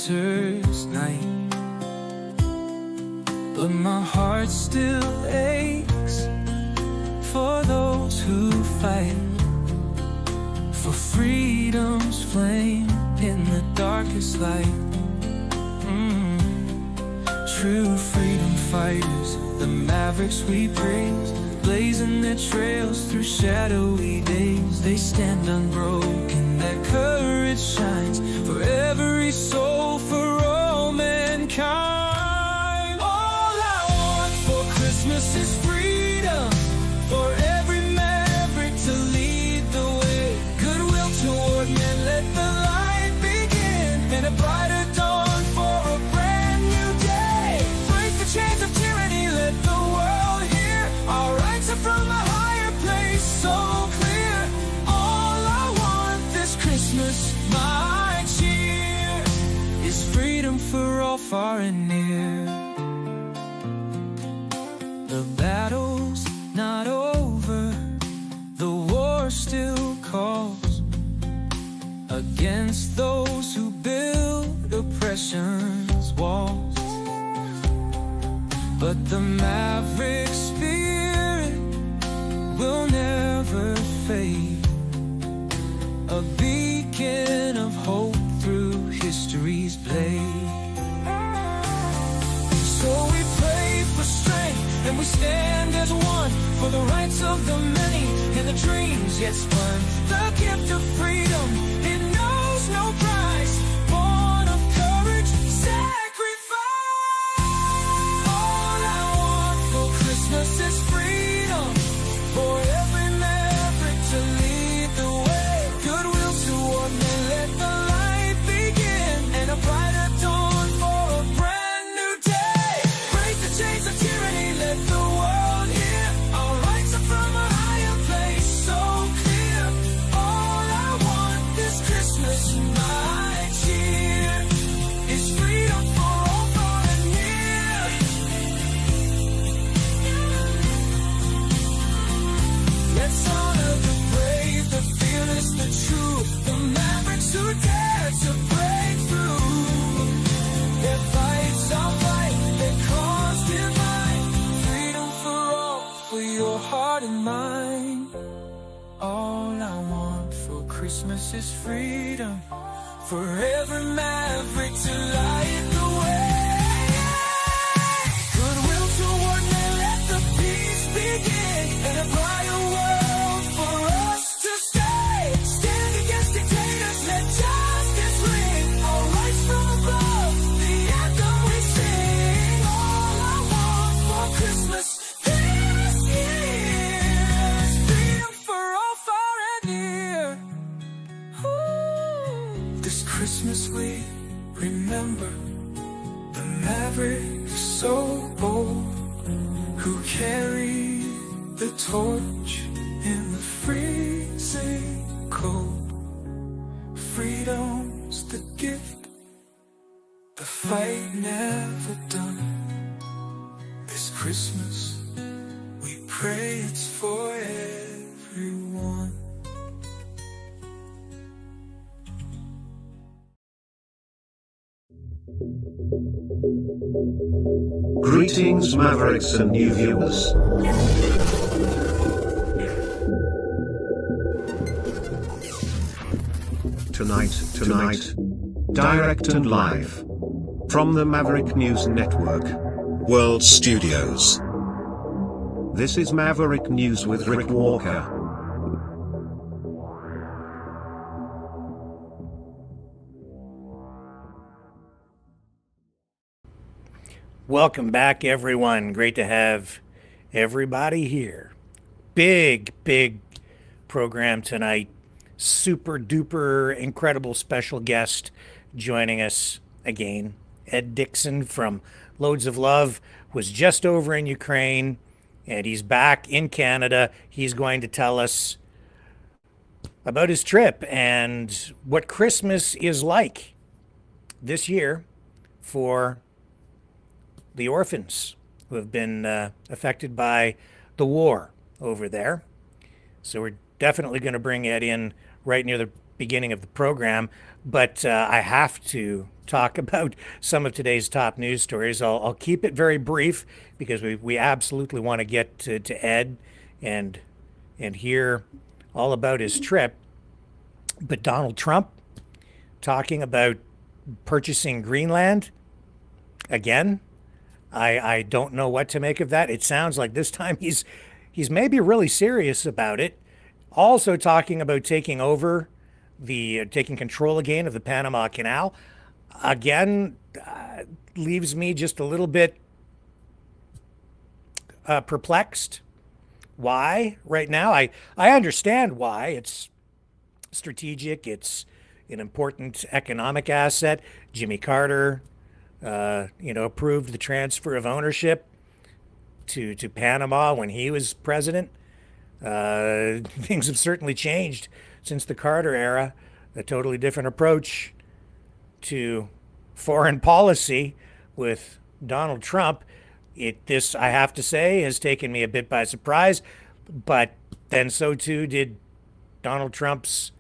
winter's night, but my heart still aches for those who fight for freedom's flame in the darkest light. True freedom fighters, the Mavericks we praise, blazing their trails through shadowy days. They stand unbroken, their courage shines for every soul, for all mankind. All I want for Christmas is freedom, for every maverick to lead the way. Goodwill toward men, let the light begin, and a brighter dawn for a brand new day. Break the chains of tyranny, let the world hear our rights are from a higher place, so clear. All I want this Christmas, my cheer, is freedom for all, far and near. The battle's not over, the war still calls against those who build oppression's walls. But the maverick spirit will never fade, a beacon of hope through history's blade. So we pray for strength and we stand as one, for the rights of the many and the dreams yet spun. The gift of freedom, it knows no price, born of courage, sacrifice. All I want for Christmas is freedom, for every maverick to lead the way. Goodwill toward men, let the light begin, and a brighter dawn for a brand new day. Break the chains of tyranny, let the world hear our rights are from a higher place, so clear. All I want this Christmas, my cheer, is freedom for all, far and near. Let's honor the brave, the fearless, the true, the mavericks who dare to break through. Their fights are fight, their cause divine. Freedom for all, for your heart and mind. All I want for Christmas is freedom, for every maverick to light the way. Goodwill toward men, let the peace begin, and a brighter world for us to stay. Stand against dictators, let justice ring, our rights from above, the anthem we sing. All I want for Christmas this year is freedom for all, far and near. Ooh. This Christmas we remember the mavericks so bold, who carry the torch in the freezing cold. Freedom's the gift, the fight never done. This Christmas we pray it's for everyone. Greetings, Mavericks and new viewers. Tonight, direct and live from the Maverick News Network World Studios. This is Maverick News with Rick Walker. Welcome back, everyone. Great to have everybody here. Big program tonight. Super duper incredible special guest joining us again. Ed Dickson from Loads of Love was just over in Ukraine, and he's back in Canada. He's going to tell us about his trip and what Christmas is like this year for the orphans who have been affected by the war over there. So we're definitely going to bring Ed in right near the beginning of the program, but I have to talk about some of today's top news stories. I'll keep it very brief because we absolutely want to get to Ed and hear all about his trip. But Donald Trump talking about purchasing Greenland again. I don't know what to make of that. It sounds like this time he's maybe really serious about it. Also talking about taking control again of the Panama Canal. Again, leaves me just a little bit perplexed. Why right now? I understand why. It's strategic. It's an important economic asset. Jimmy Carter, approved the transfer of ownership to Panama when he was president. Things have certainly changed since the Carter era. A totally different approach to foreign policy with Donald Trump. This, I have to say, has taken me a bit by surprise, but then so too did Donald Trump's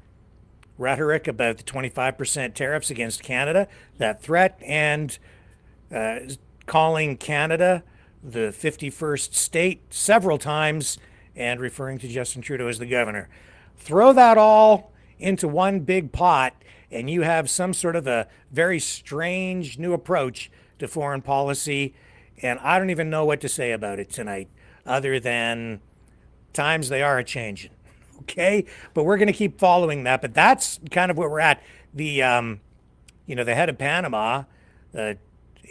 rhetoric about the 25% tariffs against Canada, that threat, and calling Canada the 51st state several times and referring to Justin Trudeau as the governor. Throw that all into one big pot and you have some sort of a very strange new approach to foreign policy. And I don't even know what to say about it tonight other than times they are a-changing. Okay? But we're going to keep following that. But that's kind of where we're at. The head of Panama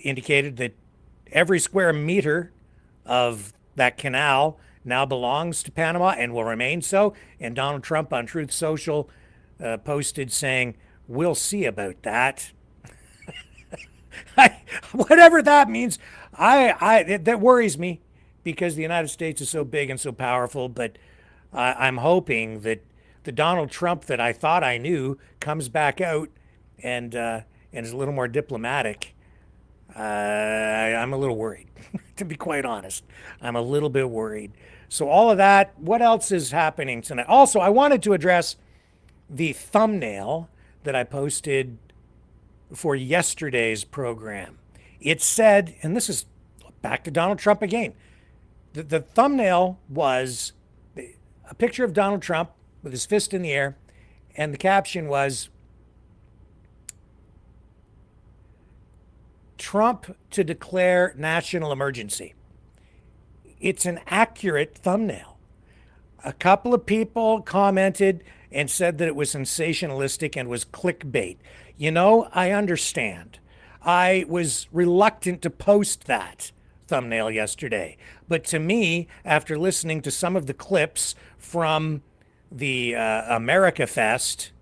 indicated that every square meter of that canal now belongs to Panama and will remain so. And Donald Trump on Truth Social posted saying, "We'll see about that." Whatever that means, that worries me because the United States is so big and so powerful. But I'm hoping that the Donald Trump that I thought I knew comes back out and is a little more diplomatic. I'm a little worried, to be quite honest. I'm a little bit worried. So all of that, what else is happening tonight? Also, I wanted to address the thumbnail that I posted for yesterday's program. It said, and this is back to Donald Trump again, the thumbnail was a picture of Donald Trump with his fist in the air, and the caption was, "Trump to declare national emergency." It's an accurate thumbnail. A couple of people commented and said that it was sensationalistic and was clickbait. I understand. I was reluctant to post that thumbnail yesterday. But to me, after listening to some of the clips from the America Fest,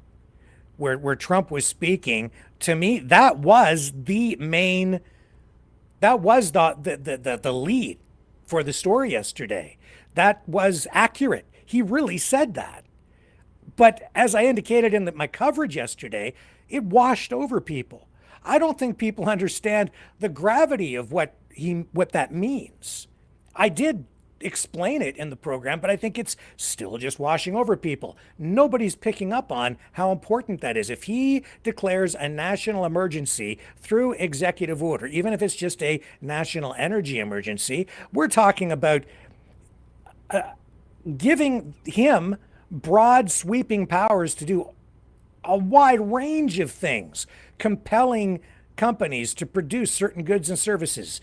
where Trump was speaking, to me, that was the lead for the story yesterday. That was accurate. He really said that. But as I indicated in my coverage yesterday, it washed over people. I don't think people understand the gravity of what that means. I did explain it in the program, but I think it's still just washing over people. Nobody's picking up on how important that is. If he declares a national emergency through executive order, even if it's just a national energy emergency, we're talking about giving him broad sweeping powers to do a wide range of things, compelling companies to produce certain goods and services,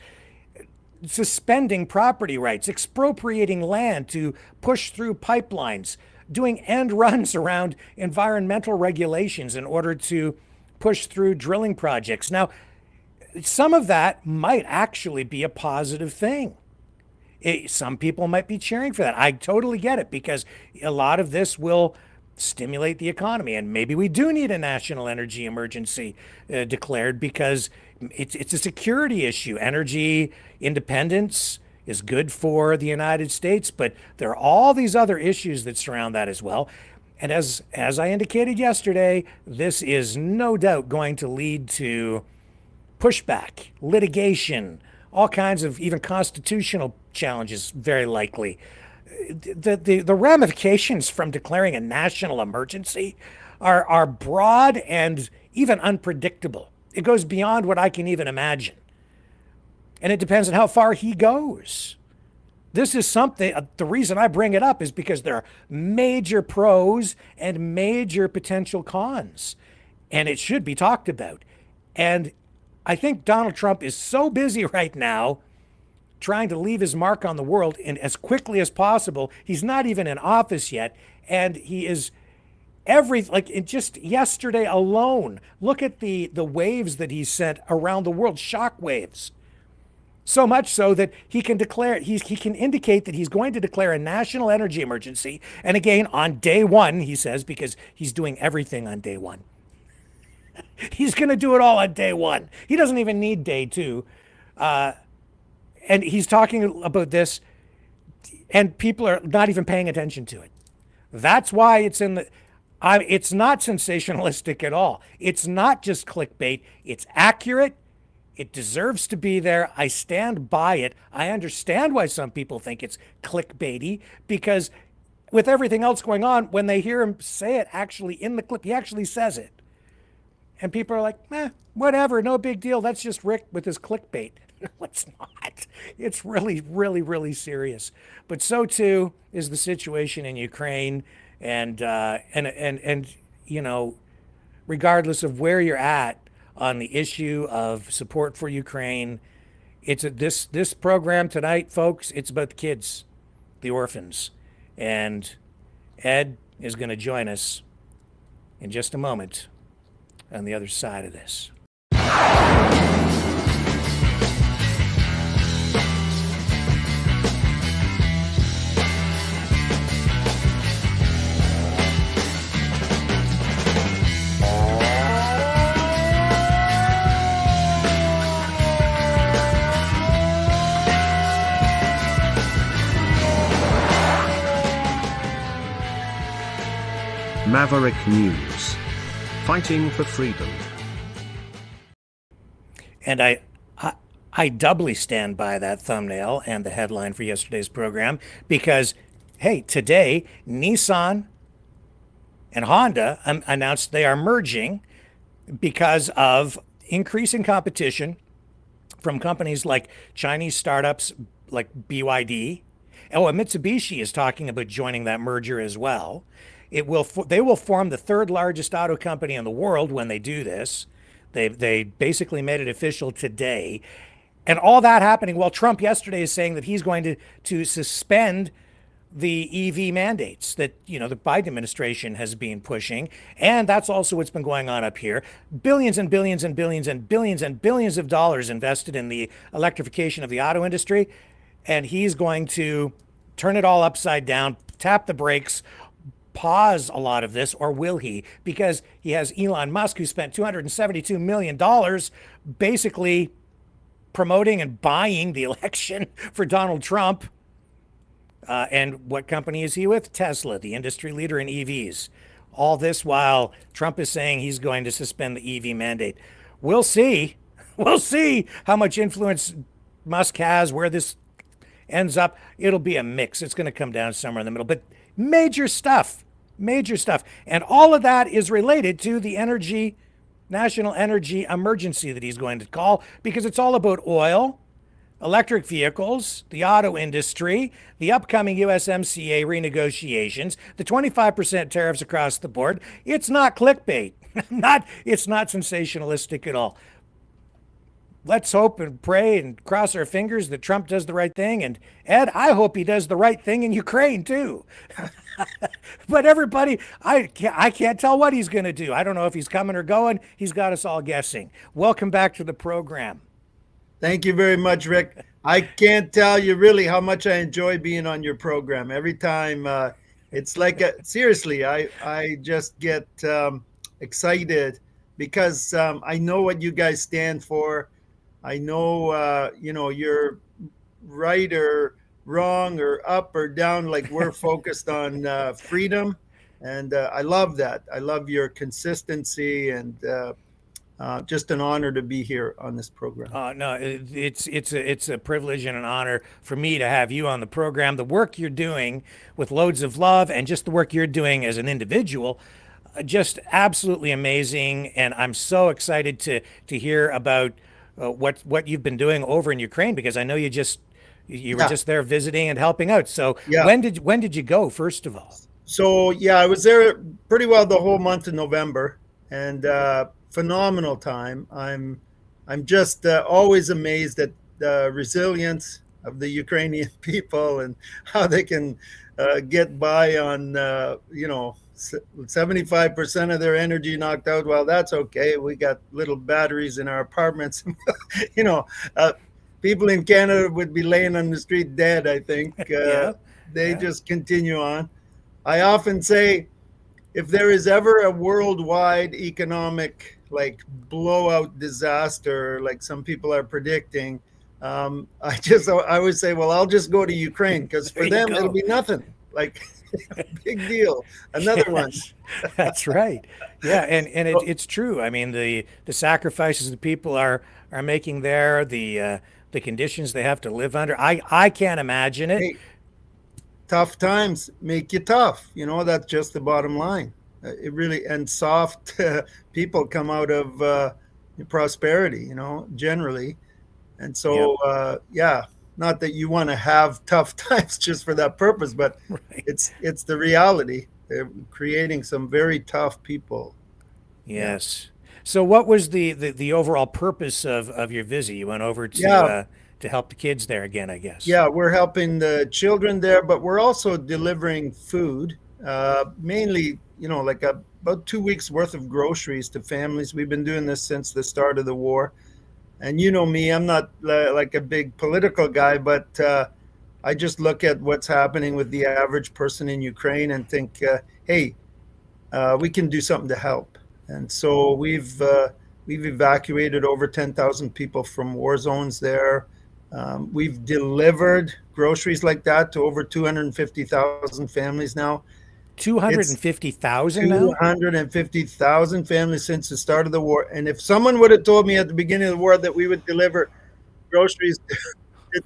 suspending property rights, expropriating land to push through pipelines, doing end runs around environmental regulations in order to push through drilling projects. Now, some of that might actually be a positive thing. Some people might be cheering for that. I totally get it because a lot of this will stimulate the economy. And maybe we do need a national energy emergency declared because it's a security issue. Energy independence is good for the United States, but there are all these other issues that surround that as well. And as I indicated yesterday, this is no doubt going to lead to pushback, litigation, all kinds of even constitutional challenges, very likely. The ramifications from declaring a national emergency are broad and even unpredictable. It goes beyond what I can even imagine. And it depends on how far he goes. This is something, the reason I bring it up is because there are major pros and major potential cons. And it should be talked about. And I think Donald Trump is so busy right now trying to leave his mark on the world and as quickly as possible. He's not even in office yet. And he is just yesterday alone, look at the waves that he sent around the world, shock waves. So much so that he can indicate that he's going to declare a national energy emergency. And again, on day one, he says, because he's doing everything on day one. He's going to do it all on day one. He doesn't even need day two. And he's talking about this, and people are not even paying attention to it. That's why it's it's not sensationalistic at all. It's not just clickbait. It's accurate. It deserves to be there. I stand by it. I understand why some people think it's clickbaity, because with everything else going on, when they hear him say it actually in the clip, he actually says it. And people are like, whatever, no big deal. That's just Rick with his clickbait. No, it's not. It's really, really, really serious. But so too is the situation in Ukraine, and you know, regardless of where you're at on the issue of support for Ukraine, this program tonight, folks. It's about the kids, the orphans, and Ed is going to join us in just a moment on the other side of this. Maverick News. Fighting for freedom. And I doubly stand by that thumbnail and the headline for yesterday's program because, hey, today Nissan and Honda announced they are merging because of increasing competition from companies like Chinese startups like BYD. Oh, and Mitsubishi is talking about joining that merger as well. They will form the third largest auto company in the world when they do this. They basically made it official today. And all that happening while Trump yesterday is saying that he's going to suspend the EV mandates that, you know, the Biden administration has been pushing. And that's also what's been going on up here. Billions and billions and billions and billions and billions of dollars invested in the electrification of the auto industry. And he's going to turn it all upside down, tap the brakes, pause a lot of this, or will he? Because he has Elon Musk, who spent $272 million basically promoting and buying the election for Donald Trump. And what company is he with? Tesla, the industry leader in EVs. All this while Trump is saying he's going to suspend the EV mandate. We'll see. We'll see how much influence Musk has, where this ends up. It'll be a mix. It's going to come down somewhere in the middle. But major stuff. And all of that is related to the national energy emergency that he's going to call, because it's all about oil, electric vehicles, the auto industry, the upcoming USMCA renegotiations, the 25% tariffs across the board. It's not clickbait. It's not sensationalistic at all. Let's hope and pray and cross our fingers that Trump does the right thing. And Ed, I hope he does the right thing in Ukraine too. But everybody, I can't tell what he's going to do. I don't know if he's coming or going. He's got us all guessing. Welcome back to the program. Thank you very much, Rick. I can't tell you really how much I enjoy being on your program. Every time it's like, seriously, I just get excited because I know what you guys stand for. I know, you're right or wrong or up or down, like we're focused on freedom. And I love that. I love your consistency, and just an honor to be here on this program. No, it's a privilege and an honor for me to have you on the program. The work you're doing with loads of love, and just the work you're doing as an individual, just absolutely amazing, and I'm so excited to hear about what you've been doing over in Ukraine, because I know you were Yeah, just there visiting and helping out. So yeah. when did you go, first of all? So yeah, I was there pretty well the whole month of November, and phenomenal time. I'm just always amazed at the resilience of the Ukrainian people and how they can get by on 75% of their energy knocked out. Well, that's okay. We got little batteries in our apartments. you know, uh, People in Canada would be laying on the street dead. I think Yeah, they yeah. just continue on. I often say if there is ever a worldwide economic like blowout disaster, like some people are predicting, I always say, well, I'll just go to Ukraine because There for you them it'll go. be nothing. Like big deal. Another one. Yes, that's right. Yeah, and So, it's true. I mean, the sacrifices the people are making there, the conditions they have to live under. I can't imagine it. hey, tough times make you tough. That's just the bottom line. It really and soft people come out of prosperity. Generally. And Yep. so, yeah, not that you want to have tough times just for that purpose, but Right. it's the reality. They're creating some very tough people. Yeah, Yes. So what was the overall purpose of your visit? You went over yeah, to help the kids there again, I guess. yeah. We're helping the children there, but we're also delivering food, mainly, like about 2 weeks worth of groceries to families. We've been doing this since the start of the war. And you know me, I'm not like a big political guy, but I just look at what's happening with the average person in Ukraine and think, hey, we can do something to help. And so we've evacuated over 10,000 people from war zones there. We've delivered groceries like that to over 250,000 families now. It's 250,000 now? 250,000 families since the start of the war. And if someone would have told me at the beginning of the war that we would deliver groceries to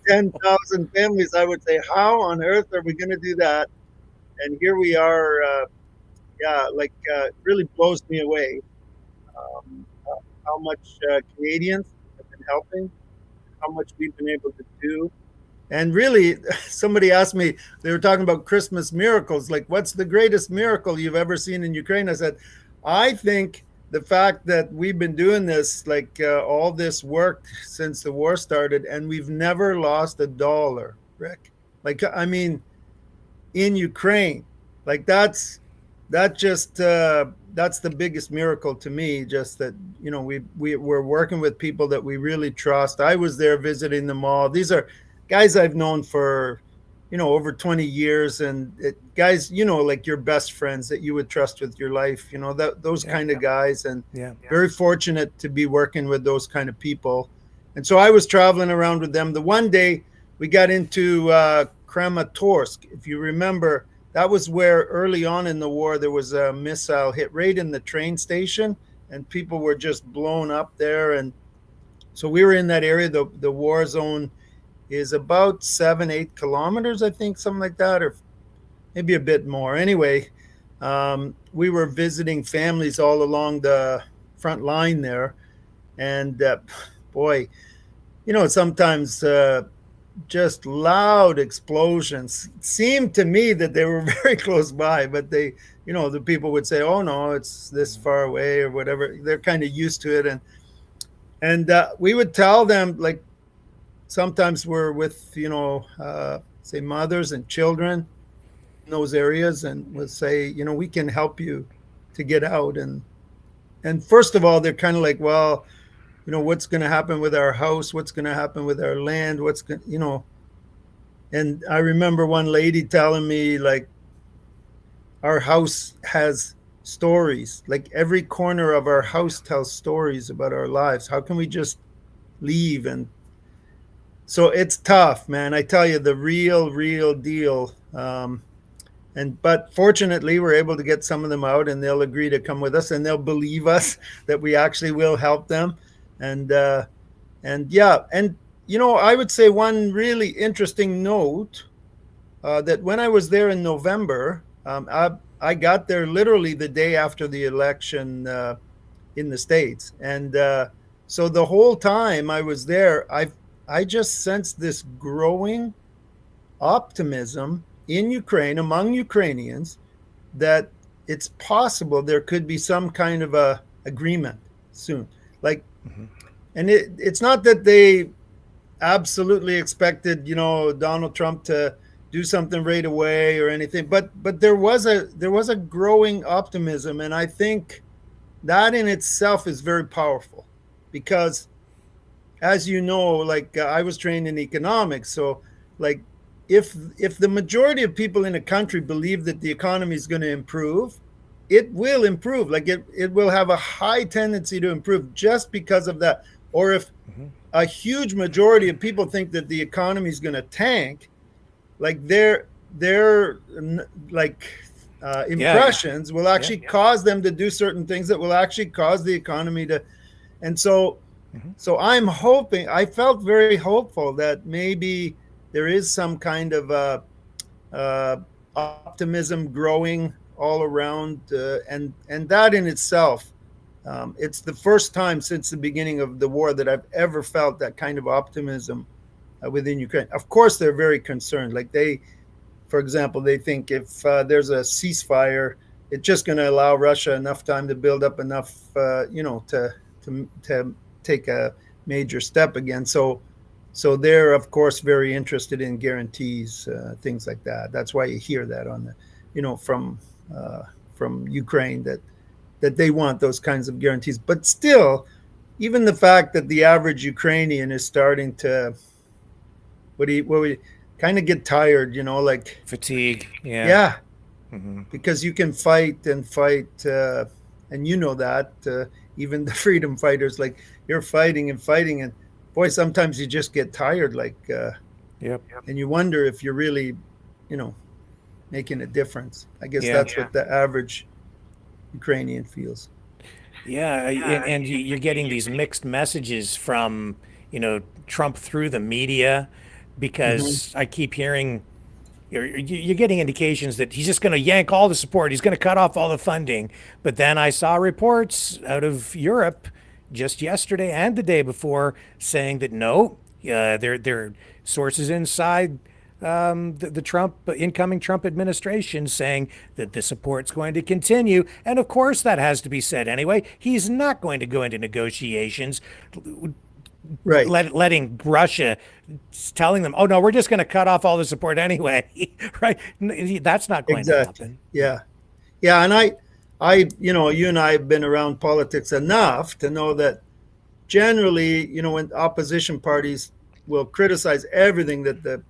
10,000 families, I would say, how on earth are we going to do that? And here we are. Yeah, really blows me away how much Canadians have been helping, how much we've been able to do. And really, somebody asked me, they were talking about Christmas miracles, like, what's the greatest miracle you've ever seen in Ukraine? I said, I think the fact that we've been doing this, like all this work since the war started, and we've never lost a dollar, Rick. Like, I mean, in Ukraine, like that's the biggest miracle to me. Just that we're working with people that we really trust. I was there visiting them all. These are guys I've known for over 20 years, and guys like your best friends that you would trust with your life. Those Yeah. kind of guys, and Yeah. very fortunate to be working with those kind of people. And so I was traveling around with them. The one day we got into Kramatorsk, if you remember, that was where early on in the war there was a missile hit right in the train station, and people were just blown up there. And so we were in that area. The war zone is about 7-8 kilometers, I think, something like that, or maybe a bit more. Anyway, we were visiting families all along the front line there, and boy, sometimes just loud explosions. It seemed to me that they were very close by, but the people would say, "Oh no, it's this far away" or whatever. They're kind of used to it, and we would tell them, like, sometimes we're with say mothers and children in those areas, and we'll say, we can help you to get out. And first of all, they're kind of like, well, what's going to happen with our house, what's going to happen with our land, what's going and I remember one lady telling me, like, our house has stories, like every corner of our house tells stories about our lives. How can we just leave? And so it's tough, man. I tell you, the real deal. But fortunately, we're able to get some of them out, and they'll agree to come with us, and they'll believe us that we actually will help them. And yeah, and I would say one really interesting note, that when I was there in November, I got there literally the day after the election in the States. And so the whole time I was there, I just sensed this growing optimism in Ukraine among Ukrainians that it's possible there could be some kind of a agreement soon. Like, and it's not that they absolutely expected, Donald Trump to do something right away or anything, but there was a growing optimism, and I think that in itself is very powerful, because as you know, like I was trained in economics, so like if the majority of people in a country believe that the economy is going to improve, it will improve. Like it will have a high tendency to improve just because of that. Or if a huge majority of people think that the economy is going to tank, like their like impressions will actually cause them to do certain things that will actually cause the economy to. And so I'm hoping, I felt very hopeful that maybe there is some kind of optimism growing all around, and that in itself, it's the first time since the beginning of the war that I've ever felt that kind of optimism within Ukraine. Of course, they're very concerned. Like for example, they think if there's a ceasefire, it's just going to allow Russia enough time to build up enough, to take a major step again. So they're of course very interested in guarantees, things like that. That's why you hear that on the, from Ukraine that they want those kinds of guarantees. But still, even the fact that the average Ukrainian is starting to we kind of get tired, like fatigue. Yeah. Because you can fight and fight, and that even the freedom fighters, like you're fighting and fighting, and boy, sometimes you just get tired, like and you wonder if you're really, making a difference. I guess that's what the average Ukrainian feels. Yeah, and you're getting these mixed messages from, Trump through the media, because I keep hearing you're getting indications that he's just going to yank all the support. He's going to cut off all the funding. But then I saw reports out of Europe just yesterday and the day before saying that no, there are sources inside the Trump incoming Trump administration saying that the support's going to continue. And of course, that has to be said anyway. He's not going to go into negotiations, right? Letting Russia, telling them, "Oh no, we're just going to cut off all the support anyway," right? That's not going to happen. Yeah. And I, you and I have been around politics enough to know that generally, when opposition parties will criticize everything that the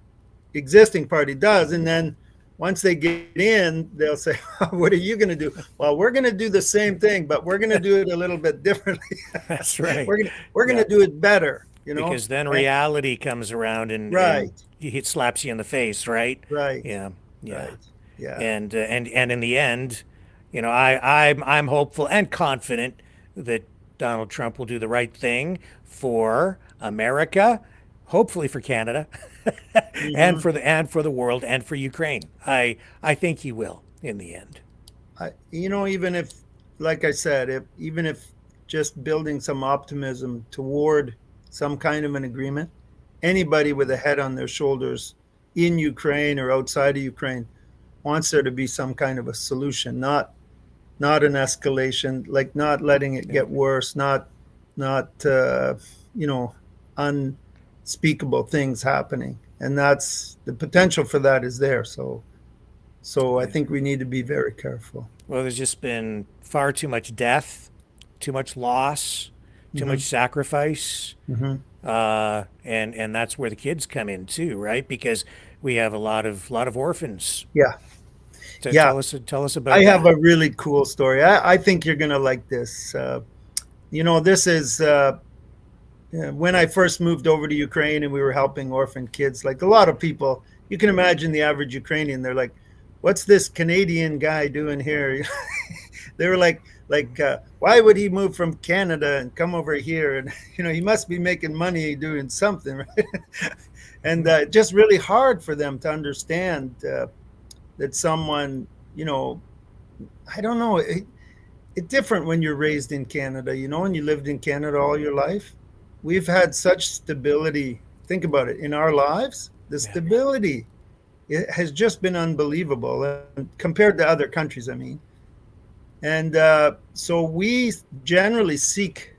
existing party does, and then once they get in, they'll say, "What are you going to do?" Well, we're going to do the same thing, but we're going to do it a little bit differently. That's right. We're going to do it better, because then reality comes around and it slaps you in the face, right? Right. Yeah. Right. Yeah. And in the end, I'm hopeful and confident that Donald Trump will do the right thing for America, hopefully for Canada, and for the world, and for Ukraine. I think he will in the end. Even if, like I said, even if just building some optimism toward some kind of an agreement, anybody with a head on their shoulders in Ukraine or outside of Ukraine wants there to be some kind of a solution, not an escalation, like not letting it get worse, not unspeakable things happening. And that's the potential for that is there. So I think we need to be very careful. Well, there's just been far too much death, too much loss, too much sacrifice. And that's where the kids come in too, right? Because we have a lot of orphans. Yeah. Tell us about I that. have a really cool story. I think you're going to like this. This is when I first moved over to Ukraine and we were helping orphan kids. Like a lot of people, you can imagine the average Ukrainian, they're like, "What's this Canadian guy doing here?" They were like, why would he move from Canada and come over here? And, he must be making money doing something, right? And just really hard for them to understand that someone, I don't know. It's different when you're raised in Canada, you know, and you lived in Canada all your life. We've had such stability. Think about it in our lives. The Yeah. stability, it has just been unbelievable compared to other countries. I mean, and so we generally seek,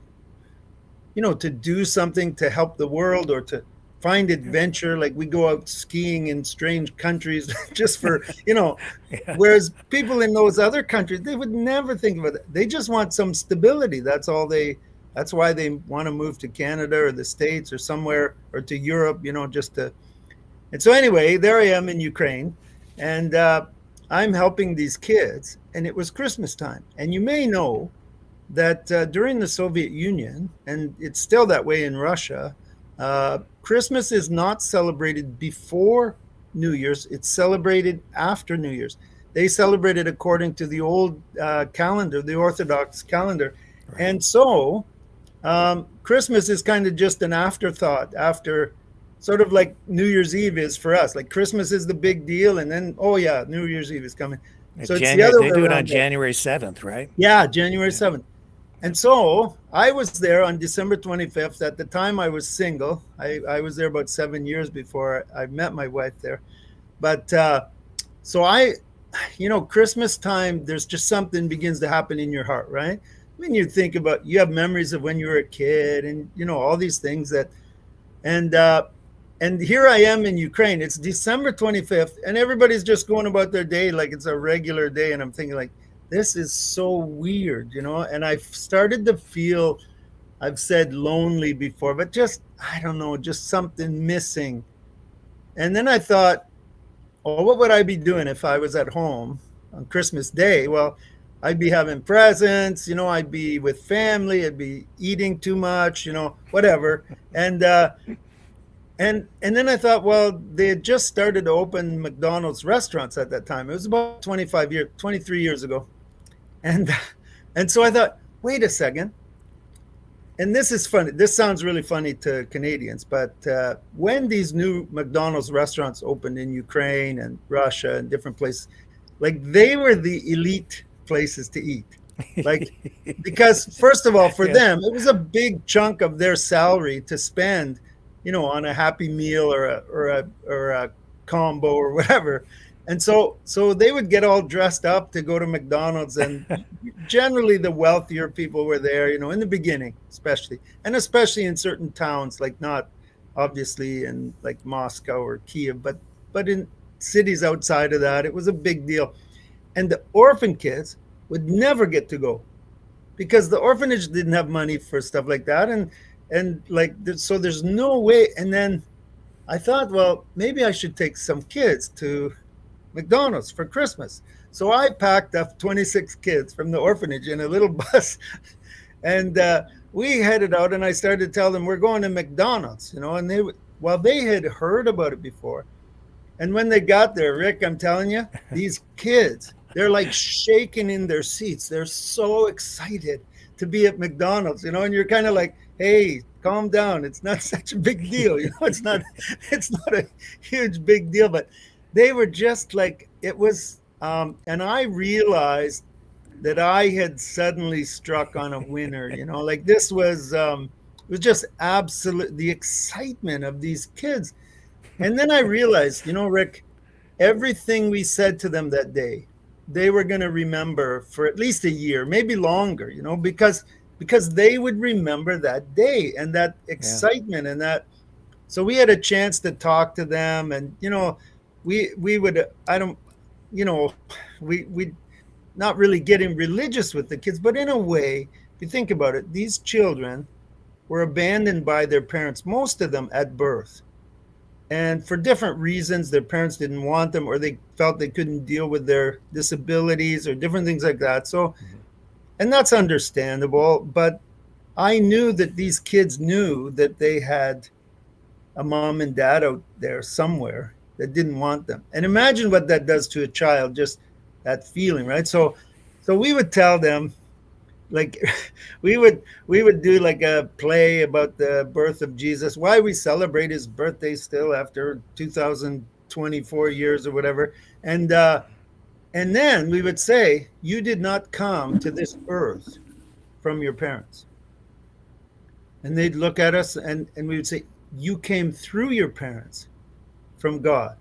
you know, to do something to help the world or to find adventure. Like we go out skiing in strange countries just for, you know, Yeah. whereas people in those other countries, they would never think about it. They just want some stability. That's why they want to move to Canada or the States or somewhere or to Europe, you know, just to. And so anyway, there I am in Ukraine, and I'm helping these kids, and it was Christmas time. And you may know that during the Soviet Union, and it's still that way in Russia, Christmas is not celebrated before New Year's. It's celebrated after New Year's. They celebrate it according to the old calendar, the Orthodox calendar. Right. And so Christmas is kind of just an afterthought after, sort of like New Year's Eve is for us. Like Christmas is the big deal. And then, oh, yeah, New Year's Eve is coming. So it's the other They way do it on around. January 7th, right? Yeah, January 7th. And so I was there on December 25th. At the time, I was single. I was there about 7 years before I met my wife there. But so you know, Christmas time, there's just something begins to happen in your heart, right? When you think about, you have memories of when you were a kid and, you know, all these things that, and here I am in Ukraine. It's December 25th, and everybody's just going about their day like it's a regular day. And I'm thinking, like, this is so weird, you know? And I've started to feel, I've said lonely before, but just, I don't know, just something missing. And then I thought, oh, what would I be doing if I was at home on Christmas Day? Well, I'd be having presents, you know, I'd be with family, I'd be eating too much, you know, whatever. And then I thought, well, they had just started to open McDonald's restaurants at that time. It was about 23 years ago. And and so I thought, wait a second. And this is funny. This sounds really funny to Canadians, but when these new McDonald's restaurants opened in Ukraine and Russia and different places, like they were the elite places to eat. Like, because first of all, for them, it was a big chunk of their salary to spend, you know, on a Happy Meal or a combo or whatever. And so they would get all dressed up to go to McDonald's, and generally the wealthier people were there, you know, in the beginning, especially in certain towns, like not obviously in like Moscow or Kiev, but in cities outside of that, it was a big deal. And the orphan kids would never get to go because the orphanage didn't have money for stuff like that. And like, so there's no way. And then I thought, well, maybe I should take some kids to McDonald's for Christmas. So I packed up 26 kids from the orphanage in a little bus, and we headed out. And I started to tell them we're going to McDonald's, you know. And they had heard about it before. And when they got there, Rick, I'm telling you, these kids, they're like shaking in their seats. They're so excited to be at McDonald's, you know. And you're kind of like, hey, calm down. It's not such a big deal, you know. It's not a huge big deal, but they were just like, it was, and I realized that I had suddenly struck on a winner, you know, like this was, it was just absolute, the excitement of these kids. And then I realized, you know, Rick, everything we said to them that day, they were going to remember for at least a year, maybe longer, you know, because they would remember that day and that excitement and that. So we had a chance to talk to them, and, you know, we would, I don't, you know, we not really getting religious with the kids, but in a way, if you think about it, these children were abandoned by their parents, most of them at birth. And for different reasons, their parents didn't want them, or they felt they couldn't deal with their disabilities or different things like that. So, and that's understandable, but I knew that these kids knew that they had a mom and dad out there somewhere that didn't want them. And imagine what that does to a child, just that feeling, right? So we would tell them, like, we would do like a play about the birth of Jesus, why we celebrate his birthday still after 2024 years or whatever. And And then we would say, you did not come to this earth from your parents. And they'd look at us and we would say, you came through your parents from God.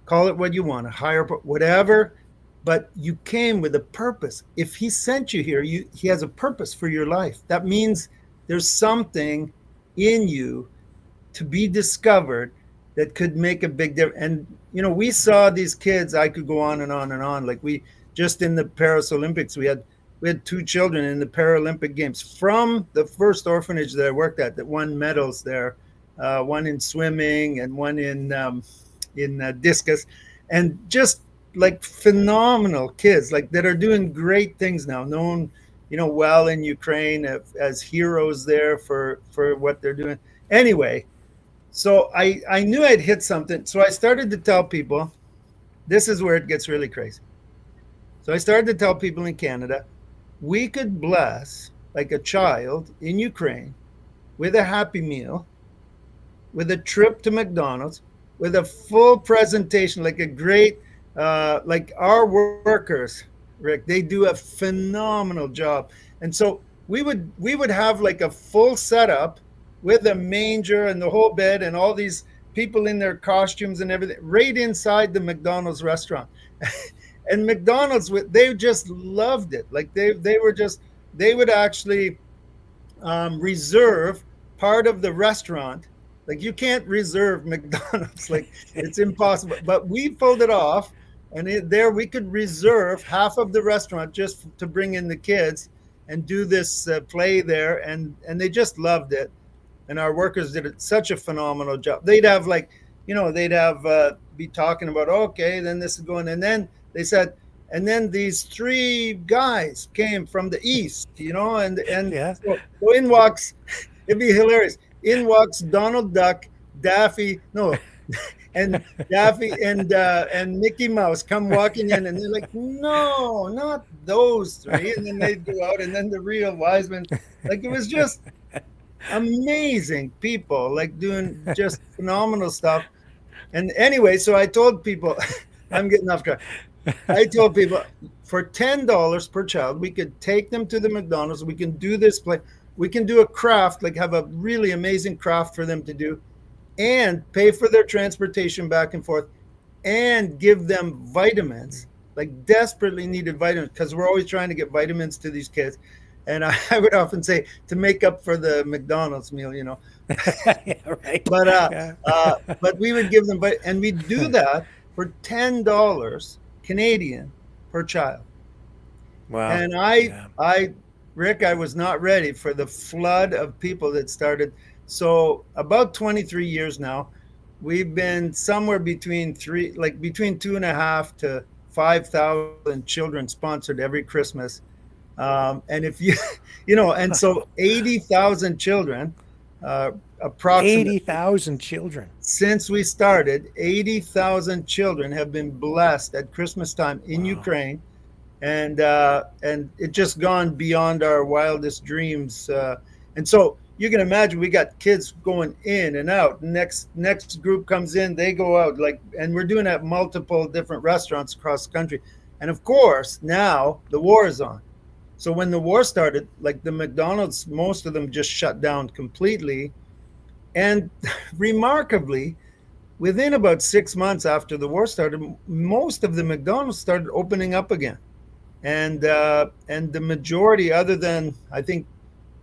Call it what you want, a higher, whatever, but you came with a purpose. If he sent you here, he has a purpose for your life. That means there's something in you to be discovered that could make a big difference. And, we saw these kids, I could go on and on and on. Like we just in the Paris Olympics, we had 2 children in the Paralympic Games from the first orphanage that I worked at that won medals there, one in swimming and one in discus, and just like phenomenal kids, like that are doing great things now, known, well in Ukraine as heroes there for what they're doing. Anyway, so I knew I'd hit something. So I started to tell people, this is where it gets really crazy. So I started to tell people in Canada, we could bless like a child in Ukraine with a Happy Meal, with a trip to McDonald's, with a full presentation, like a great, like our workers, Rick, they do a phenomenal job. And so we would have like a full setup with a manger and the whole bed and all these people in their costumes and everything right inside the McDonald's restaurant. And McDonald's, they just loved it. Like they would actually reserve part of the restaurant. Like you can't reserve McDonald's, like it's impossible. But we pulled it off, and there we could reserve half of the restaurant just to bring in the kids and do this play there, and they just loved it. And our workers did such a phenomenal job. They'd have like, be talking about, okay, then this is going, and then they said, and then these 3 guys came from the east, and Yeah. so in walks, it'd be hilarious. In walks Donald Duck, Daffy, and Daffy and Mickey Mouse come walking in, and they're like, no, not those 3. And then they'd go out, and then the real wise men, like it was just amazing people, like doing just phenomenal stuff. And anyway, so I told people, I'm getting off track. I told people for $10 per child, we could take them to the McDonald's. We can do this play. We can do a craft, like have a really amazing craft for them to do, and pay for their transportation back and forth, and give them vitamins, like desperately needed vitamins, because we're always trying to get vitamins to these kids. And I would often say to make up for the McDonald's meal, Yeah, right. But we would give them, and we do that for $10 Canadian per child. Wow. And Rick, I was not ready for the flood of people that started. So about 23 years now, we've been somewhere between 2.5 to 5,000 children sponsored every Christmas. And if and so 80,000 children, approximately 80,000 children. Since we started, 80,000 children have been blessed at Christmas time in Ukraine. And it just gone beyond our wildest dreams. And so you can imagine we got kids going in and out. Next group comes in, they go out, and we're doing it at multiple different restaurants across the country. And of course, now the war is on. So when the war started, like the McDonald's, most of them just shut down completely. And remarkably, within about 6 months after the war started, most of the McDonald's started opening up again. And the majority, other than, I think,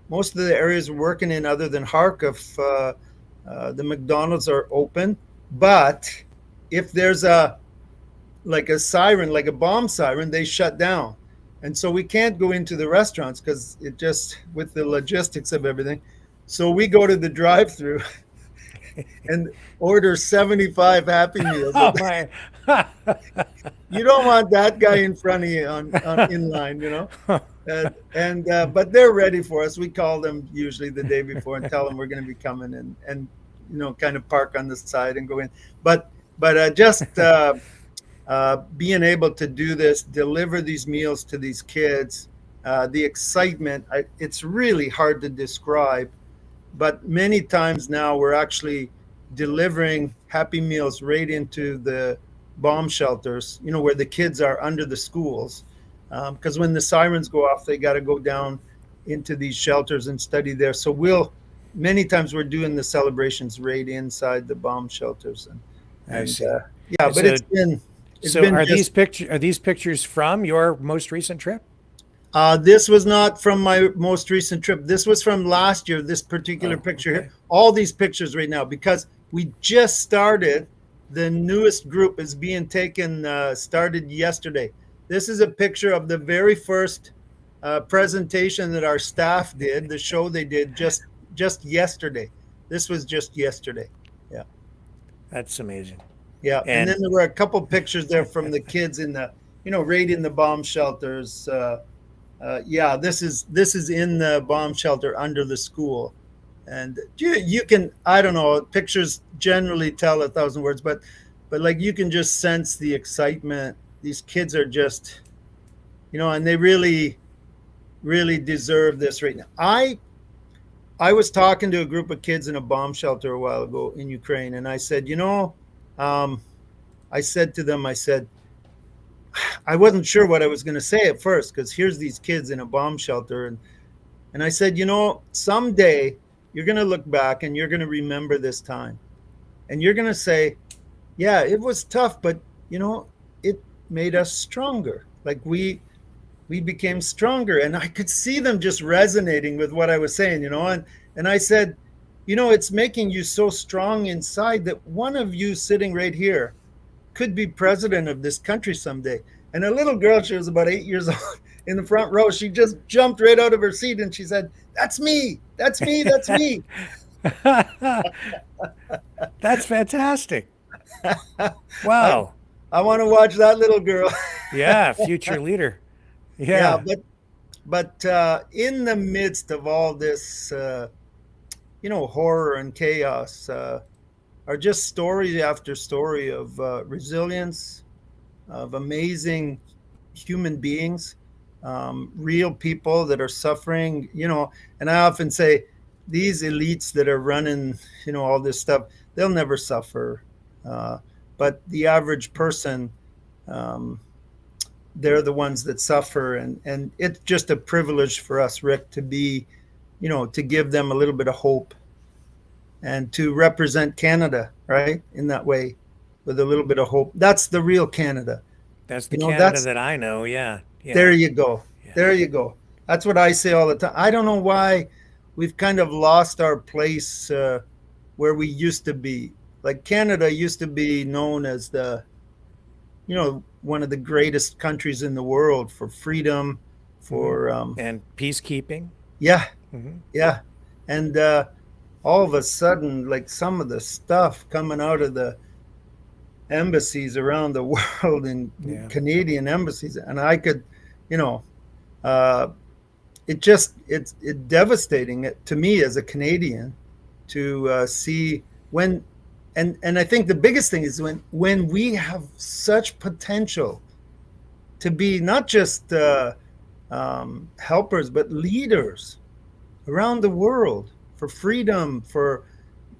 most of the areas we're working in, other than Kharkiv, the McDonald's are open. But if there's a siren, like a bomb siren, they shut down. And so we can't go into the restaurants because it just, with the logistics of everything. So we go to the drive-through and order 75 Happy Meals. Oh my! You don't want that guy in front of you on in line, but they're ready for us. We call them usually the day before and tell them we're going to be coming and kind of park on the side and go in. But just being able to do this, deliver these meals to these kids, the excitement, it's really hard to describe. But many times now we're actually delivering Happy Meals right into the bomb shelters, where the kids are under the schools. Because when the sirens go off, they got to go down into these shelters and study there. So many times we're doing the celebrations right inside the bomb shelters. I And see. yeah, but So, it's so been are just, these pictures from your most recent trip? this was not from my most recent trip. This was from last year, this particular Oh, picture okay. here. All these pictures right now, because we just started. The newest group is being taken, started yesterday. This is a picture of the very first presentation that our staff did, the show they did just yesterday. This was just yesterday. Yeah. That's amazing. Yeah. And And then there were a couple pictures there from the kids in the, right in the bomb shelters. Yeah, this is in the bomb shelter under the school. And you can, I don't know, pictures generally tell 1,000 words, but like you can just sense the excitement. These kids are just, and they really deserve this right now. I was talking to a group of kids in a bomb shelter a while ago in Ukraine, and I said, I said to them, I wasn't sure what I was going to say at first, because here's these kids in a bomb shelter, and I said, someday you're going to look back and you're going to remember this time, and you're going to say, yeah, it was tough, but it made us stronger. Like we became stronger. And I could see them just resonating with what I was saying, and I said, it's making you so strong inside that one of you sitting right here could be president of this country someday. And a little girl, she was about 8 years old, in the front row, she just jumped right out of her seat and she said, that's me, that's me, that's me. that's fantastic. Wow. I want to watch that little girl. Yeah, future leader. Yeah, Yeah. but in the midst of all this, horror and chaos, are just story after story of resilience, of amazing human beings, real people that are suffering, and I often say these elites that are running, all this stuff, they'll never suffer. But the average person, they're the ones that suffer. And it's just a privilege for us, Rick, to be, to give them a little bit of hope and to represent Canada, right? In that way, with a little bit of hope. That's the real Canada. That's the Canada That's, that I know. Yeah. Yeah. there you go. Yeah. There you go. That's what I say all the time. I don't know why we've kind of lost our place where we used to be. Like Canada used to be known as the, one of the greatest countries in the world for freedom, for And peacekeeping. yeah, Hmm. yeah, and all of a sudden, like some of the stuff coming out of the embassies around the world, and Yeah. Canadian embassies, and I could, uh, it's devastating to me as a Canadian to see when, and I think the biggest thing is when we have such potential to be not just helpers but leaders around the world for freedom, for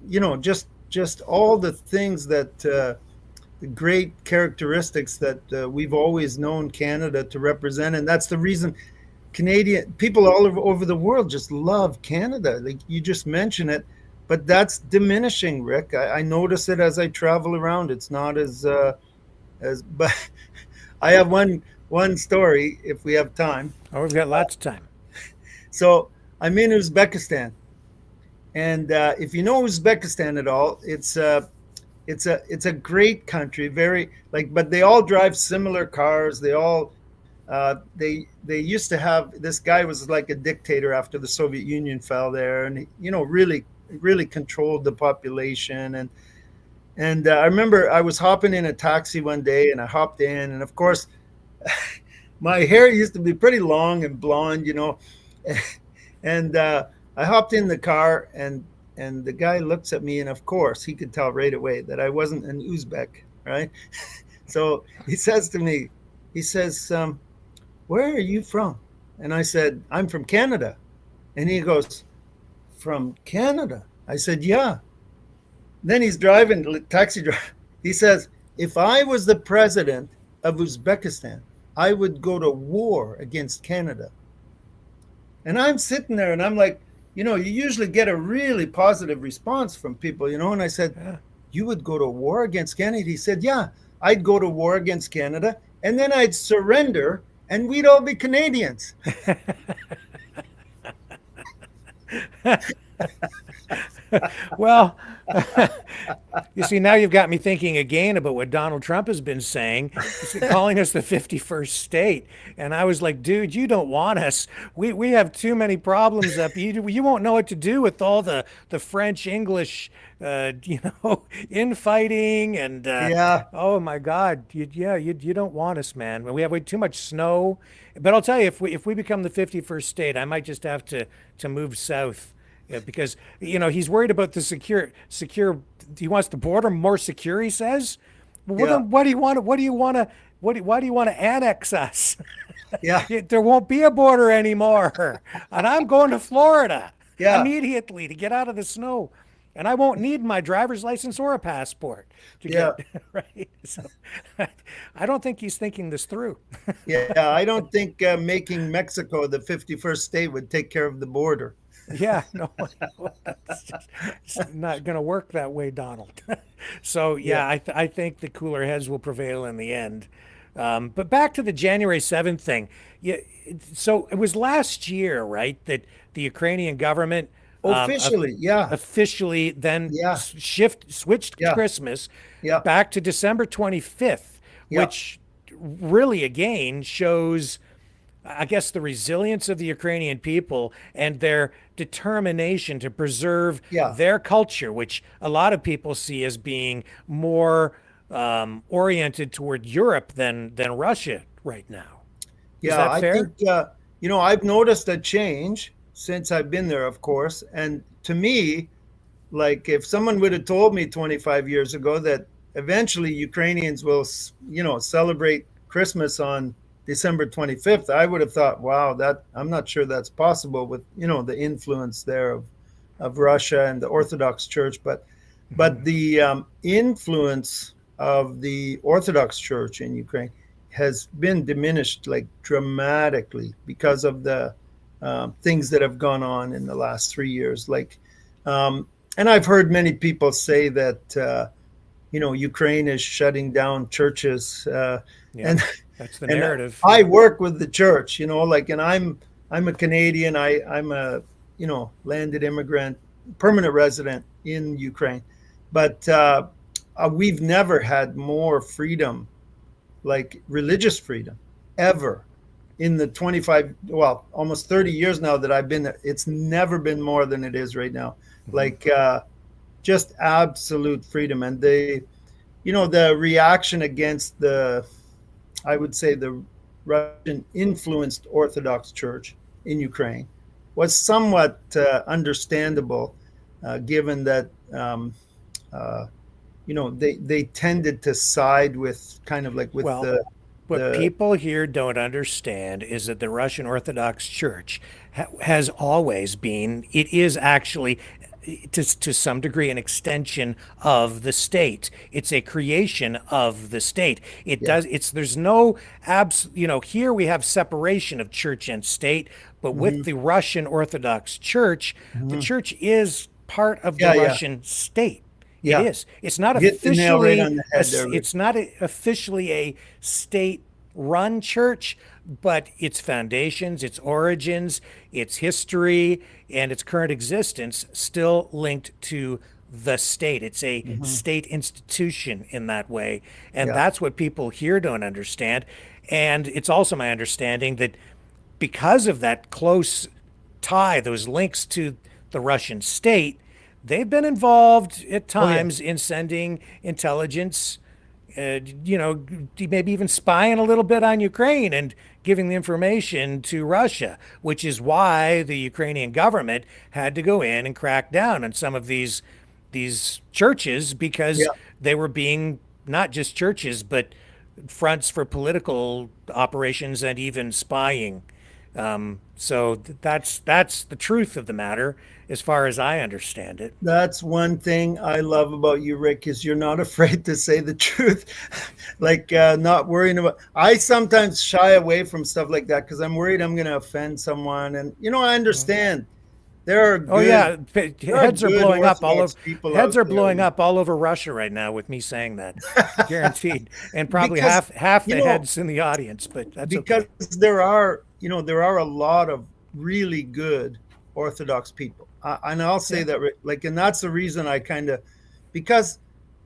just all the things that the great characteristics that we've always known Canada to represent. And that's the reason Canadian people all over the world just love Canada. Like you just mentioned it, but that's diminishing, Rick. I notice it as I travel around. It's not as but I have one story if we have time. Oh, we've got lots of time. So I'm in Uzbekistan, and if you know Uzbekistan at all, it's a great country, very but they all drive similar cars. They all they used to have, this guy was like a dictator after the Soviet Union fell there, and really controlled the population. And I remember I was hopping in a taxi one day, and I hopped in, and of course my hair used to be pretty long and blonde, and I hopped in the car, and the guy looks at me, and of course he could tell right away that I wasn't an Uzbek, right? So he says to me, he says, where are you from? And I said, I'm from Canada. And he goes, from Canada? I said, yeah. Then he's driving, taxi driver. He says, if I was the president of Uzbekistan, I would go to war against Canada. And I'm sitting there and I'm like, you usually get a really positive response from people, and I said, Yeah. you would go to war against Canada? He said, yeah, I'd go to war against Canada and then I'd surrender and we'd all be Canadians. Well, you see, now you've got me thinking again about what Donald Trump has been saying, he's calling us the 51st state. And I was like, dude, you don't want us. We have too many problems up. You won't know what to do with all the French, English, infighting and Yeah. oh my God, you don't want us, man. We have way too much snow. But I'll tell you, if we become the 51st state, I might just have to move south. Yeah, because he's worried about the secure. He wants the border more secure. He says. Well, Yeah. then what do you want? What do you want to? Why do you want to annex us? Yeah. There won't be a border anymore, and I'm going to Florida Yeah. immediately to get out of the snow, and I won't need my driver's license or a passport to Yeah. get right. So, I don't think he's thinking this through. Yeah. I don't think making Mexico the 51st state would take care of the border. Yeah, no, it's not going to work that way, Donald. So, yeah, Yeah. I think the cooler heads will prevail in the end. But back to the January 7th thing. Yeah, so it was last year, right, that the Ukrainian government Officially. Yeah. officially then Yeah. switched Yeah. Christmas Yeah. back to December 25th, Yeah. which really again shows, I guess, the resilience of the Ukrainian people and their determination to preserve Yeah. their culture, which a lot of people see as being more oriented toward Europe than Russia right now. Is Yeah, that I fair? think I've noticed a change since I've been there, of course. And to me, like if someone would have told me 25 years ago that eventually Ukrainians will, celebrate Christmas on December 25th, I would have thought, wow, that I'm not sure that's possible with, the influence there of Russia and the Orthodox Church, but the influence of the Orthodox Church in Ukraine has been diminished like dramatically because of the things that have gone on in the last 3 years. And I've heard many people say that Ukraine is shutting down churches, Yeah, and that's the and narrative. I work with the church, and I'm a Canadian. I'm a landed immigrant, permanent resident in Ukraine, but we've never had more freedom, like religious freedom, ever in the 25, well, almost 30 years now that I've been there. It's never been more than it is right now. Like just absolute freedom. And the reaction against I would say the Russian influenced Orthodox Church in Ukraine was somewhat understandable, given that they tended to side with kind of like with Well, what the people here don't understand is that the Russian Orthodox Church has always been, it is actually to some degree an extension of the state. It's a creation of the state. It Yeah. does, there's no here we have separation of church and state, but with the Russian Orthodox Church, the church is part of the Yeah, yeah. Russian state. Yeah. It is. It's not You hit the nail right officially on the head there, Rick. it's not officially a state-run church, but its foundations, its origins, its history, and its current existence still linked to the state. It's a state institution in that way, and Yeah. that's what people here don't understand. And it's also my understanding that because of that close tie, those links to the Russian state, they've been involved at times in sending intelligence, maybe even spying a little bit on Ukraine and giving the information to Russia, which is why the Ukrainian government had to go in and crack down on some of these churches because Yeah. they were being not just churches, but fronts for political operations and even spying. So that's the truth of the matter, as far as I understand it. That's one thing I love about you, Rick, is you're not afraid to say the truth. Like not worrying about. I sometimes shy away from stuff like that because I'm worried I'm going to offend someone. And I understand there are Oh good yeah, there are heads are good blowing up all over. Orthodox people Heads out are there, blowing up all over Russia right now with me saying that, guaranteed, and probably because half you the know heads in the audience. But that's because okay. there are a lot of really good Orthodox people, and I'll say Yeah. that, like, and that's the reason I kind of, because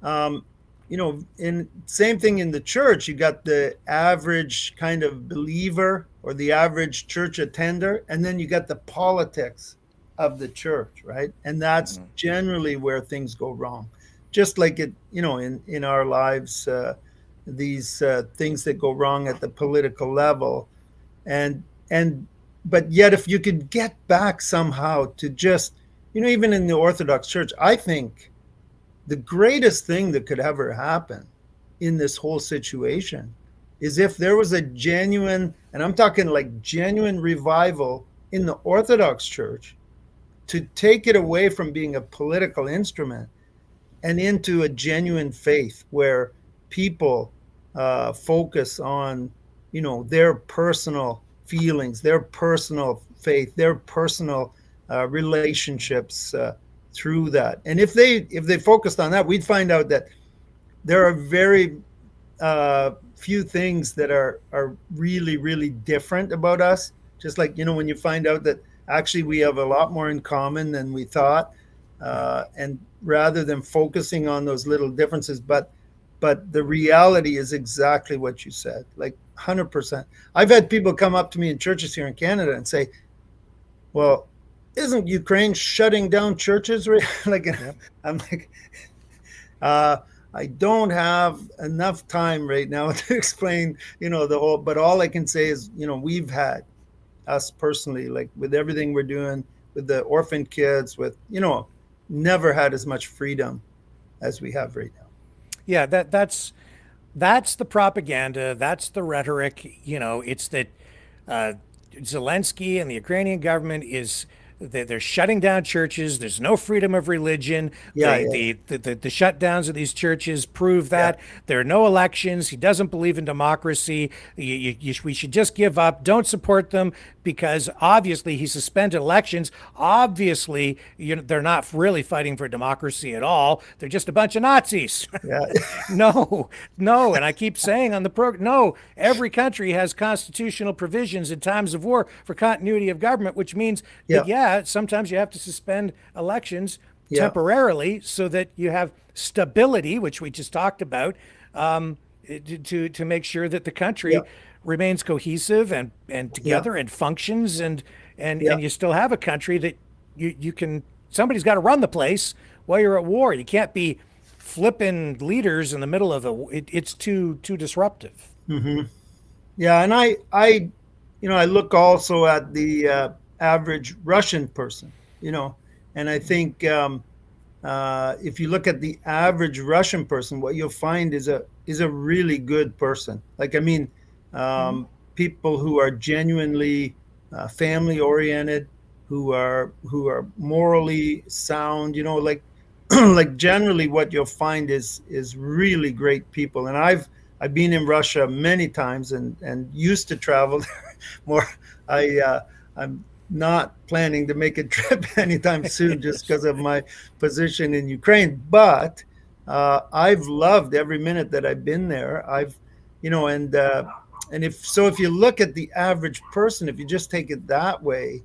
in same thing in the church, you got the average kind of believer or the average church attender, and then you got the politics of the church, right? And that's Mhm. generally where things go wrong, just like it, in our lives, these things that go wrong at the political level, and but yet if you could get back somehow to just, even in the Orthodox Church, I think the greatest thing that could ever happen in this whole situation is if there was a genuine, and I'm talking like genuine revival in the Orthodox Church, to take it away from being a political instrument and into a genuine faith where people focus on, their personal feelings, their personal faith, their personal relationships through that. And if they focused on that, we'd find out that there are very few things that are really really different about us. Just like, when you find out that actually we have a lot more in common than we thought, and rather than focusing on those little differences, but the reality is exactly what you said, like 100%. I've had people come up to me in churches here in Canada and say, well, isn't Ukraine shutting down churches? Like, Yep. I'm like, uh, I don't have enough time right now to explain, the whole. But all I can say is, we've had, us personally, like with everything we're doing with the orphan kids, with, never had as much freedom as we have right now. Yeah. That's the propaganda. That's the rhetoric. It's that uh, Zelensky and the Ukrainian government is they're shutting down churches. There's no freedom of religion. Yeah, yeah, The shutdowns of these churches prove yeah, that there are no elections. He doesn't believe in democracy. We should just give up. Don't support them because obviously he suspended elections. Obviously, they're not really fighting for democracy at all. They're just a bunch of Nazis. yeah, No, no. And I keep saying on the program, no, every country has constitutional provisions in times of war for continuity of government, which means that, yeah, yeah, sometimes you have to suspend elections yeah, temporarily so that you have stability, which we just talked about, to make sure that the yeah, country remains cohesive and yeah, together and functions yeah, and you still have a country that you can somebody's got to run the place while you're at war. You can't be flipping leaders in the middle of it's too disruptive. hmm yeah. And I look also at the average Russian person, and I think, if you look at the average Russian person, what you'll find is a really good person. Like, I mean, Mm-hmm. people who are genuinely family oriented, who are morally sound. Like, like generally, what you'll find is really great people. And I've been in Russia many times and used to travel there more. I'm not planning to make a trip anytime soon just because of my position in Ukraine. But I've loved every minute that I've been there. And if you look at the average person, if you just take it that way,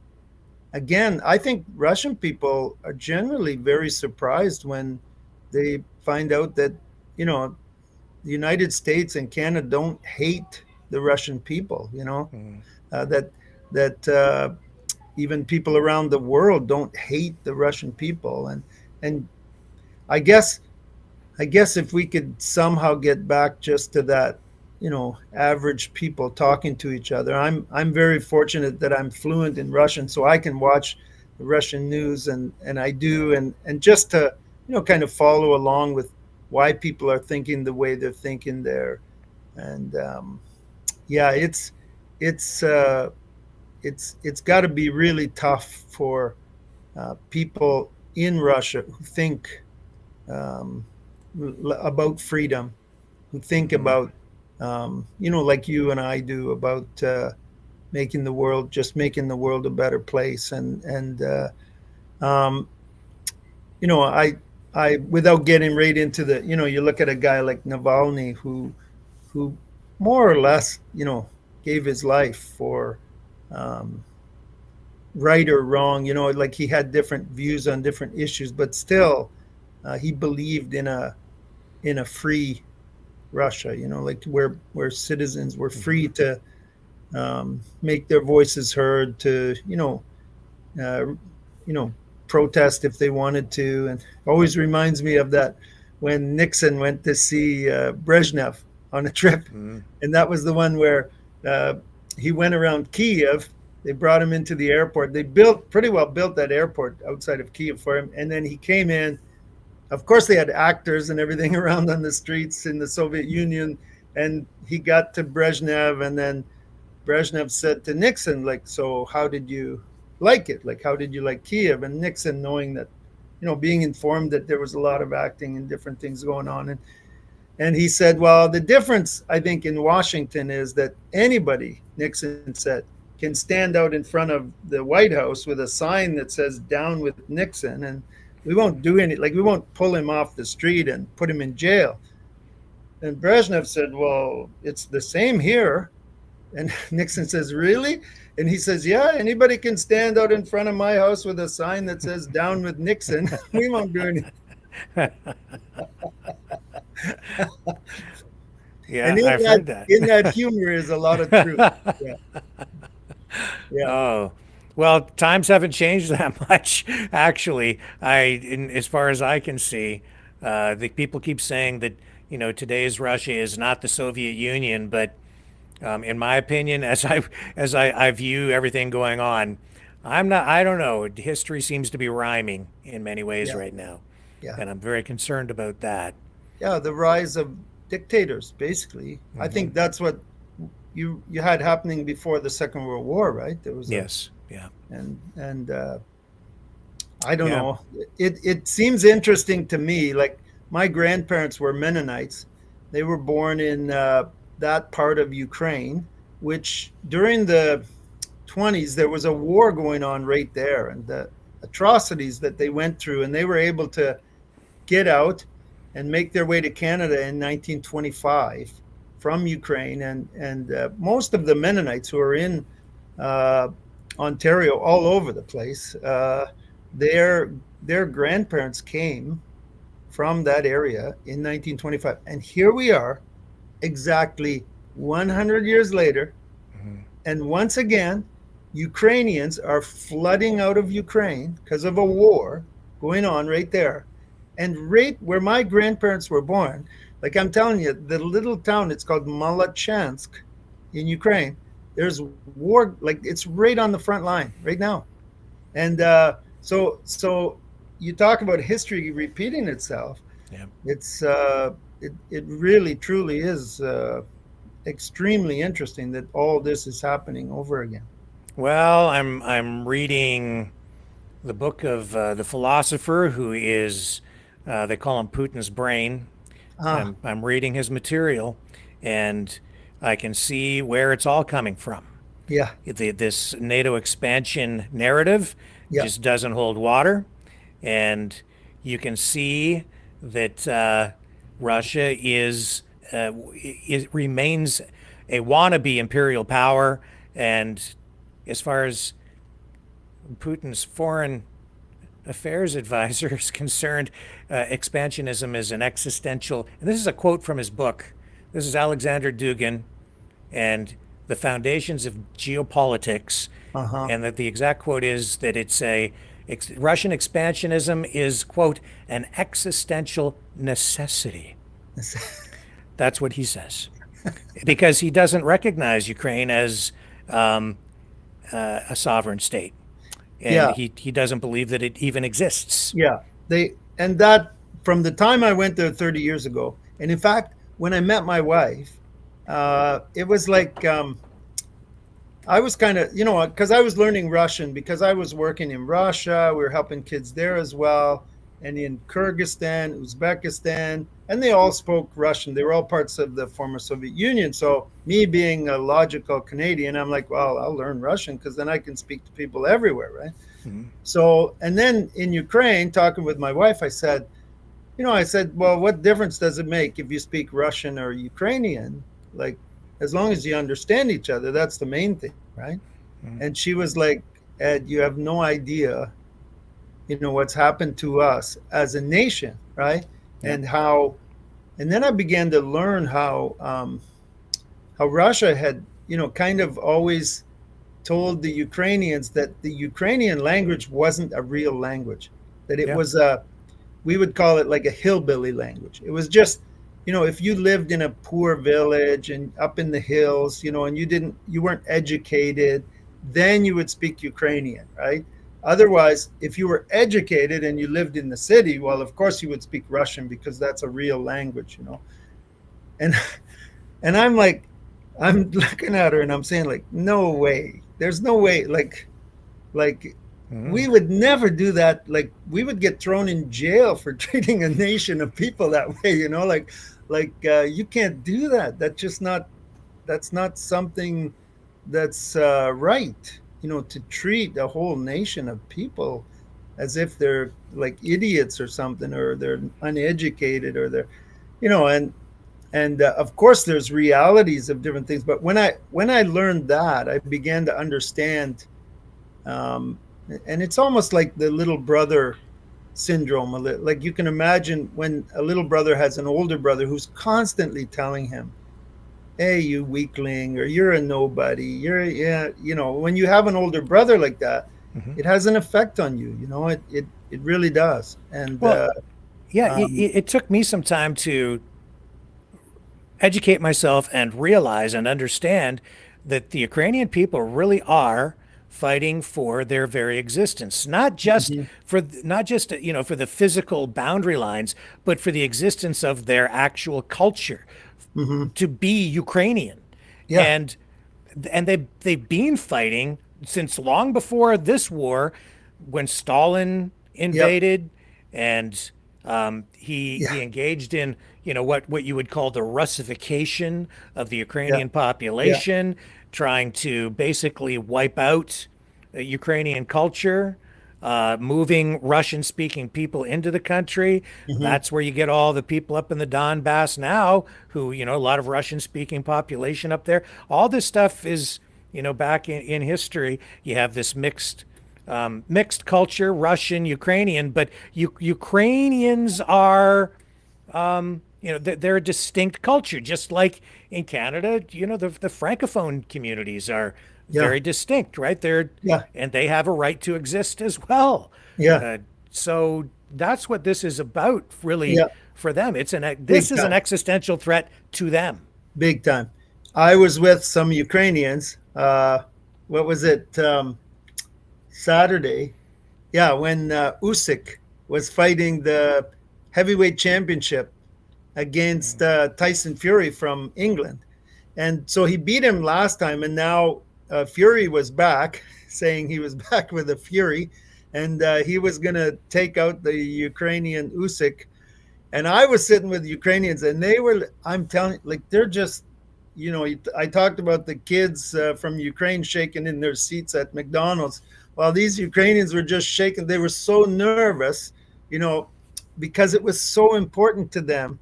again, I think Russian people are generally very surprised when they find out that, the United States and Canada don't hate the Russian people. Mm-hmm. That even people around the world don't hate the Russian people. And I guess I guess if we could somehow get back just to that, average people talking to each other. I'm very fortunate that I'm fluent in Russian, so I can watch the Russian news, and I do, and just to, kind of follow along with why people are thinking the way they're thinking there. And yeah, it's it's got to be really tough for people in Russia who think um, about freedom, who think Hmm. about like you and I do about making the world a better place, and um, I without getting right into the, you look at a guy like Navalny who more or less, gave his life for um, right or wrong, like he had different views on different issues, but still he believed in a free Russia, like where citizens were free Hmm. to make their voices heard, to uh, you know protest if they wanted to, and always reminds me of that when Nixon went to see Brezhnev on a trip, Hmm. and that was the one where uh, he went around Kiev. They brought him into the airport. They pretty well built that airport outside of Kiev for him, and then he came in. Of course, they had actors and everything around on the streets in the Soviet Union, and he got to Brezhnev, and then Brezhnev said to Nixon, like, so how did you like it? Like, how did you like Kiev? And Nixon, knowing that, being informed that there was a lot of acting and different things going on, and he said, well, the difference I think in Washington is that anybody, Nixon said, can stand out in front of the White House with a sign that says "Down with Nixon," and we won't do any, like, we won't pull him off the street and put him in jail. And Brezhnev said, well, it's the same here. And Nixon says, really? And he says, yeah, anybody can stand out in front of my house with a sign that says "Down with Nixon." We won't do anything. And Yeah, I've heard that. in that humor is a lot of truth. Yeah, yeah, Oh, well, times haven't changed that much, actually. As far as I can see, the people keep saying that today's Russia is not the Soviet Union, but in my opinion, as I view everything going on, I'm not. I don't know. History seems to be rhyming in many ways yeah, right now, yeah, and I'm very concerned about that. yeah. The rise of dictators, basically. I Hmm. think that's what you had happening before the Second World War, right? There was a Yes. Yeah. and I don't Yeah. know. It seems interesting to me. Like, my grandparents were Mennonites. They were born in that part of Ukraine, which during the 20s there was a war going on right there, and the atrocities that they went through, and they were able to get out and make their way to Canada in 1925 from Ukraine, and most of the Mennonites who are in uh, Ontario, all over the place, their their grandparents came from that area in 1925, and here we are, exactly 100 years later, Hmm. and once again, Ukrainians are flooding out of Ukraine because of a war going on right there. And right where my grandparents were born, like I'm telling you, the little town, it's called Malachansk in Ukraine. There's war, like it's right on the front line right now. And so you talk about history repeating itself. Yeah. It's it really truly is extremely interesting that all this is happening over again. Well, I'm reading the book of the philosopher who is they call him Putin's brain. Ah, I'm reading his material, and I can see where it's all coming from. yeah, This NATO expansion narrative yeah, just doesn't hold water, and you can see that Russia remains a wannabe imperial power, and as far as Putin's foreign affairs advisor is concerned, expansionism is an existential. And this is a quote from his book. This is Alexander Dugin and the Foundations of Geopolitics, uh-huh. and that the exact quote is that Russian expansionism is, quote, an existential necessity. That's what he says, because he doesn't recognize Ukraine as um, a sovereign state, and Yeah, he doesn't believe that it even exists. yeah. And that, from the time I went there 30 years ago, and in fact, when I met my wife, it was like I was kind of, because I was learning Russian because I was working in Russia. We were helping kids there as well, and in Kyrgyzstan, Uzbekistan, and they all spoke Russian. They were all parts of the former Soviet Union. So me being a logical Canadian, I'm like, well, I'll learn Russian because then I can speak to people everywhere, right? Mhm. So, and then in Ukraine, talking with my wife, I said, well, what difference does it make if you speak Russian or Ukrainian? Like, as long as you understand each other, that's the main thing, right? Mhm. And she was like, Ed, you have no idea, what's happened to us as a nation, right? Yeah. And then I began to learn how Russia had, kind of always told the Ukrainians that the Ukrainian language wasn't a real language, that it Yeah. was we would call it like a hillbilly language. It was just, if you lived in a poor village and up in the hills, and you weren't educated, then you would speak Ukrainian, right? Otherwise, if you were educated and you lived in the city, well, of course you would speak Russian because that's a real language. And and I'm like, I'm looking at her and I'm saying like, no way. There's no way. Like we Mhm. would never do that. Like we would get thrown in jail for treating a nation of people that way, like you can't do that. That's not something that's right, to treat a whole nation of people as if they're like idiots or something, or they're uneducated, or they're, and of course there's realities of different things. But when I learned that, I began to understand, um, and it's almost like the little brother syndrome. Like you can imagine when a little brother has an older brother who's constantly telling him, hey, you weakling, or you're a nobody, yeah, when you have an older brother like that, Mhm. it has an effect on you. It really does. And Well, yeah, um, it took me some time to educate myself and realize and understand that the Ukrainian people really are fighting for their very existence, mhm, not just for the physical boundary lines, but for the existence of their actual culture, mhm. to be Ukrainian. Yeah, And they've been fighting since long before this war, when Stalin yep, invaded, and he yeah, engaged in what you would call the Russification of the yeah, Ukrainian yeah, population, trying to basically wipe out Ukrainian culture, moving Russian speaking people into the country. mhm, That's where you get all the people up in the Donbass now who, a lot of Russian speaking population up there. All this stuff is, back in history. You have this mixed culture, Russian, Ukrainian, but Ukrainians are they're a distinct culture, just like in Canada. The francophone communities are yeah, very distinct, right? yeah, And they have a right to exist as well. yeah, Uh, so that's what this is about, really, yeah. for them. This Big is an time, existential threat to them. big time. I was with some Ukrainians. What was it? Saturday. Yeah, when Usyk was fighting the heavyweight championship against Tyson Fury from England. And so he beat him last time, and now Fury was back, saying he was back with a Fury, and he was going to take out the Ukrainian Usyk. And I was sitting with Ukrainians, and they were, I'm telling you, like, they're just, I talked about the kids from Ukraine shaking in their seats at McDonald's, while these Ukrainians were just shaking. They were so nervous, you know, because it was so important to them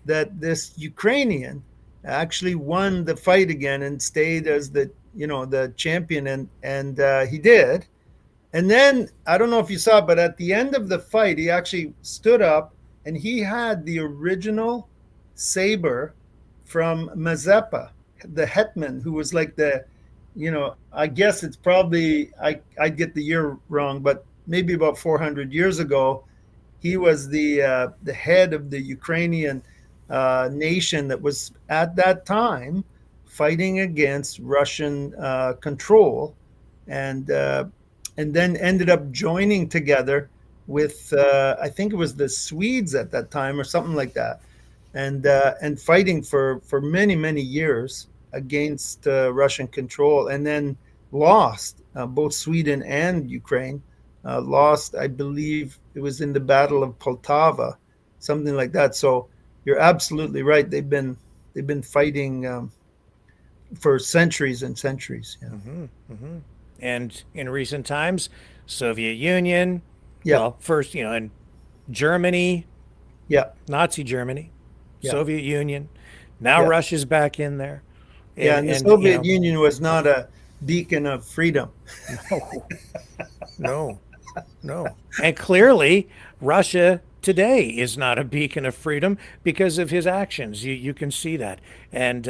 that this Ukrainian actually won the fight again and stayed as the champion, and he did. And then I don't know if you saw, but at the end of the fight, he actually stood up and he had the original saber from Mazepa, the hetman, who was like I guess it's probably I get the year wrong, but maybe about 400 years ago, he was the head of the Ukrainian nation that was at that time fighting against Russian control, and then ended up joining together with I think it was the Swedes at that time or something like that, and fighting for many years against Russian control, and then lost. Both Sweden and Ukraine lost. I believe it was in the Battle of Poltava, something like that. So you're absolutely right. They've been fighting for centuries and centuries. Yeah. And in recent times, Soviet Union, Yeah. well, first, and Germany, Yeah. Nazi Germany, Yeah. Soviet Union. Now Yeah. Russia's back in there. Yeah. And the Soviet Union was not a beacon of freedom. No, no. And clearly, Russia today is not a beacon of freedom because of his actions. You can see that. And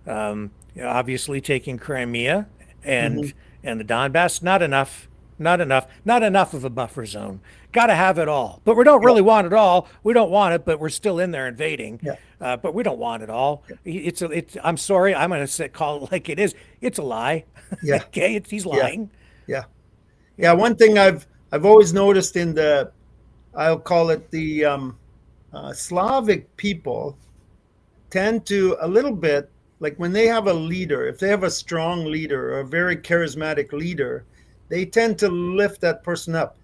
obviously taking Crimea and the Donbass, not enough. Not enough of a buffer zone. Got to have it all, but we don't really want it all. We don't want it, but we're still in there invading. Yeah. But we don't want it all. I'm sorry. I'm going to call it like it is. It's a lie. Yeah. Okay. He's lying. Yeah. Yeah. One thing I've always noticed in I'll call it the Slavic people tend to a little bit, like when they have a leader, if they have a strong leader or a very charismatic leader, they tend to lift that person up.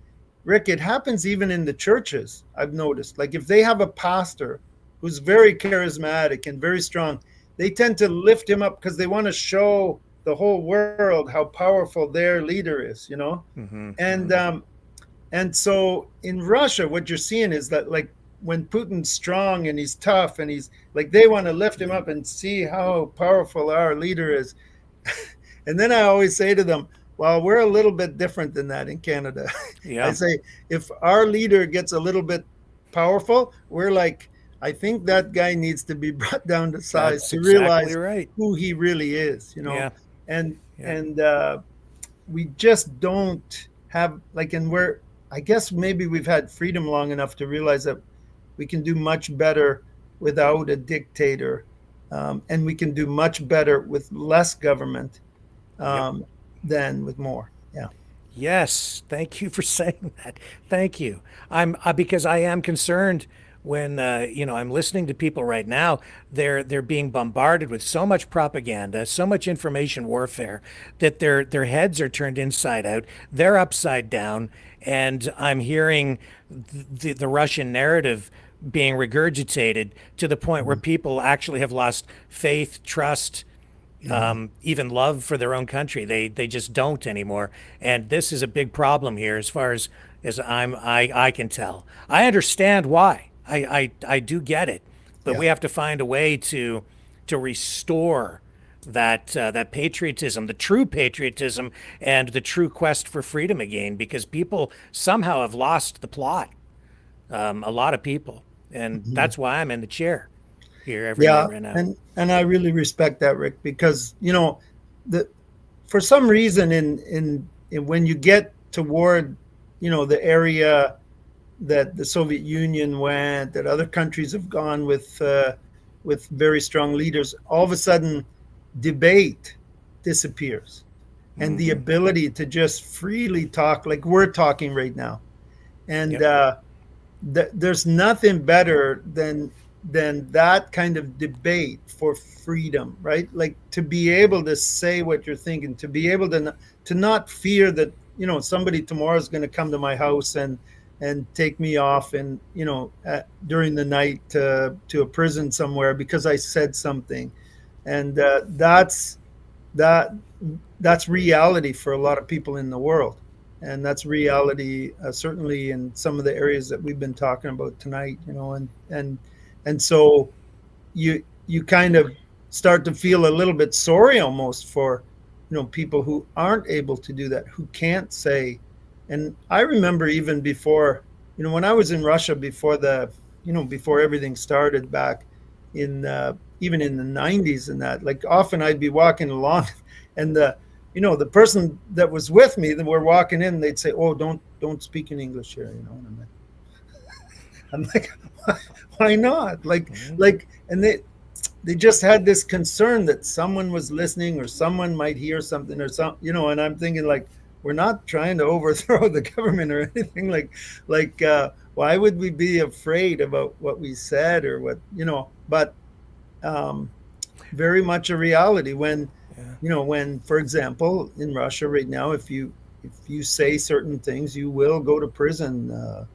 Rick, it happens even in the churches, I've noticed. Like if they have a pastor who's very charismatic and very strong, they tend to lift him up because they want to show the whole world how powerful their leader is, And so in Russia, what you're seeing is that, like, when Putin's strong and he's tough and he's like, they want to lift him up and see how powerful our leader is. And then I always say to them, well, we're a little bit different than that in Canada. Yeah. I say, if our leader gets a little bit powerful, we're like, I think that guy needs to be brought down to size That's to exactly realize right. who he really is, Yeah. And we just don't have, like, and I guess maybe we've had freedom long enough to realize that we can do much better without a dictator, and we can do much better with less government than with more. Yeah. Yes, thank you for saying that. Thank you. I'm because I am concerned when I'm listening to people right now. They're being bombarded with so much propaganda, so much information warfare that their heads are turned inside out. They're upside down, and I'm hearing the Russian narrative being regurgitated to the point where people actually have lost faith, trust, even love for their own country. They just don't anymore. And this is a big problem here as far as I can tell. I understand why. I do get it, but we have to find a way to restore that patriotism, the true patriotism, and the true quest for freedom again, because people somehow have lost the plot. A lot of people, and that's why I'm in the chair here every night right now. And I really respect that, Rick, because for some reason in when you get toward the area that the Soviet Union went, that other countries have gone with very strong leaders, all of a sudden debate disappears, and the ability to just freely talk like we're talking right now, and there's nothing better than that kind of debate for freedom, right? Like to be able to say what you're thinking, to be able to not fear that somebody tomorrow is going to come to my house and take me off and during the night to a prison somewhere because I said something, and that's reality for a lot of people in the world. And that's reality, certainly in some of the areas that we've been talking about tonight, and so you kind of start to feel a little bit sorry almost for, people who aren't able to do that, who can't say. And I remember even before, when I was in Russia before before everything started back in even in the 90s and that, like often I'd be walking along and the person that was with me, that we're walking in, they'd say, "Oh, don't speak in English here," and I'm like, why not? Like, and they just had this concern that someone was listening or someone might hear something or something, and I'm thinking, like, we're not trying to overthrow the government or anything, like why would we be afraid about what we said or what, but very much a reality when when, for example, in Russia right now, if you say certain things, you will go to prison.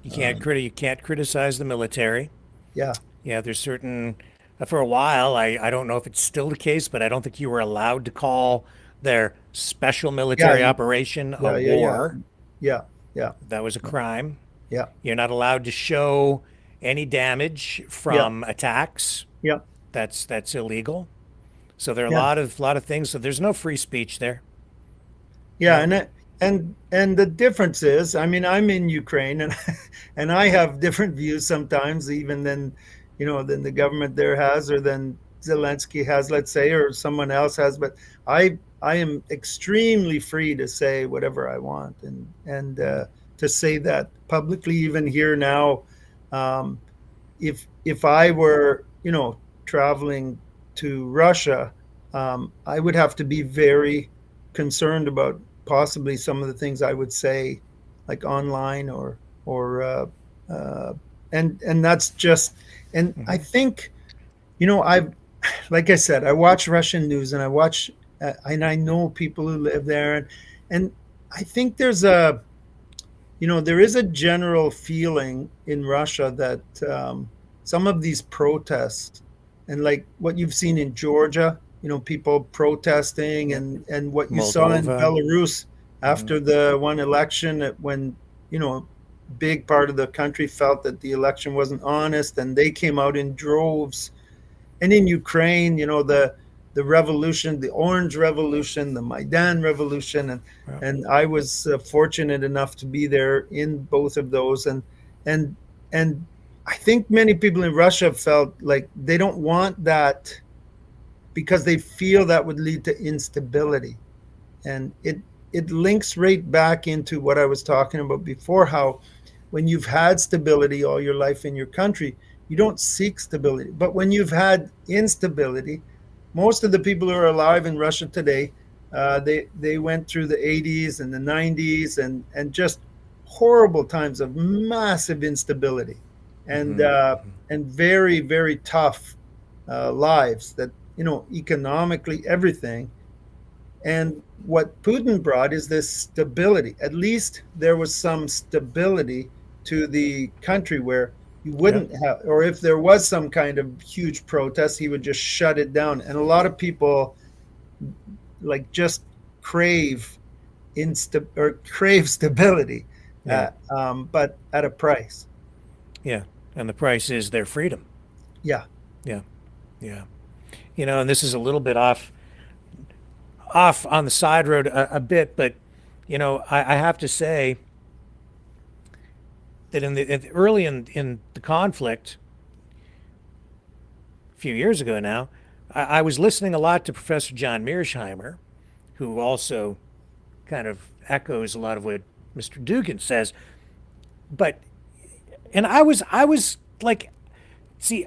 You can't criticize the military. Yeah, Yeah, there's certain for a while, I don't know if it's still the case, but I don't think you were allowed to call their special yeah, military operation a yeah, yeah, yeah, war. yeah, yeah, That was a crime. yeah, You're not allowed to show any damage yeah, from attacks. yeah, That's illegal. So there are a yeah. lot of things. So there's no free speech there. Yeah, No. and the difference is, I mean, I'm in Ukraine, and and I have different views sometimes, even than the government there has, or than Zelensky has, let's say, or someone else has. But I am extremely free to say whatever I want, and to say that publicly, even here now. Um, if I were, traveling to Russia, I would have to be very concerned about possibly some of the things I would say, like online or and that's just, and I Hmm. think, I've like I said, I watch Russian news, and I know people who live there, and I think there is a general feeling in Russia that some of these protests, and like what you've seen in Georgia, people protesting, Yep. and what you saw in Moldova. Belarus Hmm. after the one election, when, big part of the country felt that the election wasn't honest, and they came out in droves. And in Ukraine, the revolution, the Orange Revolution, the Maidan Revolution, and Well, and I was fortunate enough to be there in both of those, and and I think many people in Russia felt like they don't want that, because they feel that would lead to instability, and it links right back into what I was talking about before, how when you've had stability all your life in your country, you don't seek stability. But when you've had instability, most of the people who are alive in Russia today, they went through the 80s and the 90s, and just horrible times of massive instability, and hmm. uh, and very, very tough lives, that, economically, everything. And what Putin brought is this stability. At least there was some stability to the country, where you Yep. wouldn't have, or if there was some kind of huge protest, he would just shut it down. And a lot of people, like, just crave crave stability, Yeah. but at a price. Yeah. And the price is their freedom. Yeah, Yeah. Yeah. And this is a little bit off on the side road a bit, but I have to say that early in the conflict a few years ago now, I was listening a lot to Professor John Mearsheimer, who also kind of echoes a lot of what Mr. Dugan says. But and I was like, see,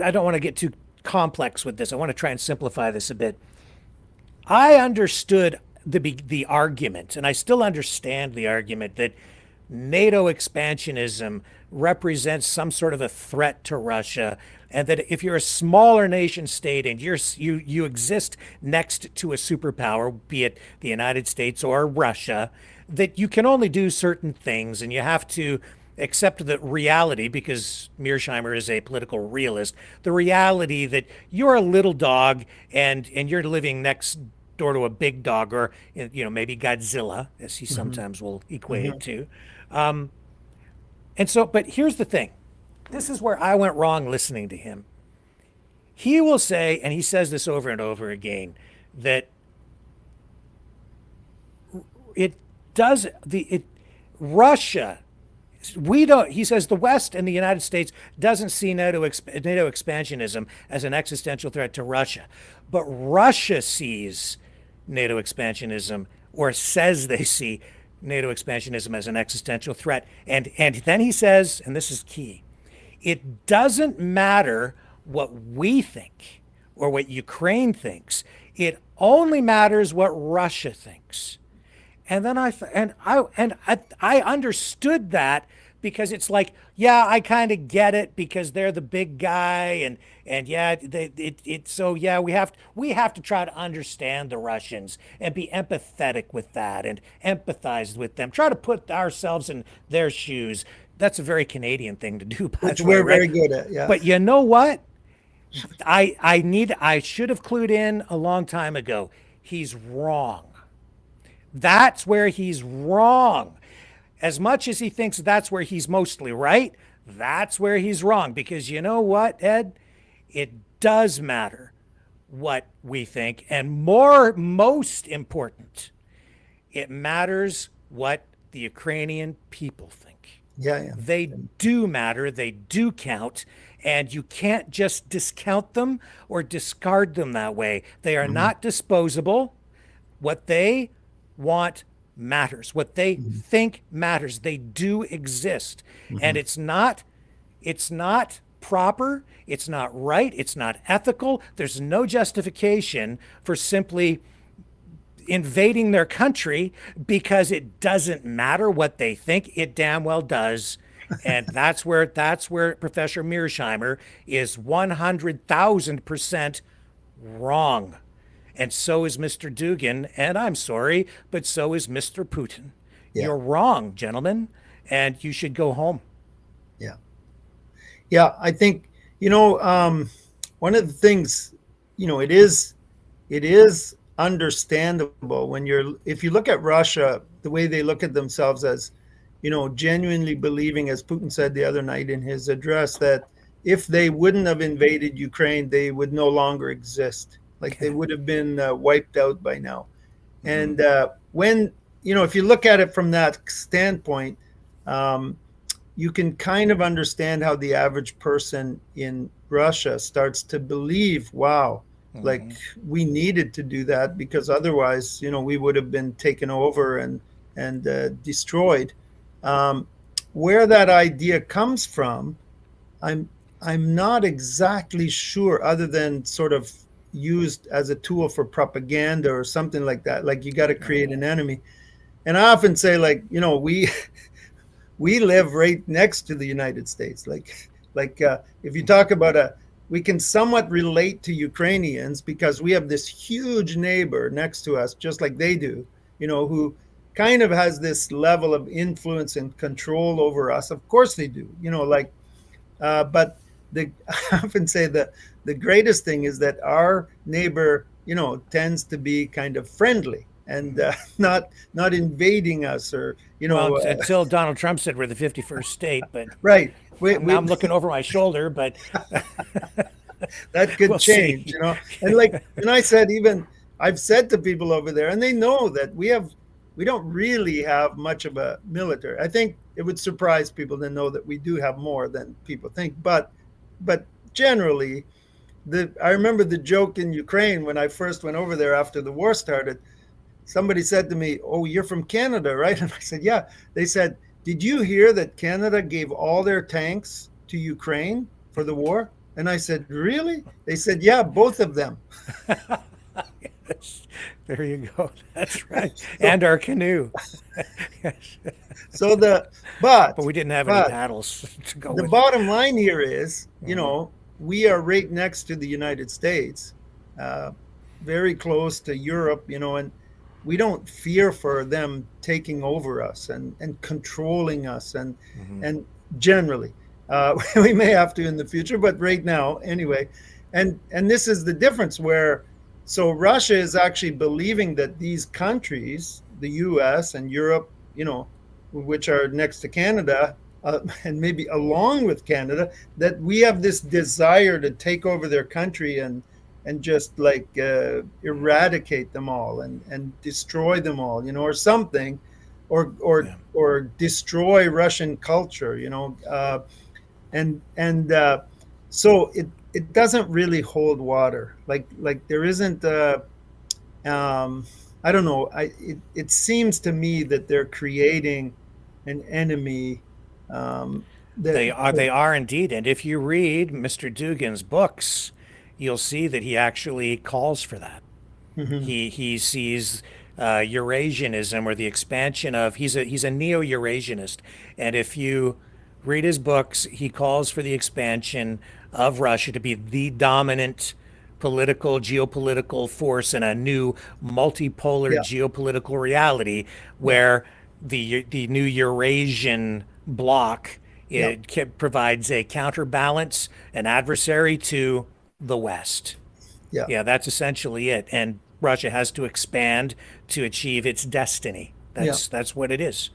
I don't want to get too complex with this. I want to try and simplify this a bit. I understood the argument, and I still understand the argument that NATO expansionism represents some sort of a threat to Russia, and that if you're a smaller nation state and you exist next to a superpower, be it the United States or Russia, that you can only do certain things, and you have to accept the reality, because Mearsheimer is a political realist, the reality that you're a little dog, and you're living next door to a big dog, or maybe Godzilla, as he hmm sometimes will equate hmm it to. And so, but here's the thing. This is where I went wrong listening to him. He will say, and he says this over and over again, that it does the it Russia, we don't, he says, the West and the United States doesn't see NATO expansionism as an existential threat to Russia, but Russia sees NATO expansionism, or says they see NATO expansionism as an existential threat. And then he says, and this is key, it doesn't matter what we think or what Ukraine thinks. It only matters what Russia thinks. And then I understood that because it's like, yeah, I kind of get it because they're the big guy, and yeah, so yeah, we have to try to understand the Russians and be empathetic with that and empathize with them. Try to put ourselves in their shoes. That's a very Canadian thing to do, by Which the way, we're right? very good at. Yeah. But you know what? I should have clued in a long time ago. He's wrong. That's where he's wrong. As much as he thinks that's where he's mostly right, that's where he's wrong. Because you know what, Ed? It does matter what we think. And most important, it matters what the Ukrainian people think. Yeah, yeah. They do matter, they do count, and you can't just discount them or discard them that way. They are not disposable. What they want matters. What they think matters. They do exist. And it's not proper, it's not right, it's not ethical. There's no justification for simply invading their country because it doesn't matter what they think. It damn well does. And that's where Professor Mearsheimer is 100,000% wrong. And so is Mr. Dugin, and I'm sorry, but so is Mr. Putin. Yeah. You're wrong, gentlemen, and you should go home. Yeah. Yeah. I think, one of the things, it is understandable if you look at Russia, the way they look at themselves as, genuinely believing, as Putin said the other night in his address, that if they wouldn't have invaded Ukraine, they would no longer exist. Like they would have been wiped out by now. And when, if you look at it from that standpoint, you can kind of understand how the average person in Russia starts to believe, wow, like we needed to do that because otherwise, we would have been taken over and destroyed. Where that idea comes from, I'm not exactly sure, other than sort of used as a tool for propaganda or something like that. Like you got to create an enemy. And I often say, like, we live right next to the United States. If you talk about we can somewhat relate to Ukrainians because we have this huge neighbor next to us, just like they do, who kind of has this level of influence and control over us. Of course they do, but I often say that the greatest thing is that our neighbor, tends to be kind of friendly and not invading us or, until Donald Trump said we're the 51st state, but right. I'm looking over my shoulder, but that could we'll change, see. And I've said to people over there, and they know that we don't really have much of a military. I think it would surprise people to know that we do have more than people think, but generally, I remember the joke in Ukraine when I first went over there after the war started. Somebody said to me, "Oh, you're from Canada, right?" And I said, "Yeah." They said, "Did you hear that Canada gave all their tanks to Ukraine for the war?" And I said, "Really?" They said, "Yeah, both of them." Yes. There you go. That's right. And our canoe. So but we didn't have any paddles to go the with. bottom line here is, we are right next to the United States, very close to Europe, and we don't fear for them taking over us and controlling us and generally. We may have to in the future, but right now, anyway. And this is the difference where, so Russia is actually believing that these countries, the U.S. and Europe, which are next to Canada, and maybe along with Canada, that we have this desire to take over their country and just eradicate them all and destroy them all, or something, or destroy Russian culture, so it doesn't really hold water. Like there isn't I don't know. It seems to me that they're creating an enemy. They are indeed. And if you read Mr. Dugin's books, you'll see that he actually calls for that. He sees Eurasianism or the expansion of, he's a neo-Eurasianist. And if you read his books. He calls for the expansion of Russia to be the dominant political, geopolitical force in a new multipolar Yeah, geopolitical reality yeah, where the new Eurasian bloc yeah, provides a counterbalance, an adversary to the West. yeah. Yeah, that's essentially it. And Russia has to expand to achieve its destiny. Yeah. That's what it is.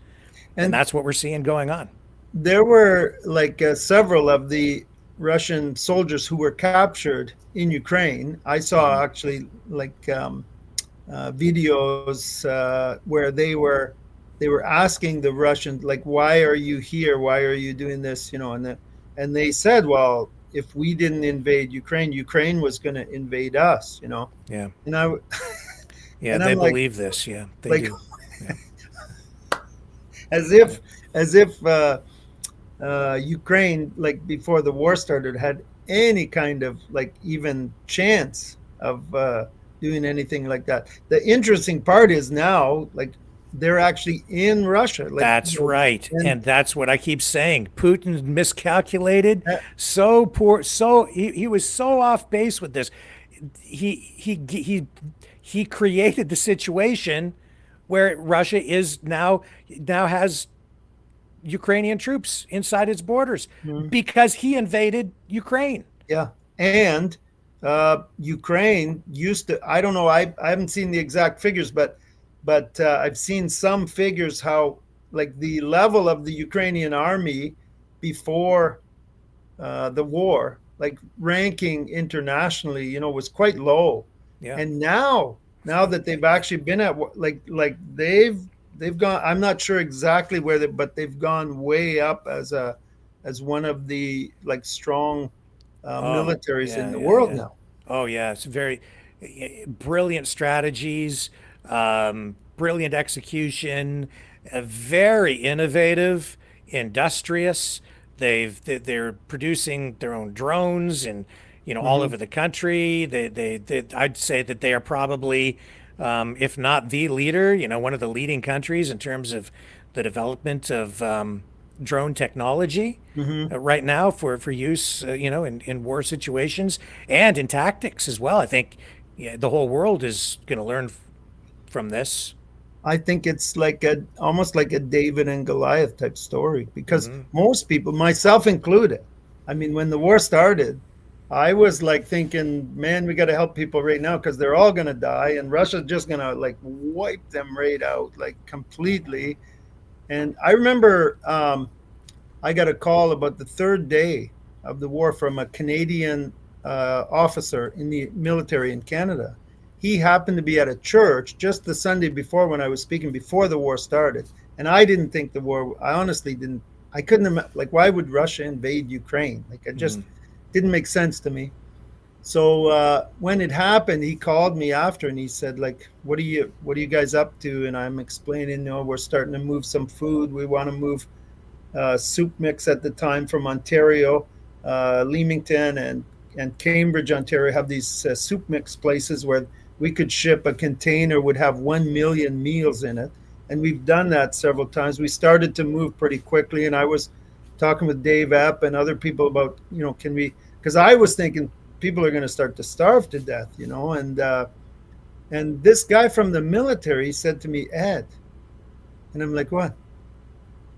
And And that's what we're seeing going on. there were like several of the Russian soldiers who were captured in Ukraine. I saw actually like videos where they were asking the Russians like, "Why are you here? Why are you doing this?" And they said, "Well, if we didn't invade Ukraine, Ukraine was going to invade us." Yeah. And I Yeah, and they I'm believe this. Yeah, they like do. Yeah. as if Ukraine, like before the war started, had any kind of like even chance of doing anything like that. The interesting part is now, like they're actually in Russia, like That's right. and And that's what I keep saying. Putin miscalculated uh, so poor, he was so off base with this. He created the situation where Russia is now has Ukrainian troops inside its borders mm, because he invaded Ukraine. yeah, and Ukraine used to. I don't know. I haven't seen the exact figures, but I've seen some figures how like the level of the Ukrainian army before the war, like ranking internationally, was quite low. Yeah. And now that they've actually been at like they've gone. I'm not sure exactly where they, but they've gone way up as one of the like strong Oh, militaries in yeah, the yeah, world yeah. now. Oh, yeah. It's very brilliant strategies, brilliant execution, very innovative, industrious. They're producing their own drones and all Hmm. over the country. I'd say that they are probably, if not the leader, one of the leading countries in terms of the development of drone technology Hmm. right now for use, in war situations and in tactics as well. I think the whole world is going to learn from this. I think it's like almost like a David and Goliath type story because Hmm. most people, myself included, I mean, when the war started, I was like thinking, man, we got to help people right now because they're all going to die and Russia's just going to like wipe them right out, like completely. And I remember I got a call about the third day of the war from a Canadian officer in the military in Canada. He happened to be at a church just the Sunday before when I was speaking before the war started. And I didn't think the war, I honestly didn't, I couldn't, like, why would Russia invade Ukraine? Like, it just didn't make sense to me. So when it happened, he called me after and he said, like, what are you guys up to? And I'm explaining, we're starting to move some food. We want to move soup mix at the time from Ontario, Leamington and Cambridge, Ontario have these soup mix places where we could ship a container would have 1 million meals in it. And we've done that several times. We started to move pretty quickly. And I was talking with Dave Epp and other people about, can we, because I was thinking people are going to start to starve to death, and this guy from the military said to me, Ed, and I'm like, what?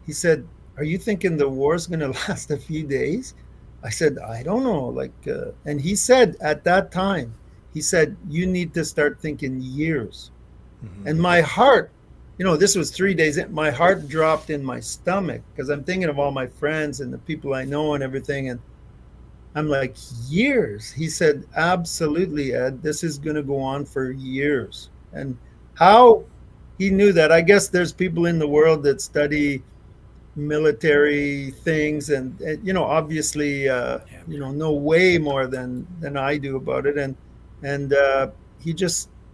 He said, "Are you thinking the war's going to last a few days?" I said, "I don't know." And he said at that time, he said, "You need to start thinking years." Hmm. And my heart, this was 3 days in, my heart dropped in my stomach because I'm thinking of all my friends and the people I know and everything. And I'm like, years? He said, "Absolutely, Ed. This is going to go on for years." And how he knew that, I guess there's people in the world that study military things and obviously Yeah. know way more than I do about it and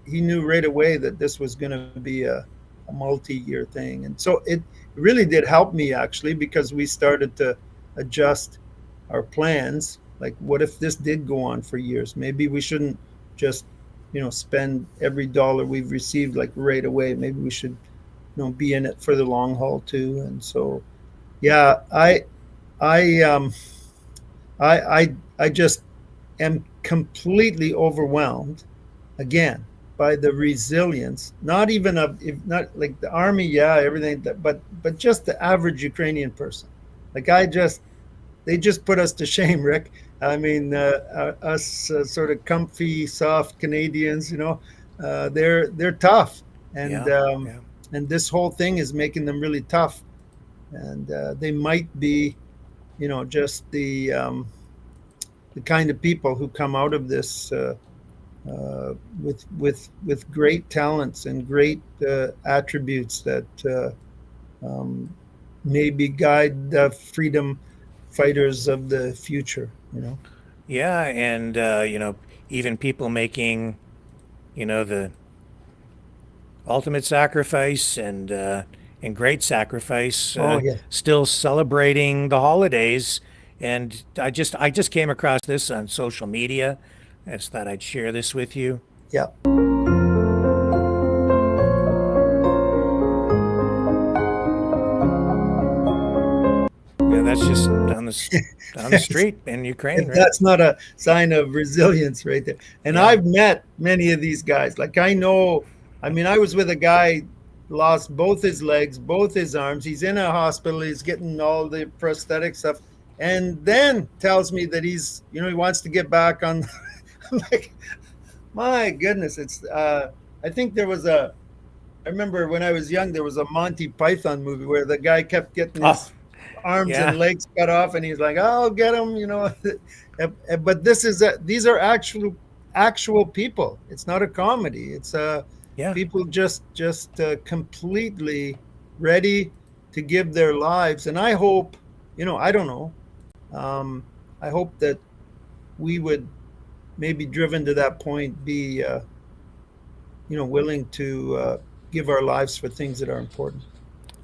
he knew right away that this was going to be a multi-year thing, and so it really did help me actually because we started to adjust our plans, like what if this did go on for years? Maybe we shouldn't just spend every dollar we've received like right away. Maybe we should be in it for the long haul too. And so yeah, I I just am completely overwhelmed again by the resilience. Not even of, if not like the army, yeah, everything, but just the average Ukrainian person. Like they just put us to shame, Rick. I mean, us sort of comfy, soft Canadians, they're tough, and Yeah, yeah. and this whole thing is making them really tough, and they might be, just the kind of people who come out of this with great talents and great attributes that um, maybe guide the freedom fighters of the future. Yeah, and even people making, the ultimate sacrifice and great sacrifice, Oh yeah, still celebrating the holidays. And I just came across this on social media. I just thought I'd share this with you. yeah. Yeah, that's just down the street in Ukraine, If right? that's not a sign of resilience right there. And Yeah. I've met many of these guys. Like I know, I mean, I was with a guy lost both his legs, both his arms. He's in a hospital. He's getting all the prosthetic stuff, and then tells me that he wants to get back on. I'm like, my goodness, it's. I think there was a. I remember when I was young, there was a Monty Python movie where the guy kept getting Oh, his arms and yeah. legs cut off, and he's like, "I'll get him," But these are actual people. It's not a comedy. It's Yeah. people just completely ready to give their lives. And I hope, I don't know. Um, I hope that we would maybe driven to that point be willing to give our lives for things that are important.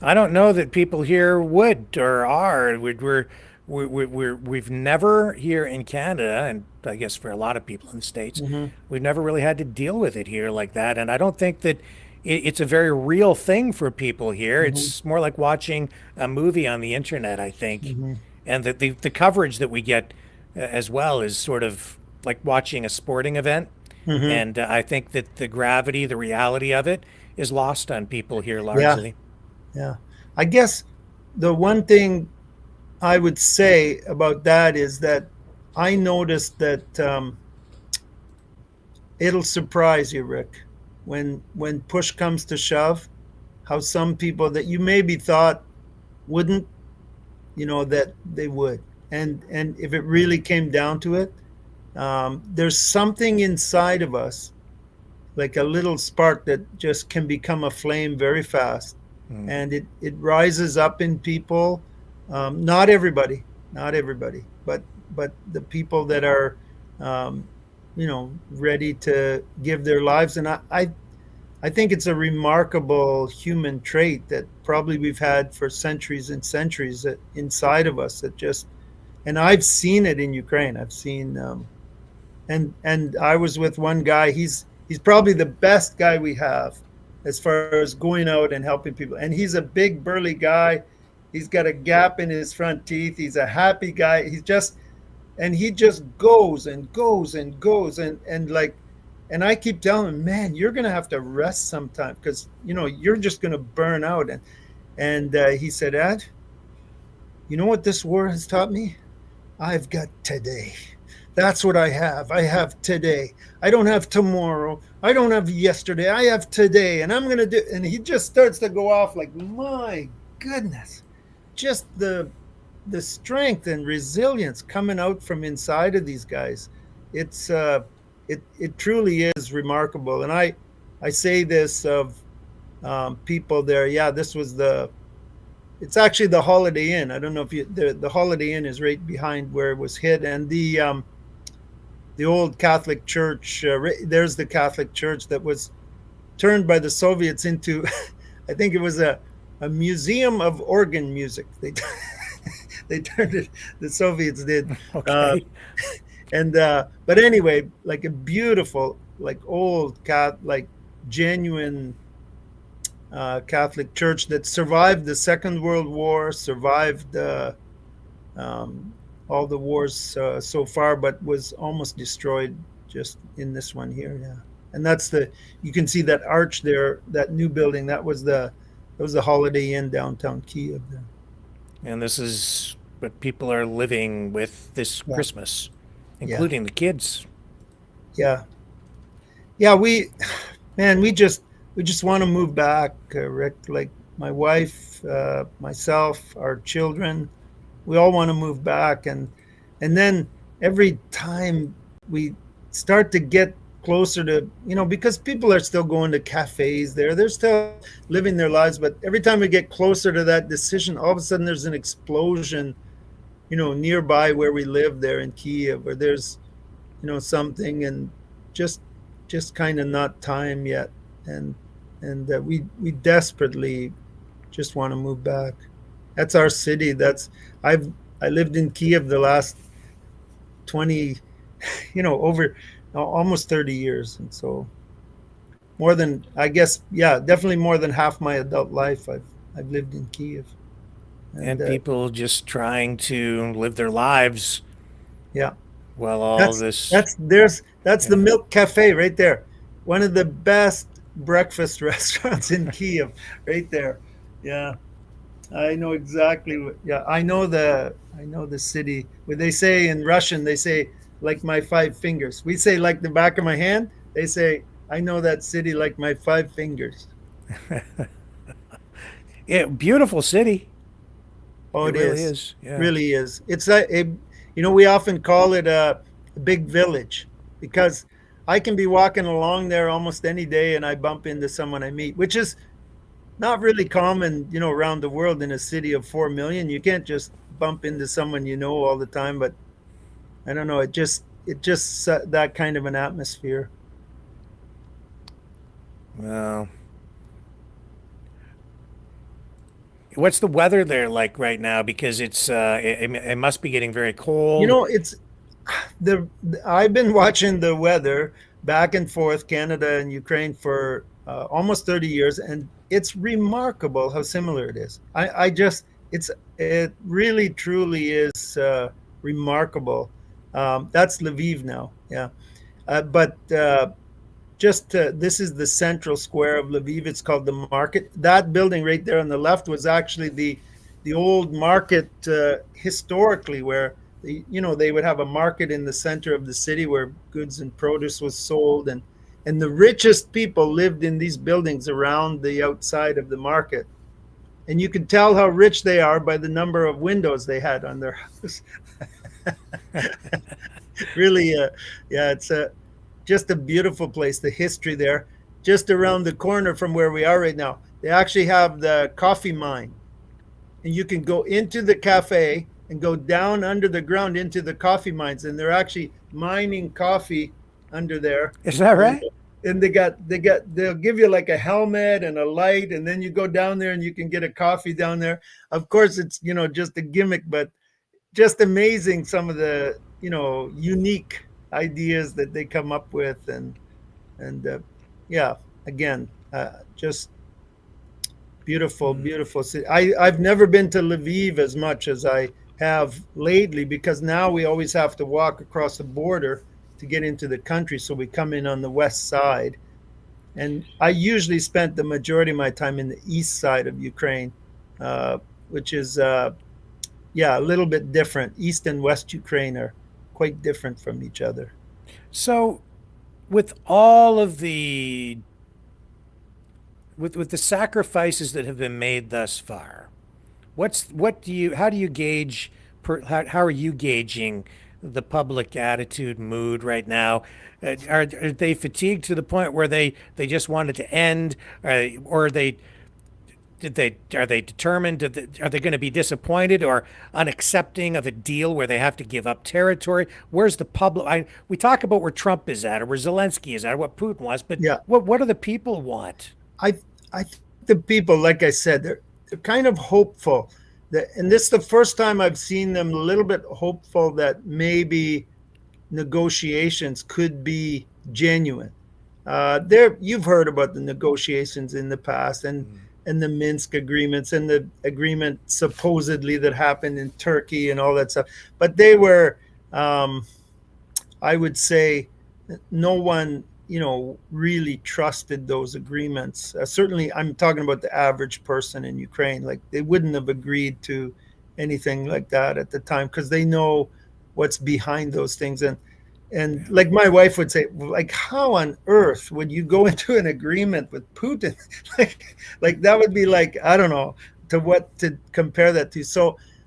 I don't know that people here would or are. We've never here in Canada, and I guess for a lot of people in the States, Hmm. we've never really had to deal with it here like that. And I don't think that it's a very real thing for people here. Hmm. It's more like watching a movie on the internet, I think. Hmm. And the coverage that we get as well is sort of like watching a sporting event. Hmm. And I think that the gravity, the reality of it is lost on people here Yeah, largely. yeah. I guess the one thing I would say about that is that I noticed that it'll surprise you, Rick, when push comes to shove, how some people that you maybe thought wouldn't, that they would, and if it really came down to it, there's something inside of us, like a little spark that just can become a flame very fast, Mm. and it rises up in people. Not everybody, not everybody, but the people that are, ready to give their lives. And I think it's a remarkable human trait that probably we've had for centuries and centuries that inside of us that just, and I've seen it in Ukraine. I've seen, and I was with one guy. He's probably the best guy we have as far as going out and helping people. And he's a big burly guy. He's got a gap in his front teeth. He's a happy guy. He just goes and goes and goes and like, and I keep telling him, man, you're gonna have to rest sometime because you're just gonna burn out. And he said, Ed, you know what this war has taught me? I've got today. That's what I have. I have today. I don't have tomorrow. I don't have yesterday. I have today. And I'm going to do. And he just starts to go off like, my goodness, just the strength and resilience coming out from inside of these guys. It's it truly is remarkable. And I say this of people there. Yeah, this was it's actually the Holiday Inn. I don't know if the Holiday Inn is right behind where it was hit, and the old Catholic Church. There's the Catholic Church that was turned by the Soviets into, I think it was a museum of organ music. They turned it. The Soviets did, uh, Okay. and but anyway, like a beautiful, like old like genuine Catholic Church that survived the Second World War, survived um, all the wars so far, but was almost destroyed just in this one here. Yeah, and that's you can see that arch there, that new building. That was the Holiday Inn downtown Kiev there. And this is what people are living with this Yeah, Christmas, yeah, including the kids. yeah, yeah. Man, we just want to move back, Rick. Like my wife, myself, our children, we all want to move back, and then every time we start to get closer to, because people are still going to cafes there, they're still living their lives, but every time we get closer to that decision, all of a sudden there's an explosion, nearby where we live there in Kiev, or there's something, and just just kind of not time yet, and we desperately just want to move back. That's our city. I lived in Kiev the last 20, over almost 30 years, and so more than, I guess, yeah, definitely more than half my adult life I've lived in Kiev, and And people just trying to live their lives yeah. while all That's this. that's the Yeah. Milk Cafe right there. One of the best breakfast restaurants in Kiev, right there. Yeah, I know exactly what. Yeah, I know the city. What they say in Russian, they say like my five fingers. We say like the back of my hand. They say I know that city like my five fingers. Yeah, beautiful city. Oh, It it really is. is. Yeah. Really is. It's we often call it a big village because I can be walking along there almost any day and I bump into someone I meet, which is not really common, around the world in a city of 4 million. You can't just bump into someone all the time, but I don't know. It just set that kind of an atmosphere. Well, what's the weather there like right now? Because it must be getting very cold. It's the I've been watching the weather back and forth, Canada and Ukraine, for almost 30 years, and it's remarkable how similar it is. It really truly is remarkable. That's Lviv now, yeah. But just this is the central square of Lviv. It's called the market. That building right there on the left was actually the old market, historically, where they would have a market in the center of the city where goods and produce was sold, and the richest people lived in these buildings around the outside of the market, and you could tell how rich they are by the number of windows they had on their house. Really, yeah, it's just a beautiful place. The history there, just around the corner from where we are right now, they actually have the coffee mine, and you can go into the cafe and go down under the ground into the coffee mines, and they're actually mining coffee under there. Is that and, right? and they'll give you like a helmet and a light, and then you go down there and you can get a coffee down there. Of course, it's just a gimmick, but just amazing, some of the unique ideas that they come up with, and yeah, again, just beautiful, Mm. beautiful city. I've never been to Lviv as much as I have lately, because now we always have to walk across the border to get into the country. So we come in on the west side. And I usually spent the majority of my time in the east side of Ukraine, uh, which is, yeah, a little bit different. East and West Ukraine are quite different from each other. So, with all of the with the sacrifices that have been made thus far, what do you how do you gauge how are you gauging the public attitude mood right now? Are they fatigued to the point where they just want it to end, or are they determined? Are they going to be disappointed or unaccepting of a deal where they have to give up territory? Where's the public? We talk about where Trump is at, or where Zelensky is at, or what Putin wants, but Yeah, what do the people want? I I think the people, like I said, they're kind of hopeful that, and this is the first time I've seen them a little bit hopeful that maybe negotiations could be genuine. There, you've heard about the negotiations in the past, and and the Minsk agreements and the agreement supposedly that happened in Turkey and all that stuff. But they were, I would say, no one, really trusted those agreements. Certainly, I'm talking about the average person in Ukraine. Like, they wouldn't have agreed to anything like that at the time because they know what's behind those things. And Yeah. like my wife would say, like, how on earth would you go into an agreement with Putin? like that would be like, I don't know to compare that to.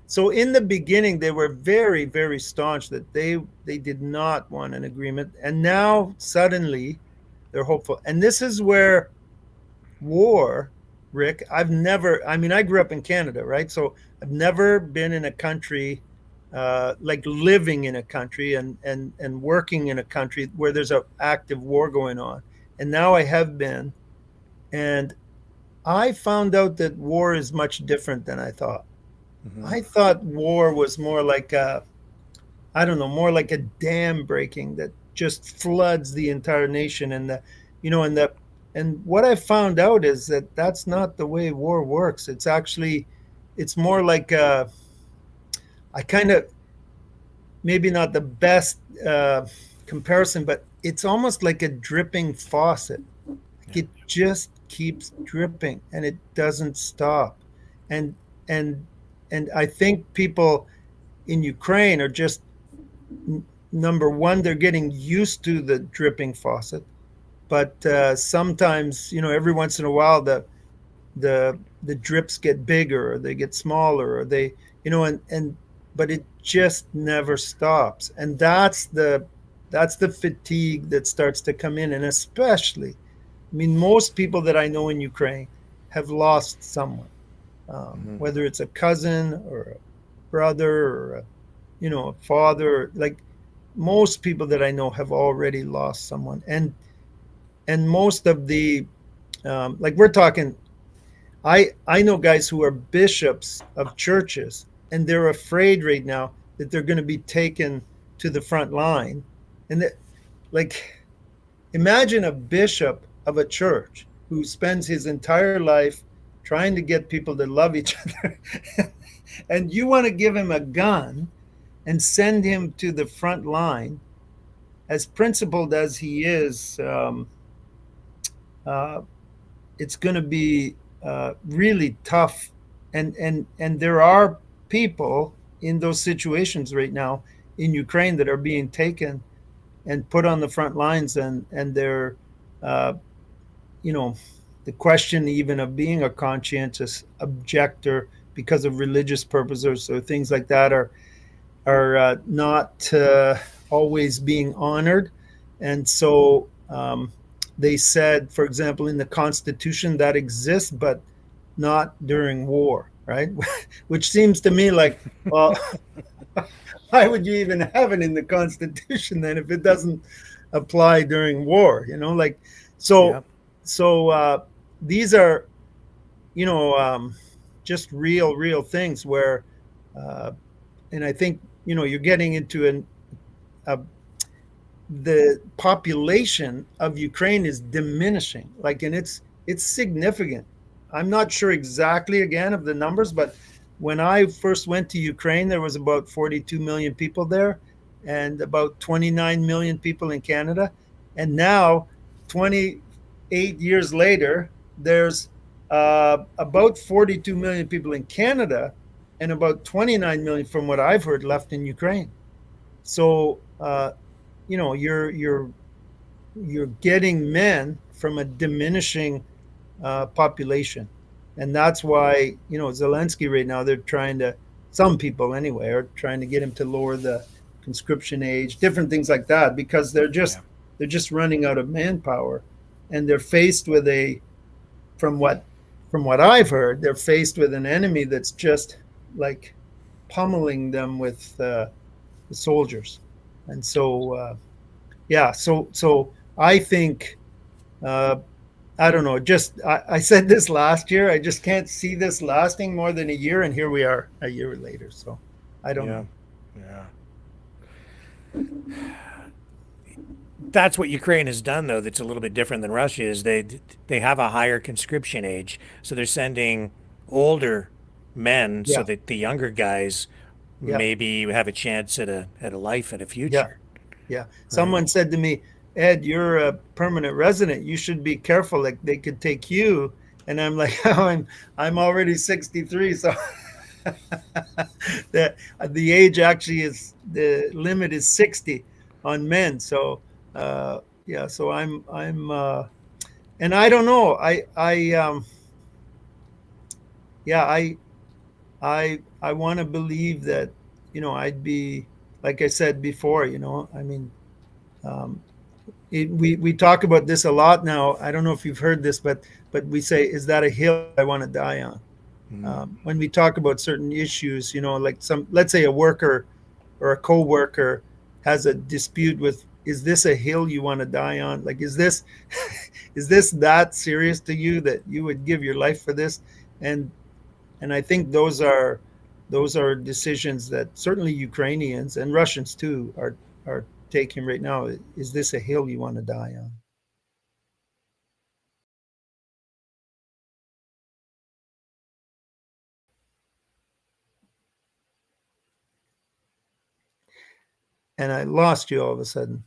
So in the beginning, they were very, very staunch that they did not want an agreement, and now suddenly they're hopeful. And this is where war, Rick. I've never. I mean, I grew up in Canada, right? So I've never been in a country, like living in a country and working in a country where there's an active war going on. And now I have been, and I found out that war is much different than I thought. Hmm. I thought war was more like I don't know, more like a dam breaking that just floods the entire nation. And and what I found out is that that's not the way war works. It's actually, it's more like I kind of, maybe not the best comparison, but it's almost like a dripping faucet. Yeah. It just keeps dripping and it doesn't stop. And and and I think people in Ukraine are just, number one, they're getting used to the dripping faucet, but sometimes, every once in a while, the drips get bigger or they get smaller, or they, and but it just never stops. And that's the fatigue that starts to come in. And especially, I mean, most people that I know in Ukraine have lost someone, Hmm. whether it's a cousin or a brother or a father. Like, most people that I know have already lost someone. And most of the, like, we're talking, I know guys who are bishops of churches, and they're afraid right now that they're going to be taken to the front line. And that, like, imagine a bishop of a church who spends his entire life trying to get people to love each other, and you want to give him a gun and send him to the front line. As principled as he is, uh, it's going to be really tough. And there are people in those situations right now in Ukraine that are being taken and put on the front lines, and they're, uh, you know, the question even of being a conscientious objector because of religious purposes or things like that are not always being honored. And so they said, for example, in the Constitution that exists, but not during war, right? Which seems to me like, well, why would you even have it in the Constitution then if it doesn't apply during war? Like, so Yeah. these are, you know, um, just real things where, uh, and I think, you're getting into a the population of Ukraine is diminishing. Like, and it's significant. I'm not sure exactly again of the numbers, but when I first went to Ukraine, there was about 42 million people there, and about 29 million people in Canada. And now, 28 years later, there's about 42 million people in Canada, and about 29 million, from what I've heard, left in Ukraine. So you're getting men from a diminishing population, and that's why Zelensky right now, they're trying to, some people anyway are trying to get him to lower the conscription age, different things like that, because Yeah. they're just running out of manpower, and they're faced with a, from what I've heard, they're faced with an enemy that's just like pummeling them with the soldiers. And so yeah, so I think, uh, I don't know. Just I said this last year. I just can't see this lasting more than a year, and here we are a year later. So I don't Yeah. know. Yeah. that's what Ukraine has done, though, that's a little bit different than Russia, is they have a higher conscription age. So they're sending older men so Yeah, that the younger guys yeah, maybe have a chance at a life and a yeah, future. yeah. Right. Someone said to me, Ed, you're a permanent resident. You should be careful. Like they could take you. And I'm like, oh, I'm already 63, so the age actually is the limit is 60 on men. So yeah, so I'm and I don't know. Yeah, I want to believe that, I'd be, like I said before, I mean, um, we talk about this a lot now. I don't know if you've heard this, but we say, is that a hill I want to die on? Mm. When we talk about certain issues, like let's say a worker or a co-worker has a dispute with, is this a hill you want to die on? Like, is this is this that serious to you that you would give your life for this? And I think those are decisions that certainly Ukrainians and Russians too are taking right now. Is this a hill you want to die on? And I lost you all of a sudden.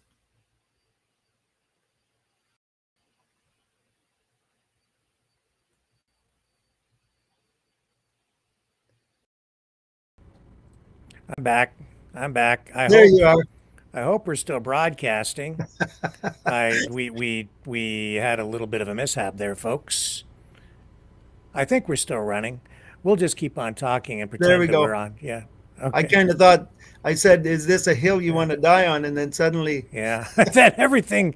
I'm back. I'm back. There you are. I hope we're still broadcasting. We had a little bit of a mishap there, folks. I think we're still running. We'll just keep on talking and There pretend we that go. we're on. Yeah. I Okay. kind of thought I said, "Is this a hill you want to die on?" And then suddenly, Yeah. That everything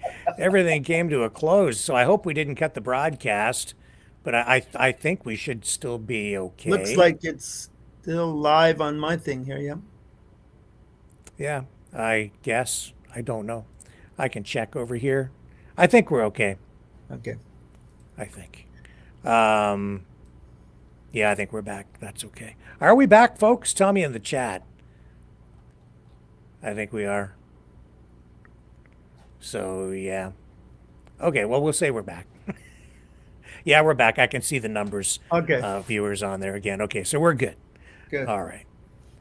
came to a close. So I hope we didn't cut the broadcast, but I think we should still be looks okay. like it's still live on my thing here. Yeah. Yeah. I guess. I don't know. I can check over here. I think we're okay. Okay. I think. Um, yeah, I think we're back. That's okay. Are we back, folks? Tell me in the chat. I think we are. So, yeah. Okay, well, we'll say we're back. Yeah, we're back. I can see the numbers, Okay. viewers on there again. Okay, so we're good. Good. All right.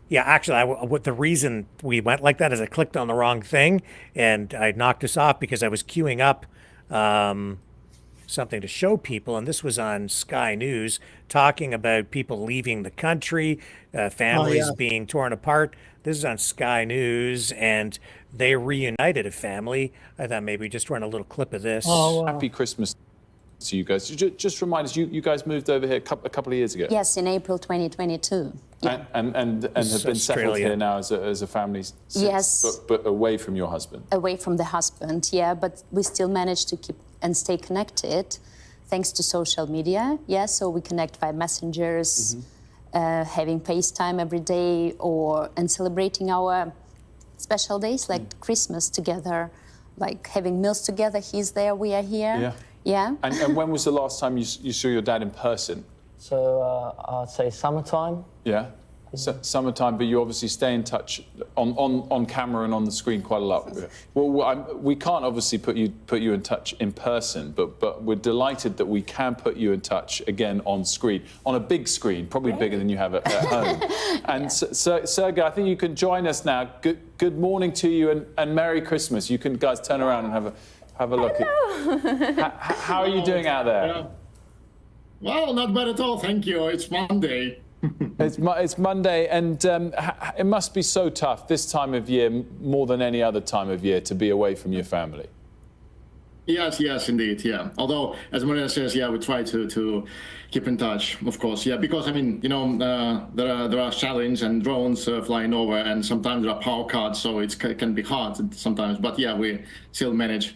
Yeah, actually, what the reason we went like that is I clicked on the wrong thing and I knocked us off because I was queuing up something to show people, and this was on Sky News talking about people leaving the country, Oh families yeah. being torn apart. This is on Sky News, and they reunited a family. I thought maybe just run a little clip of this. Oh wow. Happy Christmas to you guys. Just remind us, you guys moved over here a couple of years ago. Yes, in April 2022. Yeah. And have been settled Australia. here now as a family since, Yes. but away from your husband. Away from the husband, yeah, but we still manage to keep and stay connected thanks to social media. Yeah, so we connect via messengers, having FaceTime every day, and celebrating our special days like Christmas together, like having meals together. He's there, we are here. Yeah. Yeah. And when was the last time you saw your dad in person? So I'd say summertime. Yeah. Summertime, but you obviously stay in touch on camera and on the screen quite a lot. Well, we can't obviously put you in touch in person, but we're delighted that we can put you in touch again on screen, on a big screen, probably bigger than you have at home. And Sergey, I think you can join us now. Good morning to you and Merry Christmas. You can guys turn around and have a look. How are you doing out there? Yeah. Well, not bad at all, thank you. It's Monday. It's Monday, and it must be so tough this time of year, more than any other time of year, to be away from your family. Yes, indeed, yeah. Although, as Maria says, yeah, we try to keep in touch, of course, yeah, because I mean, there are satellites and drones flying over, and sometimes there are power cuts, so it can be hard sometimes. But yeah, we still manage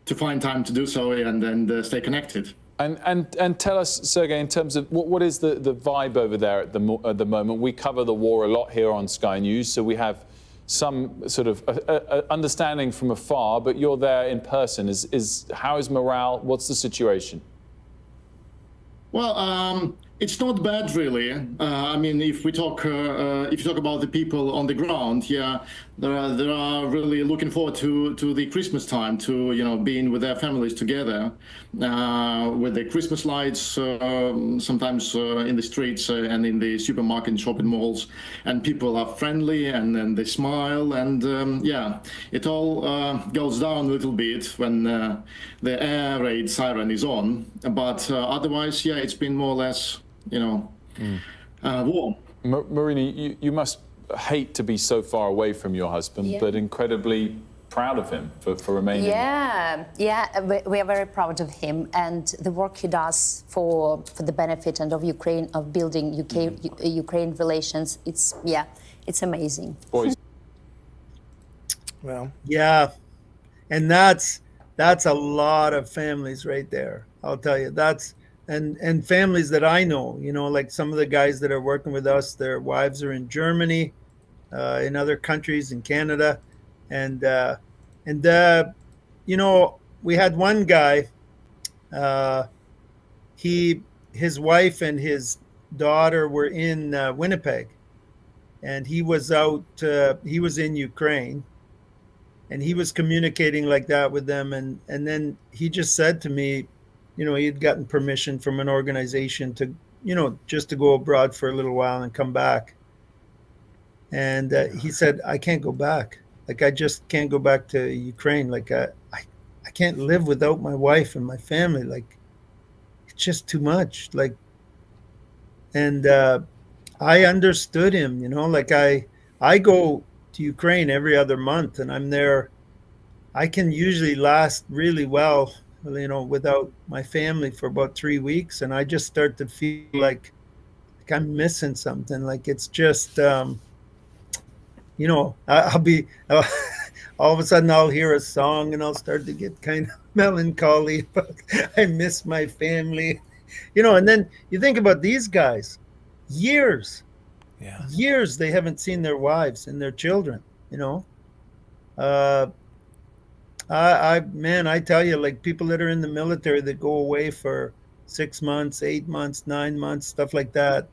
to find time to do so and stay connected. And tell us, Sergey, in terms of what is the vibe over there at the moment? We cover the war a lot here on Sky News, so we have some sort of understanding from afar. But you're there in person. How is morale? What's the situation? Well, It's not bad, really. I mean, if you talk about the people on the ground, yeah, they are really looking forward to the Christmas time, to being with their families together, with the Christmas lights, sometimes in the streets and in the supermarket and shopping malls, and people are friendly and they smile, and yeah, it all goes down a little bit when the air raid siren is on, but otherwise, yeah, it's been more or less. Warm. Marina, you must hate to be so far away from your husband, but incredibly proud of him for remaining. Yeah, we are very proud of him and the work he does for the benefit and of Ukraine, of building Ukraine relations. It's amazing. Boys. Well, Yeah, and that's a lot of families right there. I'll tell you, that's and families that I know, like some of the guys that are working with us, their wives are in Germany, in other countries, in Canada, and we had one guy, his wife and his daughter were in Winnipeg, and he was in Ukraine, and he was communicating like that with them, and then he just said to me, he had gotten permission from an organization to, just to go abroad for a little while and come back. And he said, I can't go back. Like, I just can't go back to Ukraine. Like, I can't live without my wife and my family. Like, it's just too much. Like, and I understood him, like I go to Ukraine every other month, and I'm there. I can usually last really well, without my family for about 3 weeks, and I just start to feel like I'm missing something. Like, it's just, I'll be all of a sudden I'll hear a song and I'll start to get kind of melancholy. I miss my family, and then you think about these guys, years they haven't seen their wives and their children. I tell you, like, people that are in the military that go away for 6 months, 8 months, 9 months, stuff like that.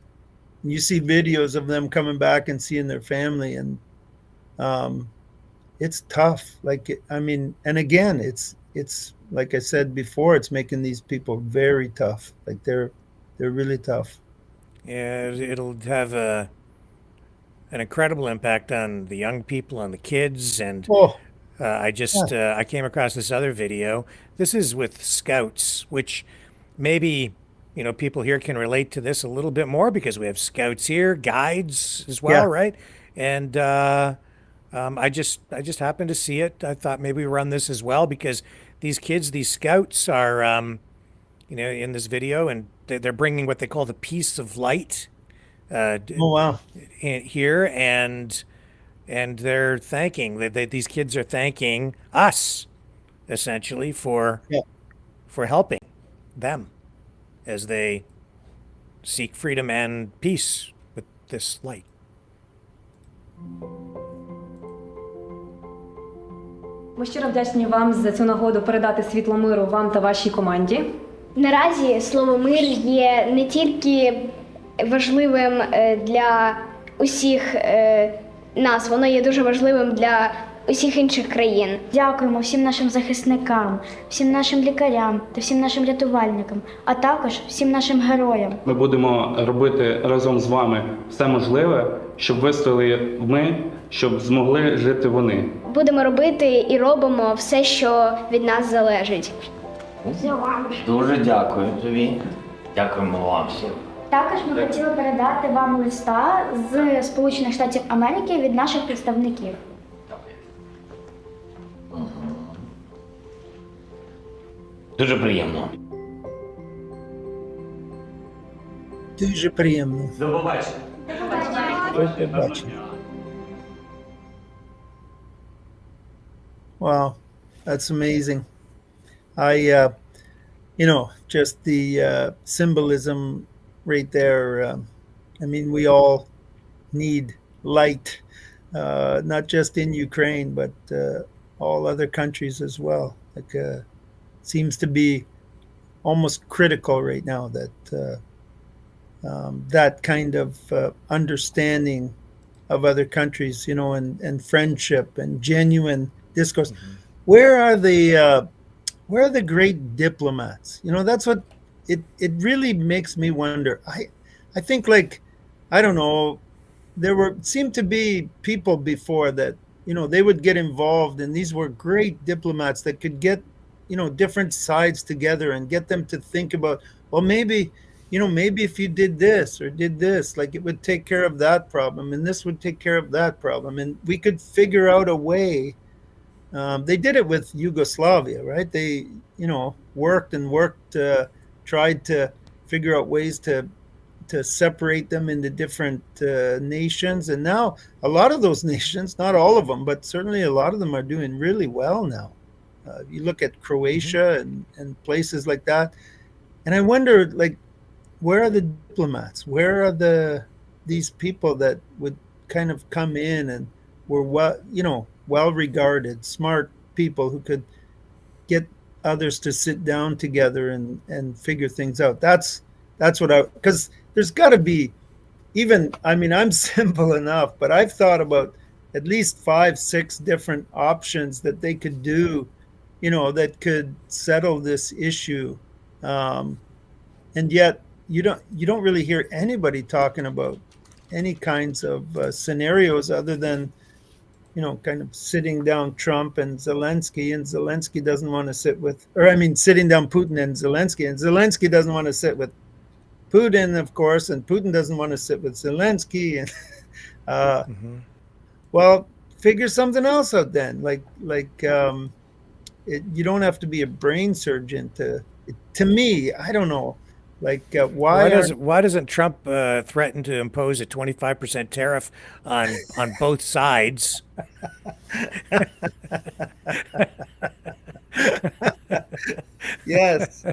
And you see videos of them coming back and seeing their family, and it's tough. Like, and again, it's like I said before, it's making these people very tough. Like, they're really tough. Yeah, it'll have an incredible impact on the young people, on the kids, and I came across this other video. This is with scouts, which maybe people here can relate to this a little bit more because we have scouts here, guides as well, right? And I just happened to see it. I thought maybe we run this as well because these kids, these scouts, are in this video, and they're bringing what they call the piece of light. Here, and they're thanking these kids are thanking us essentially for helping them as they seek freedom and peace with this light. Ми щиро вдячні вам за цю нагоду передати світло миру вам та вашій команді. Наразі слово «мир» є не тільки важливим для усіх нас, воно є дуже важливим для усіх інших країн. Дякуємо всім нашим захисникам, всім нашим лікарям та всім нашим рятувальникам, а також всім нашим героям. Ми будемо робити разом з вами все можливе, щоб вистояли ми, щоб змогли жити вони. Будемо робити і робимо все, що від нас залежить. Дуже дякую тобі. Дякуємо вам всім. Також ми хотіли передати вам листа з Сполучених Штатів Америки від наших представників. Дуже приємно. Дуже приємно. До побачення. До побачення. Wow, that's amazing. Just the symbolism right there. We all need light, not just in Ukraine, but all other countries as well. Like, seems to be almost critical right now that that kind of understanding of other countries, and friendship and genuine discourse. Where are the great diplomats? That's what it really makes me wonder. I think, like, I don't know, seemed to be people before that, they would get involved, and these were great diplomats that could get, different sides together and get them to think about, well, maybe if you did this or did this, like, it would take care of that problem, and this would take care of that problem, and we could figure out a way. They did it with Yugoslavia, right? They, worked and worked, tried to figure out ways to separate them into different nations. And now a lot of those nations, not all of them, but certainly a lot of them, are doing really well now. You look at Croatia and places like that. And I wonder, like, where are the diplomats? Where are these people that would kind of come in and were well regarded, smart people who could get others to sit down together and figure things out? That's what because there's got to be, even, I mean, I'm simple enough, but I've thought about at least 5-6 different options that they could do, that could settle this issue. And yet you don't really hear anybody talking about any kinds of scenarios other than, kind of sitting down Trump and Zelensky doesn't want to sitting down Putin and Zelensky doesn't want to sit with Putin, of course, and Putin doesn't want to sit with Zelensky. And well, figure something else out then. You don't have to be a brain surgeon to me, I don't know. Like, why doesn't Trump threaten to impose a 25% tariff on both sides? Yes.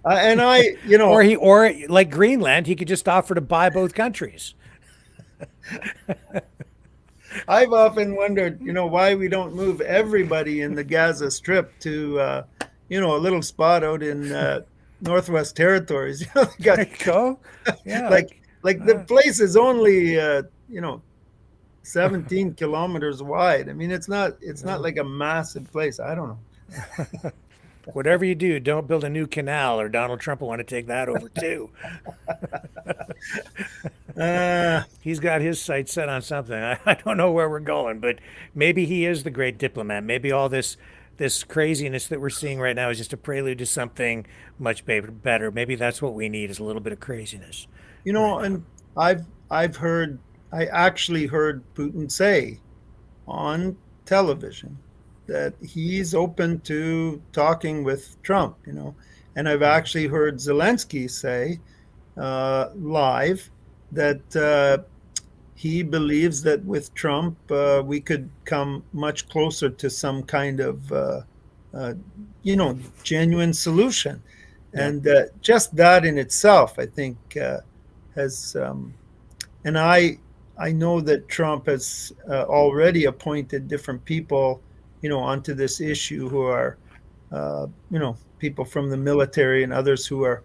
or like Greenland, he could just offer to buy both countries. I've often wondered, why we don't move everybody in the Gaza Strip to, a little spot out in Northwest Territories. There you go. Yeah. like the place is only 17 kilometers wide. I mean, it's not like a massive place. I don't know. Whatever you do, don't build a new canal, or Donald Trump will want to take that over too. He's got his sights set on something. I don't know where we're going, but maybe he is the great diplomat. Maybe all this craziness that we're seeing right now is just a prelude to something much better. Maybe that's what we need, is a little bit of craziness. And I actually heard Putin say on television that he's open to talking with Trump, and I've actually heard Zelensky say live that he believes that with Trump we could come much closer to some kind of genuine solution. Yeah. And just that in itself, I think, has and I know that Trump has already appointed different people onto this issue who are people from the military and others who are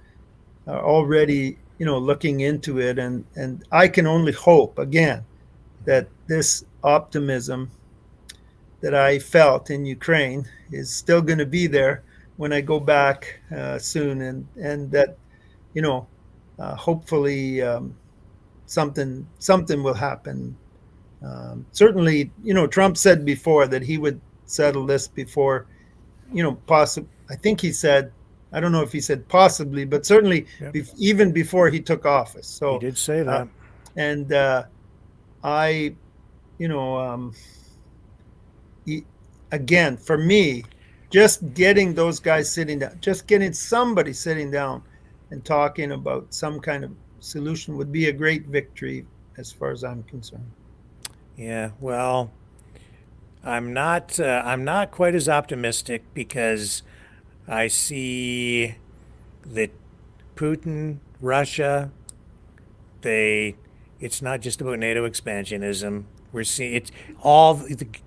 already looking into it, and I can only hope again that this optimism that I felt in Ukraine is still going to be there when I go back soon, and that hopefully something will happen. Certainly, Trump said before that he would settle this before, possibly. I think he said, I don't know if he said possibly, but certainly even before he took office. So he did say that. And again, for me, just getting those guys sitting down, just getting somebody sitting down and talking about some kind of solution would be a great victory as far as I'm concerned. Yeah, well, I'm not quite as optimistic, because I see that Putin, Russia, it's not just about NATO expansionism. We're seeing it's all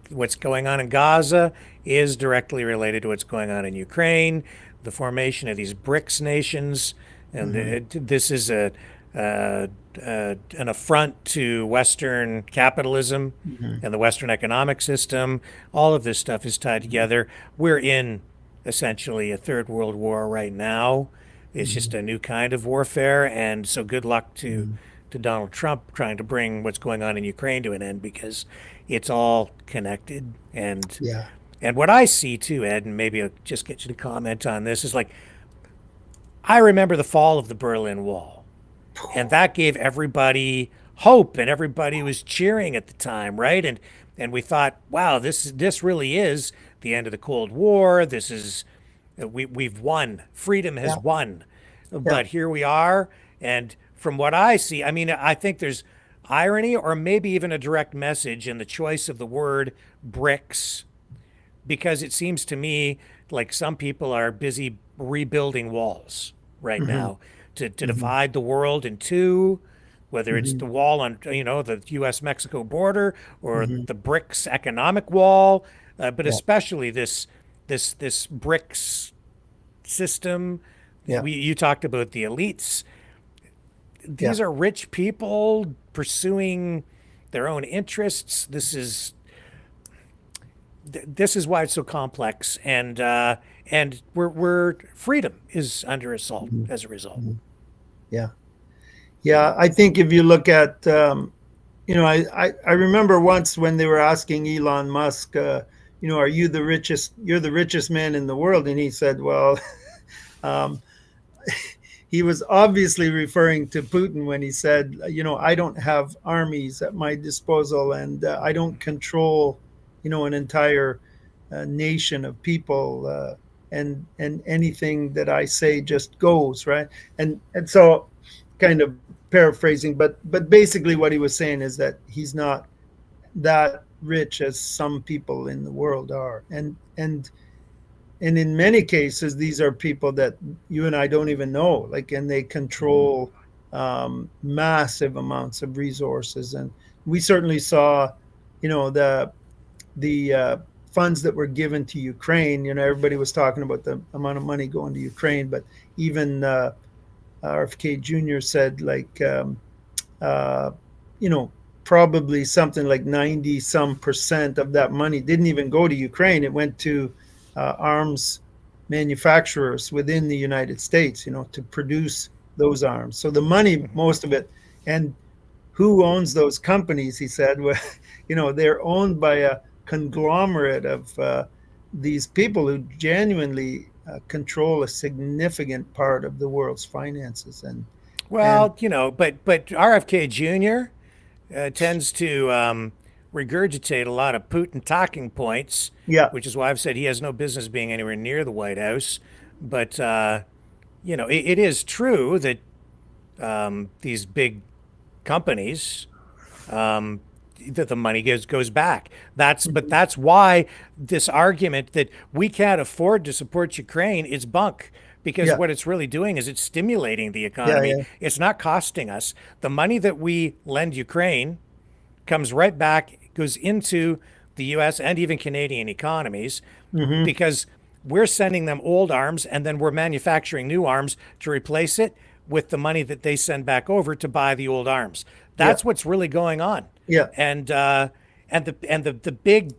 what's going on in Gaza is directly related to what's going on in Ukraine, the formation of these BRICS nations, and this is a an affront to Western capitalism and the Western economic system. All of this stuff is tied together. We're in essentially a third world war right now. It's just a new kind of warfare, and so good luck to Donald Trump trying to bring what's going on in Ukraine to an end, because it's all connected. And Yeah. and what I see too, Ed, and maybe I'll just get you to comment on this, is like, I remember the fall of the Berlin Wall, and that gave everybody hope, and everybody was cheering at the time, right? And we thought, wow, this really is the end of the Cold War. This is we've won. Freedom has won. But here we are, and from what I see, I mean, I think there's irony or maybe even a direct message in the choice of the word BRICS, because it seems to me like some people are busy rebuilding walls right now to divide the world in two, whether it's the wall on, the U.S.-Mexico border, or the BRICS economic wall, but especially this BRICS system. You talked about the elites. These are rich people pursuing their own interests. This is why it's so complex, and we're freedom is under assault as a result. Yeah, I think if you look at, I remember once when they were asking Elon Musk, are you the richest? You're the richest man in the world, and he said, well, he was obviously referring to Putin when he said, I don't have armies at my disposal, and I don't control, an entire nation of people, and anything that I say just goes, right? And so, kind of paraphrasing, but basically what he was saying is that he's not that rich as some people in the world are, and in many cases these are people that you and I don't even know, and they control massive amounts of resources. And we certainly saw, the funds that were given to Ukraine. Everybody was talking about the amount of money going to Ukraine, but even RFK Jr. said probably something like 90% of that money didn't even go to Ukraine. It went to arms manufacturers within the United States, to produce those arms. So the money, most of it, and who owns those companies, he said, well, they're owned by a conglomerate of these people who genuinely control a significant part of the world's finances. But RFK Jr. Tends to regurgitate a lot of Putin talking points, which is why I've said he has no business being anywhere near the White House. But it is true that these big companies, that the money goes back. But that's why this argument that we can't afford to support Ukraine is bunk. Because what it's really doing is it's stimulating the economy. It's not costing us. The money that we lend Ukraine comes right back, goes into the U.S. and even Canadian economies, because we're sending them old arms, and then we're manufacturing new arms to replace it with the money that they send back over to buy the old arms. That's what's really going on. And the big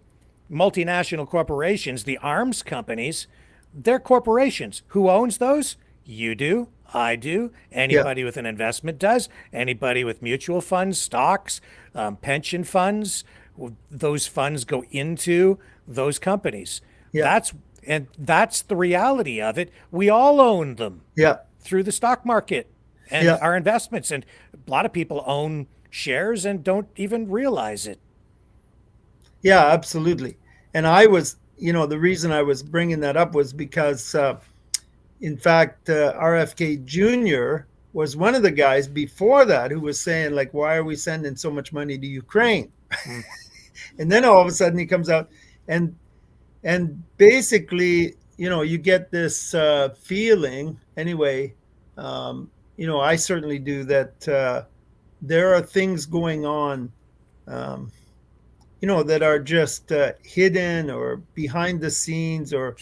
multinational corporations, the arms companies, they're corporations. Who owns those? You do, I do, anybody with an investment does, anybody with mutual funds, stocks, pension funds. Those funds go into those companies. That's the reality of it. We all own them through the stock market and our investments. And a lot of people own shares and don't even realize it. Yeah, absolutely. And I was, the reason I was bringing that up was because, in fact, RFK Jr. was one of the guys before that who was saying, why are we sending so much money to Ukraine? And then all of a sudden he comes out and basically, you get this feeling anyway, I certainly do, that there are things going on, that are just hidden or behind the scenes, or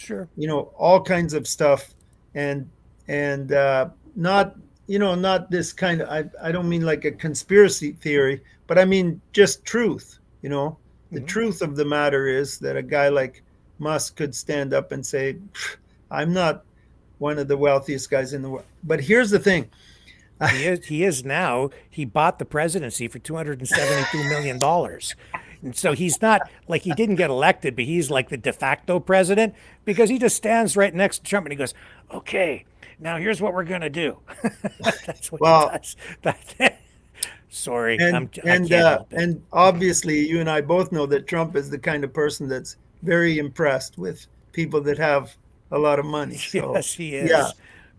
all kinds of stuff, and not not this kind of, I don't mean like a conspiracy theory, but I mean just truth. The truth of the matter is that a guy like Musk could stand up and say, I'm not one of the wealthiest guys in the world. But here's the thing. He is now. He bought the presidency for $272 million. And so he's not like, he didn't get elected, but he's like the de facto president, because he just stands right next to Trump and he goes, okay, now here's what we're going to do. That's what he does. Sorry. I can't help it. And obviously you and I both know that Trump is the kind of person that's very impressed with people that have a lot of money. So, yes, he is.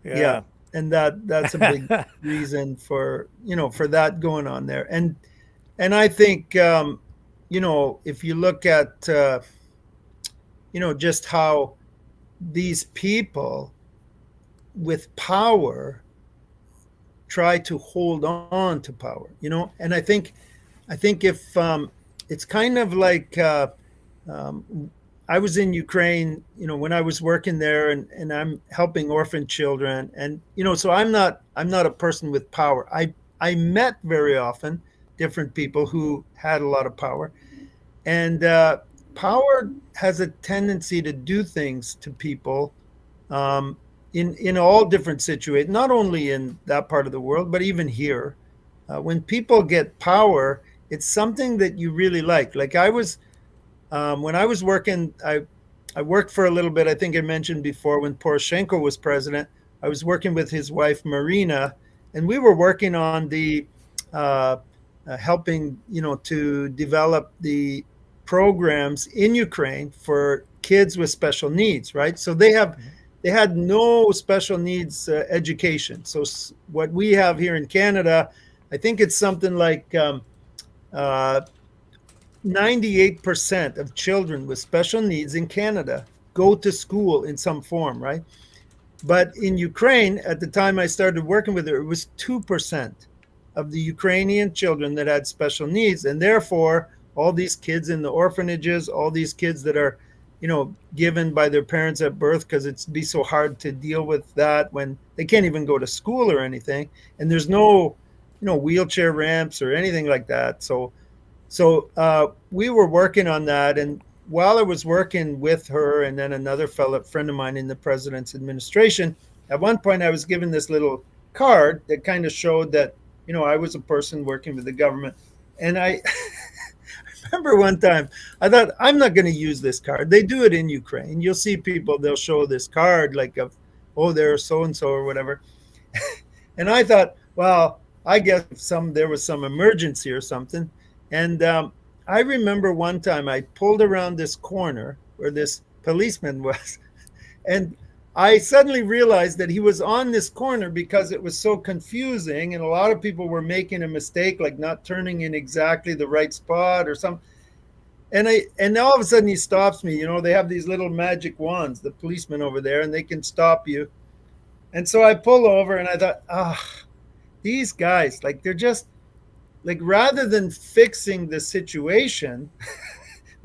Yeah. And that's a big reason for that going on there. And I think if you look at just how these people with power try to hold on to power, and I think if it's kind of like I was in Ukraine, when I was working there, and I'm helping orphan children, and so I'm not a person with power. I met very often different people who had a lot of power, and power has a tendency to do things to people in all different situations, not only in that part of the world, but even here. When people get power, it's something that you really like. Like I was. When I was working, I worked for a little bit. I think I mentioned before, when Poroshenko was president, I was working with his wife, Marina, and we were working on the helping, to develop the programs in Ukraine for kids with special needs, right? So they had no special needs education. So what we have here in Canada, I think it's something like 98% of children with special needs in Canada go to school in some form, right? But in Ukraine, at the time I started working with her, it was 2% of the Ukrainian children that had special needs. And therefore, all these kids in the orphanages, all these kids that are, given by their parents at birth, because it'd be so hard to deal with that when they can't even go to school or anything. And there's no, wheelchair ramps or anything like that. So we were working on that, and while I was working with her and then another friend of mine in the president's administration, at one point I was given this little card that kind of showed that, I was a person working with the government. And I remember one time I thought, I'm not going to use this card. They do it in Ukraine. You'll see people, they'll show this card like they're so-and-so or whatever. And I thought, well, I guess there was some emergency or something. And I remember one time I pulled around this corner where this policeman was, and I suddenly realized that he was on this corner because it was so confusing, and a lot of people were making a mistake, like not turning in exactly the right spot or something. And all of a sudden he stops me. They have these little magic wands, the policemen over there, and they can stop you. And so I pull over, and I thought, these guys, like, they're just, like, rather than fixing the situation,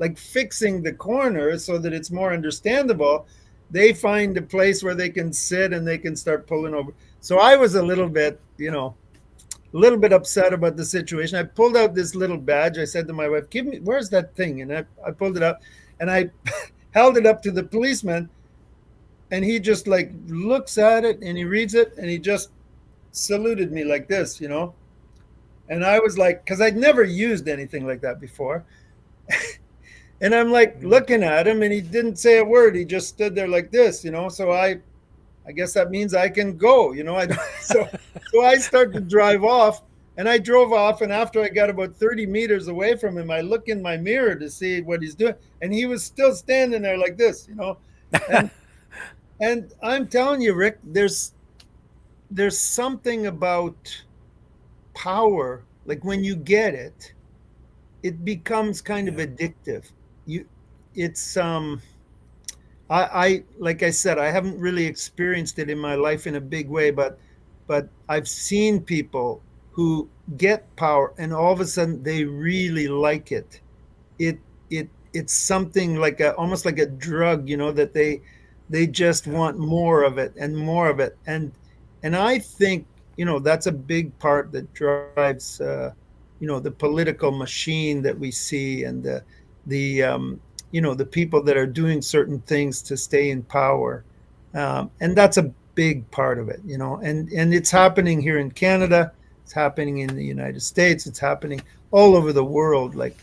like fixing the corner so that it's more understandable, they find a place where they can sit and they can start pulling over. So I was a little bit upset about the situation. I pulled out this little badge. I said to my wife, where's that thing? And I pulled it up and I held it up to the policeman, and he just like looks at it and he reads it and he just saluted me like this, And I was like, because I'd never used anything like that before. And I'm like looking at him, and he didn't say a word. He just stood there like this, So I guess that means I can go, So I started to drive off, and I drove off. And after I got about 30 meters away from him, I look in my mirror to see what he's doing. And he was still standing there like this, And I'm telling you, Rick, there's something about power, like when you get it, it becomes kind of addictive. I like I said, I haven't really experienced it in my life in a big way, but I've seen people who get power and all of a sudden they really like it. It's something like almost like a drug, that they just want more of it and more of it. And I think that's a big part that drives the political machine that we see, and the people that are doing certain things to stay in power, and that's a big part of it, and it's happening here in Canada, it's happening in the United States, it's happening all over the world. Like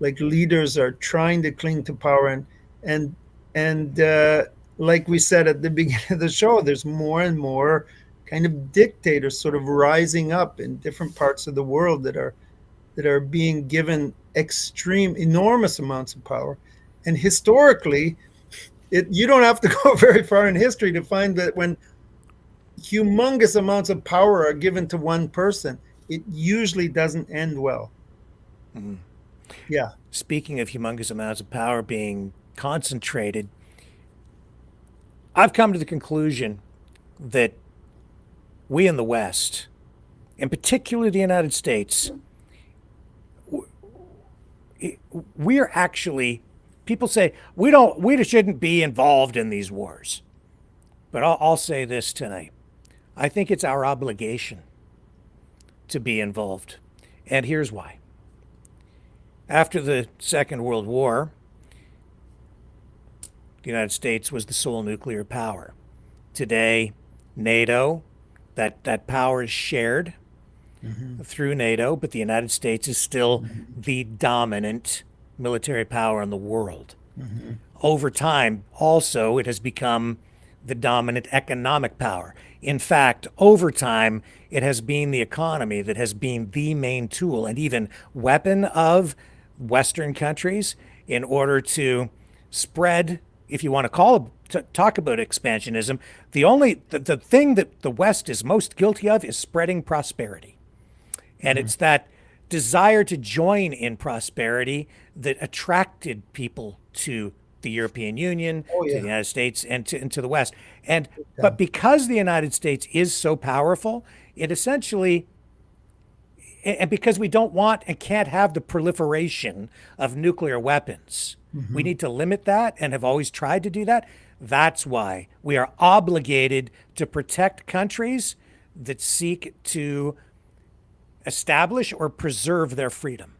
leaders are trying to cling to power, and like we said at the beginning of the show, there's more and more kind of dictators sort of rising up in different parts of the world that are being given enormous amounts of power. And historically, you don't have to go very far in history to find that when humongous amounts of power are given to one person, it usually doesn't end well. Mm-hmm. Yeah. Speaking of humongous amounts of power being concentrated, I've come to the conclusion that we in the West, in particular the United States, we are actually, people say we shouldn't be involved in these wars. But I'll say this tonight. I think it's our obligation to be involved. And here's why. After the Second World War, the United States was the sole nuclear power. Today, NATO, that power is shared through NATO, but the United States is still the dominant military power in the world. Over time, also, it has become the dominant economic power. In fact, over time, it has been the economy that has been the main tool and even weapon of Western countries in order to spread, if you want to talk about expansionism, the thing that the West is most guilty of is spreading prosperity. And it's that desire to join in prosperity that attracted people to the European Union, to the United States, and to the West. But because the United States is so powerful, it essentially, and because we don't want and can't have the proliferation of nuclear weapons, we need to limit that and have always tried to do that. That's why we are obligated to protect countries that seek to establish or preserve their freedom.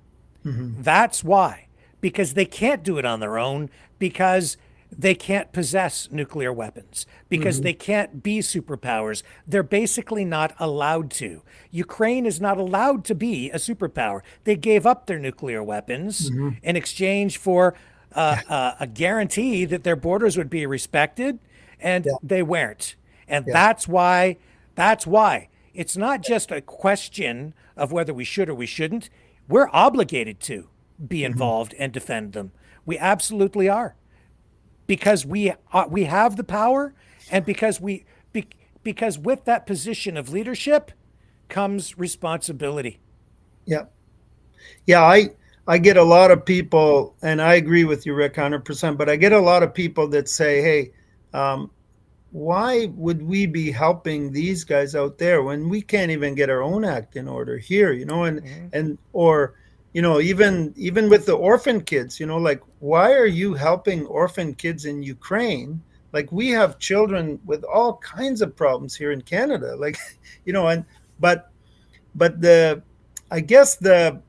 That's why, because they can't do it on their own, because they can't possess nuclear weapons, because they can't be superpowers. They're basically not allowed to. Ukraine is not allowed to be a superpower. They gave up their nuclear weapons in exchange for a guarantee that their borders would be respected, and they weren't. And that's why it's not just a question of whether we should or we shouldn't. We're obligated to be involved and defend them. We absolutely are, because we have the power, and because because with that position of leadership comes responsibility. Yeah. I get a lot of people, and I agree with you, Rick, 100%, but I get a lot of people that say, hey, why would we be helping these guys out there when we can't even get our own act in order here, or even with the orphan kids, like, why are you helping orphan kids in Ukraine? Like, we have children with all kinds of problems here in Canada, like, but I guess the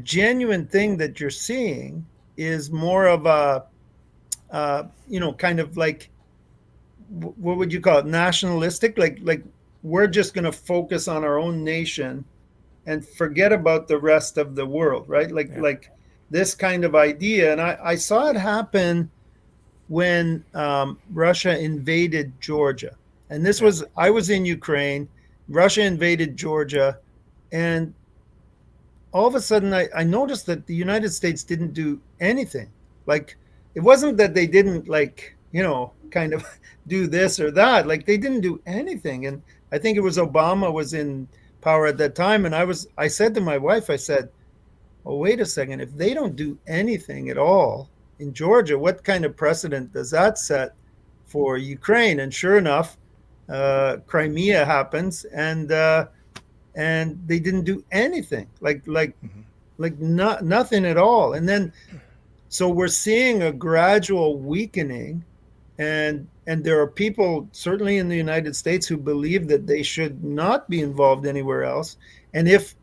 genuine thing that you're seeing is more of a, kind of like, what would you call it? Nationalistic, like we're just going to focus on our own nation and forget about the rest of the world, right? Like this kind of idea. And I saw it happen when Russia invaded Georgia. And this was, I was in Ukraine, Russia invaded Georgia, and all of a sudden I noticed that the United States didn't do anything. Like, it wasn't that they didn't, like, kind of do this or that. Like, they didn't do anything. And I think it was Obama was in power at that time. And I said to my wife, I said, well, wait a second, if they don't do anything at all in Georgia, what kind of precedent does that set for Ukraine? And sure enough, Crimea happens, and they didn't do anything, like nothing at all. And then, so we're seeing a gradual weakening, and there are people certainly in the United States who believe that they should not be involved anywhere else. And if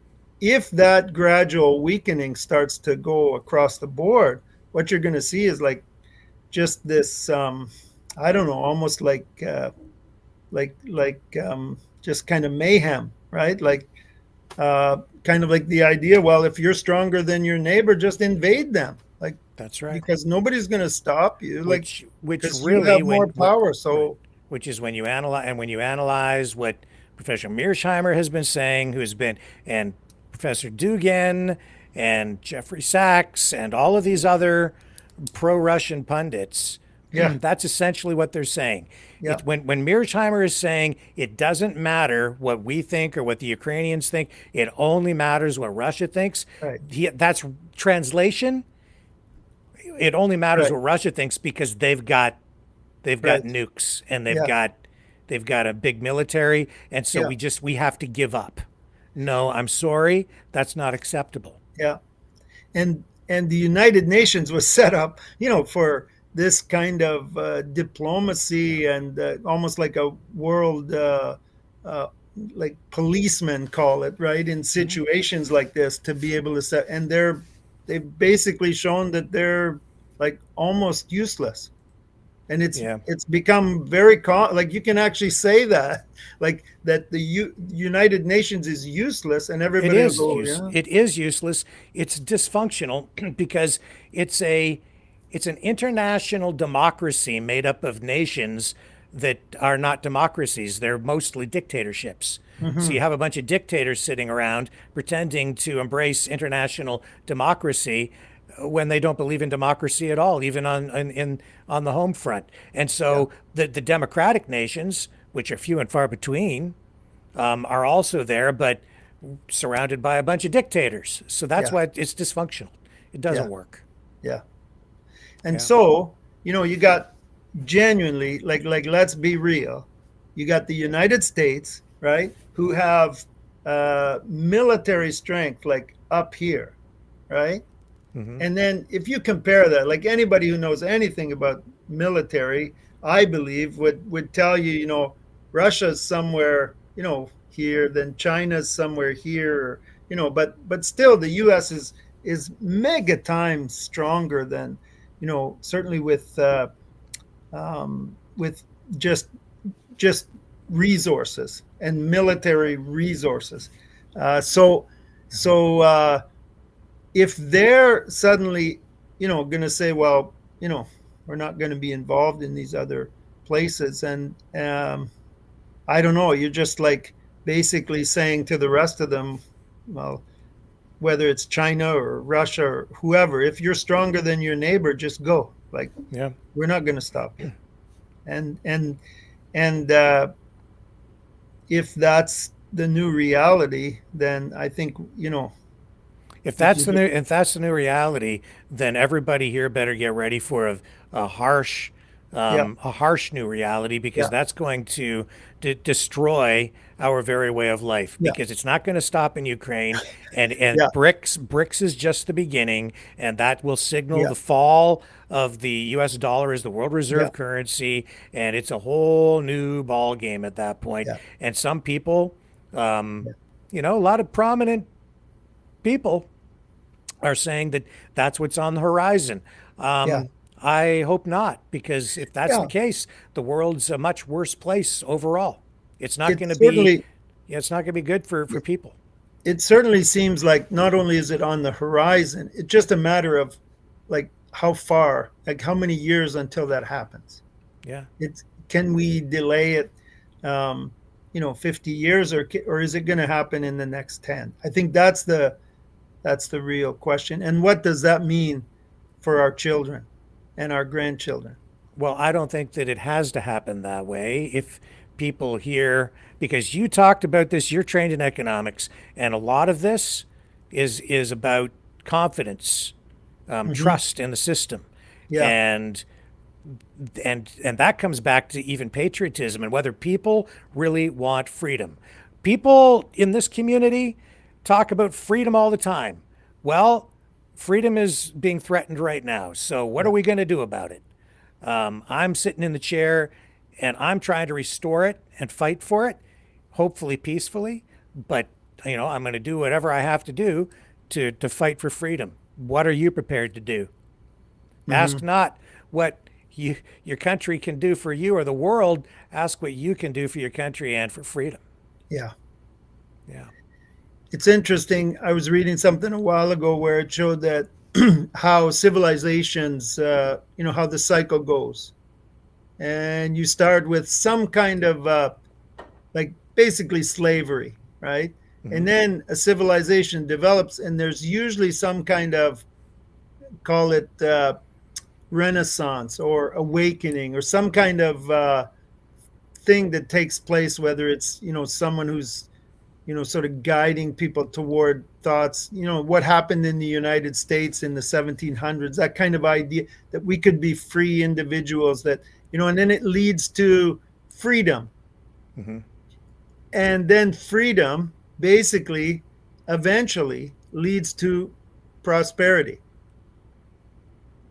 that gradual weakening starts to go across the board, what you're going to see is like just this I don't know, almost like just kind of mayhem, right? Like kind of like the idea, well, if you're stronger than your neighbor, just invade them. Like That's right. because nobody's going to stop you. Which like really, you have more power. So which is when you analyze what Professor Mearsheimer has been saying, and Professor Dugan and Jeffrey Sachs and all of these other pro-Russian pundits. Yeah. That's essentially what they're saying. Yeah. When Mearsheimer is saying it doesn't matter what we think or what the Ukrainians think, it only matters what Russia thinks. Right. That's translation. It only matters Right. what Russia thinks because they've got Right. nukes and they've got a big military, and so Yeah. we have to give up. No, I'm sorry, that's not acceptable. Yeah, and the United Nations was set up, for this kind of diplomacy and almost like a world, like policemen call it, right? In situations like this, to be able to set, and they've basically shown that they're like almost useless. And it's become very like you can actually say that, like that the United Nations is useless, and everybody will go, yeah. It is useless. It's dysfunctional because it's an international democracy made up of nations that are not democracies. They're mostly dictatorships. So you have a bunch of dictators sitting around pretending to embrace international democracy when they don't believe in democracy at all, even on the home front. And so the democratic nations, which are few and far between, are also there, but surrounded by a bunch of dictators. So that's why it's dysfunctional. It doesn't work. Yeah. And so, you got genuinely, like let's be real, you got the United States, right, who have military strength like up here, right? And then if you compare that, like anybody who knows anything about military, I believe would tell you, Russia's somewhere, here, then China's somewhere here, but still the US is mega times stronger than, certainly with just resources and military resources. So if they're suddenly, going to say, well, we're not going to be involved in these other places, and I don't know, you're just like basically saying to the rest of them, well, whether it's China or Russia or whoever, if you're stronger than your neighbor, just go. Like, we're not going to stop you. And if that's the new reality, then I think, if that's the new reality, then everybody here better get ready for a harsh new reality, because that's going to destroy our very way of life, because it's not going to stop in Ukraine, and BRICS is just the beginning, and that will signal the fall of the US dollar as the world reserve currency, and it's a whole new ball game at that point. And some people, a lot of prominent people are saying that that's what's on the horizon. I hope not, because if that's the case, the world's a much worse place overall. It's not going to be. It's not going to be good for people. It certainly seems like not only is it on the horizon, it's just a matter of like how far, like how many years until that happens. Can we delay it, 50 years, or is it going to happen in the next 10? I think that's the real question. And what does that mean for our children and our grandchildren? Well, I don't think that it has to happen that way. If people here, because you talked about this, you're trained in economics, and a lot of this is about confidence, trust in the system. And that comes back to even patriotism and whether people really want freedom. People in this community talk about freedom all the time. Well, freedom is being threatened right now. So what are we going to do about it? I'm sitting in the chair and I'm trying to restore it and fight for it, hopefully peacefully. But, I'm going to do whatever I have to do to fight for freedom. What are you prepared to do? Ask not what your country can do for you or the world. Ask what you can do for your country and for freedom. Yeah. Yeah. It's interesting. I was reading something a while ago where it showed that how civilizations, how the cycle goes. And you start with some kind of like basically slavery, right? And then a civilization develops, and there's usually some kind of, call it renaissance or awakening or some kind of thing that takes place, whether it's, someone who's, sort of guiding people toward thoughts, what happened in the United States in the 1700s, that kind of idea that we could be free individuals, that, and then it leads to freedom. And then freedom basically eventually leads to prosperity.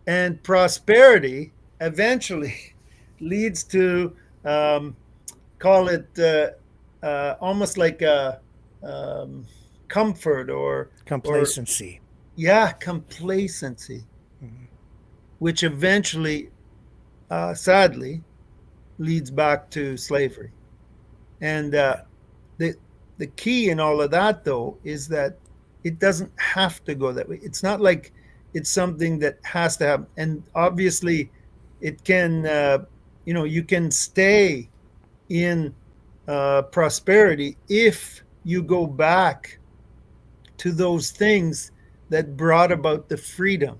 And prosperity eventually leads to, call it almost like a comfort or complacency. Complacency, which eventually, sadly, leads back to slavery. And the key in all of that, though, is that it doesn't have to go that way. It's not like it's something that has to happen. And obviously, it can, you can stay in prosperity if you go back to those things that brought about the freedom.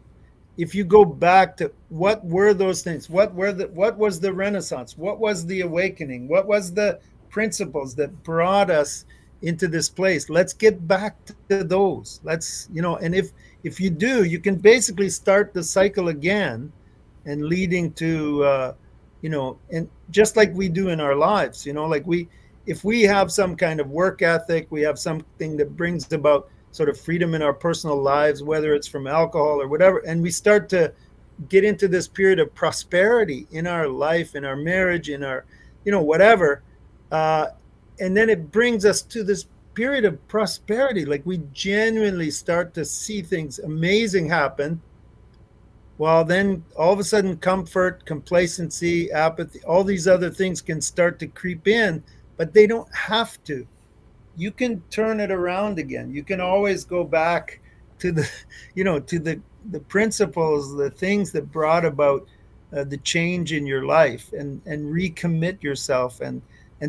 If you go back to what were those things, what was the Renaissance, what was the awakening, what was the principles that brought us into this place, let's get back to those. Let's, and if you do, you can basically start the cycle again, and leading to and just like we do in our lives, like if we have some kind of work ethic, we have something that brings about sort of freedom in our personal lives, whether it's from alcohol or whatever, and we start to get into this period of prosperity in our life, in our marriage, in our, whatever, and then it brings us to this period of prosperity, like we genuinely start to see things amazing happen. Well, then all of a sudden, comfort, complacency, apathy, all these other things can start to creep in, but they don't have to. You can turn it around again. You can always go back to the, to the principles, the things that brought about the change in your life, and recommit yourself. And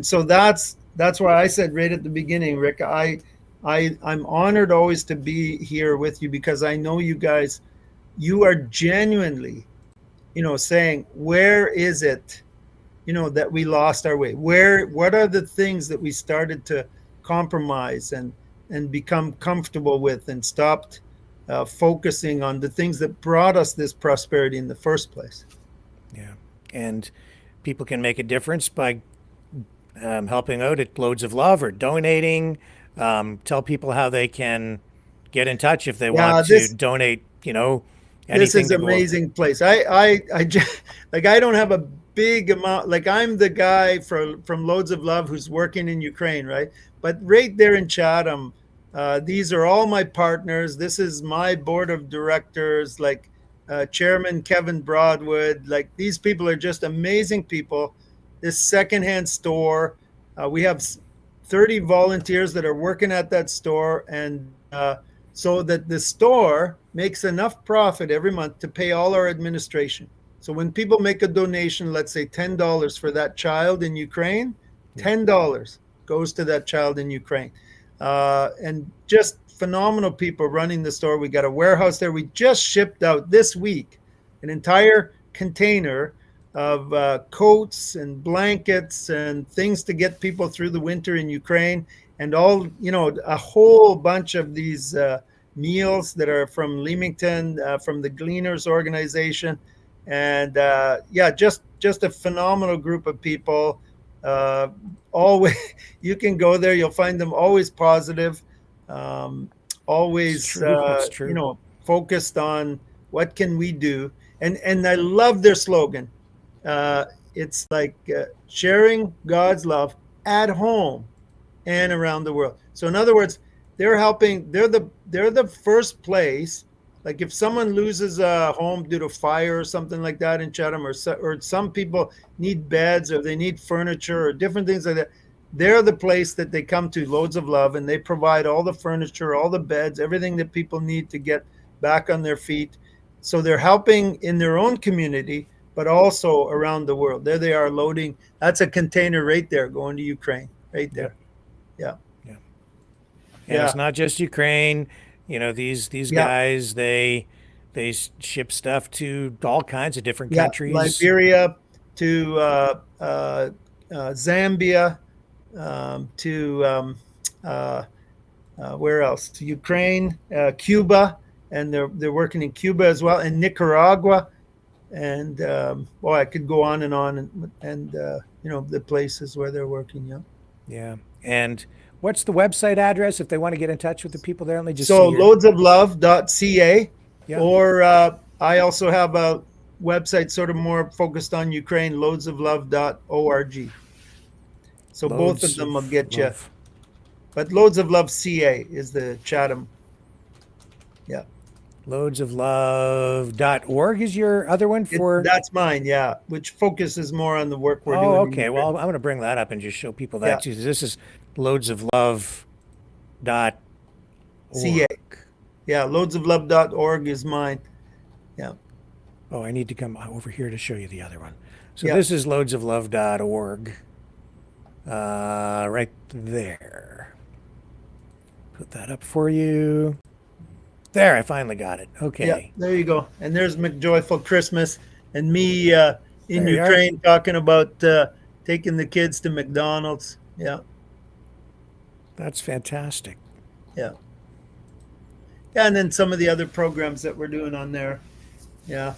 so that's why I said right at the beginning, Rick, I'm honored always to be here with you, because I know you guys, you are genuinely, saying, where is it, that we lost our way? What are the things that we started to compromise and become comfortable with, and stopped focusing on the things that brought us this prosperity in the first place? Yeah. And people can make a difference by helping out at Loads of Love or donating. Tell people how they can get in touch if they want to donate, this is an amazing place. I just, like, I don't have a big amount, like I'm the guy from Loads of Love who's working in Ukraine, right? But right there in Chatham, these are all my partners. This is my board of directors, like Chairman Kevin Broadwood. Like, these people are just amazing people. This secondhand store, we have 30 volunteers that are working at that store, and so that the store makes enough profit every month to pay all our administration. So when people make a donation, let's say $10 for that child in Ukraine, $10 goes to that child in Ukraine. And just phenomenal people running the store. We got a warehouse there. We just shipped out this week an entire container of coats and blankets and things to get people through the winter in Ukraine, and all, a whole bunch of these meals that are from Leamington, from the Gleaners organization. And just a phenomenal group of people. Always, you can go there, you'll find them always positive, always It's true. focused on what can we do. And I love their slogan, it's like sharing God's love at home and around the world. So in other words, they're helping. They're the first place. Like if someone loses a home due to fire or something like that in Chatham, or some people need beds or they need furniture or different things like that, they're the place that they come to, Loads of Love, and they provide all the furniture, all the beds, everything that people need to get back on their feet. So they're helping in their own community, but also around the world. There they are loading. That's a container right there going to Ukraine, right there. Yeah. And it's not just Ukraine. You know, these guys, they ship stuff to all kinds of different countries. Liberia to Zambia, to where else? To Ukraine, Cuba, and they're working in Cuba as well, and Nicaragua, and I could go on, and you know, the places where they're working. Yeah. And what's the website address if they want to get in touch with the people there? Let me just so see loadsoflove.ca, or I also have a website sort of more focused on Ukraine, loadsoflove.org. So both of them will get you. But Loads of Love CA is the Chatham. Yeah. Loadsoflove.org is your other one for? That's mine, yeah, which focuses more on the work we're doing. Oh, okay. Well, I'm going to bring that up and just show people that too. This is loadsoflove.org. CA. Yeah, loadsoflove.org is mine. Yeah. Oh, I need to come over here to show you the other one. So this is loadsoflove.org. Right there. Put that up for you. There, I finally got it. Okay. Yeah, there you go. And there's McJoyful Christmas, and me in Ukraine talking about taking the kids to McDonald's. Yeah. That's fantastic. Yeah. Yeah, and then some of the other programs that we're doing on there. Yeah.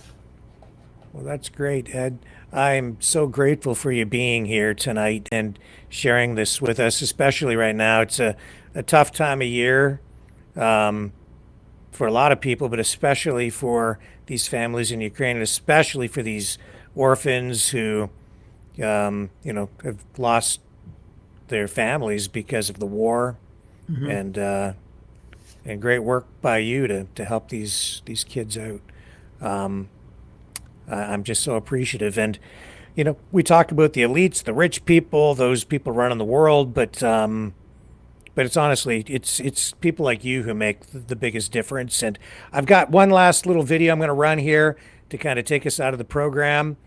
Well, that's great, Ed. I'm so grateful for you being here tonight and sharing this with us, especially right now. It's a tough time of year for a lot of people, but especially for these families in Ukraine, and especially for these orphans who, have lost their families because of the war. Mm-hmm. And great work by you to help these kids out. I'm just so appreciative. And, we talk about the elites, the rich people, those people running the world, but it's honestly, it's people like you who make the biggest difference. And I've got one last little video I'm going to run here to kind of take us out of the program.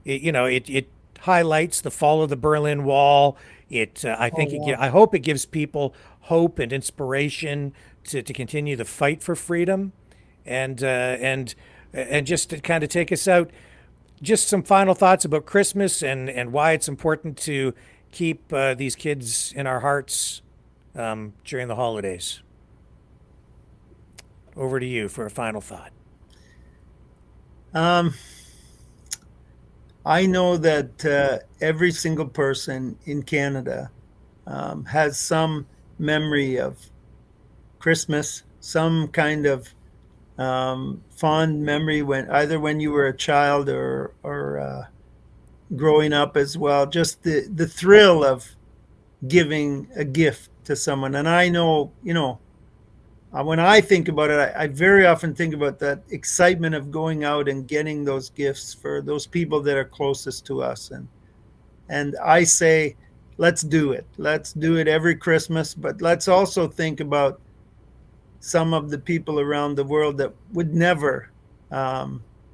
It highlights the fall of the Berlin Wall. I hope it gives people hope and inspiration to continue the fight for freedom, and just to kind of take us out. Just some final thoughts about Christmas and why it's important to keep these kids in our hearts during the holidays. Over to you for a final thought. I know that every single person in Canada has some memory of Christmas, some kind of fond memory when you were a child or growing up as well. Just the thrill of giving a gift to someone. And I know, when I think about it, I very often think about that excitement of going out and getting those gifts for those people that are closest to us. And I say, let's do it. Let's do it every Christmas, but let's also think about some of the people around the world that would never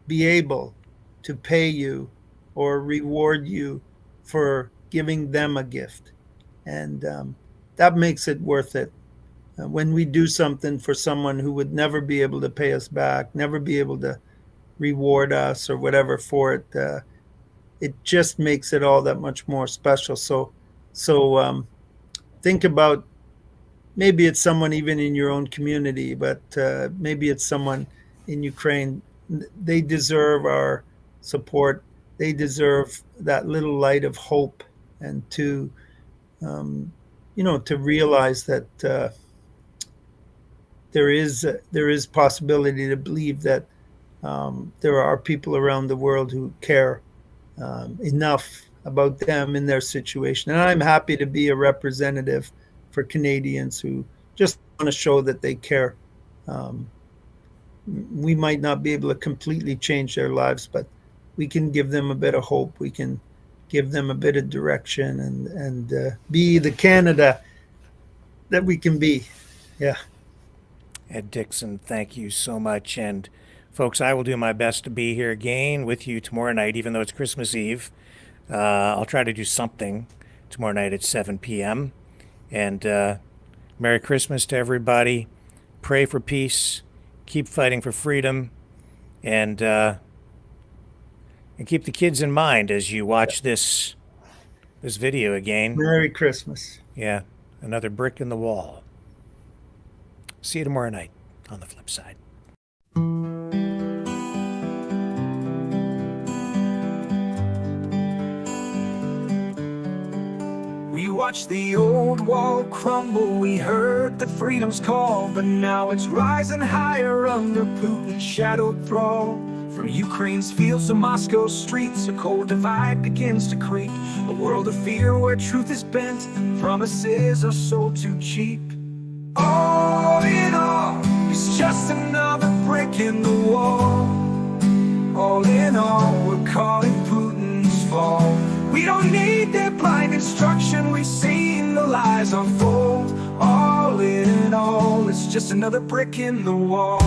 be able to pay you or reward you for giving them a gift. And that makes it worth it. When we do something for someone who would never be able to pay us back, never be able to reward us or whatever for it, it just makes it all that much more special. So think about, maybe it's someone even in your own community, but maybe it's someone in Ukraine. They deserve our support. They deserve that little light of hope, and to realize that there is possibility to believe that there are people around the world who care enough about them in their situation. And I'm happy to be a representative for Canadians who just want to show that they care. We might not be able to completely change their lives, but we can give them a bit of hope. We can give them a bit of direction and be the Canada that we can be. Yeah. Ed Dickson, thank you so much. And folks, I will do my best to be here again with you tomorrow night, even though it's Christmas Eve. I'll try to do something tomorrow night at 7 p.m. And Merry Christmas to everybody. Pray for peace. Keep fighting for freedom. And keep the kids in mind as you watch this video again. Merry Christmas. Yeah, another brick in the wall. See you tomorrow night on the flip side. We watched the old wall crumble, we heard the freedom's call, but now it's rising higher under Putin's shadowed thrall. From Ukraine's fields to Moscow's streets, a cold divide begins to creep. A world of fear where truth is bent and promises are sold too cheap. All in all, it's just another brick in the wall. All in all, we're calling Putin's fall. We don't need their blind instruction, we've seen the lies unfold. All in all, it's just another brick in the wall.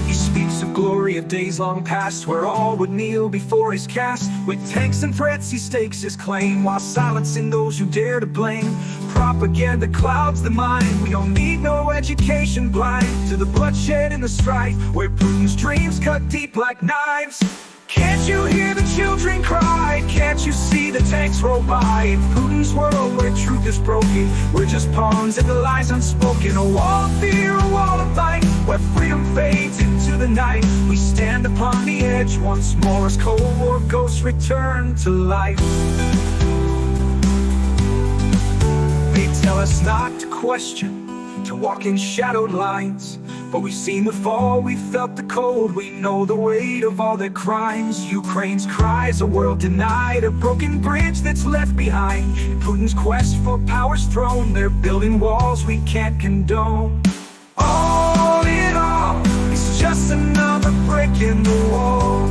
He speaks of glory of days long past, where all would kneel before his cast. With tanks and threats he stakes his claim, while silencing those who dare to blame. Propaganda clouds the mind, we don't need no education, blind to the bloodshed and the strife, where Putin's dreams cut deep like knives. Can't you hear the children cry? Can't you see the tanks roll by? In Putin's world where truth is broken, we're just pawns in the lies unspoken. A wall of fear, a wall of light, where freedom fades into the night. We stand upon the edge once more as Cold War ghosts return to life. They tell us not to question, to walk in shadowed lines, but we've seen the fall, we've felt the cold, we know the weight of all their crimes. Ukraine's cries, a world denied, a broken bridge that's left behind. In Putin's quest for power's throne, they're building walls we can't condone. All in all, it's just another brick in the wall.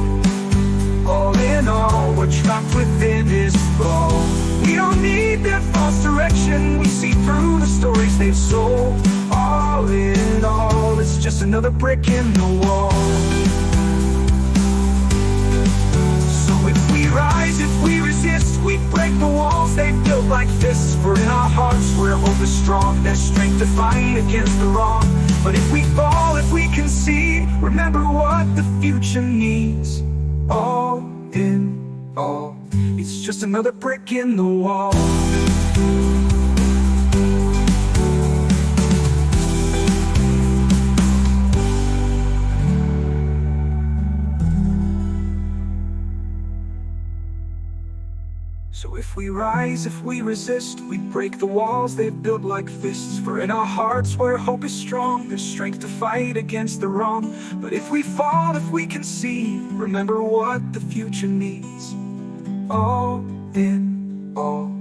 All in all, we're trapped within his thrall. We don't need their false direction, we see through the stories they've sold. All in all, it's just another brick in the wall. So if we rise, if we resist, we break the walls they built like fists. For in our hearts where hope is strong, there's strength to fight against the wrong. But if we fall, if we concede, remember what the future needs. All in all, it's just another brick in the wall. So if we rise, if we resist, we break the walls they've built like fists. For in our hearts where hope is strong, there's strength to fight against the wrong. But if we fall, if we concede, remember what the future needs. All in all,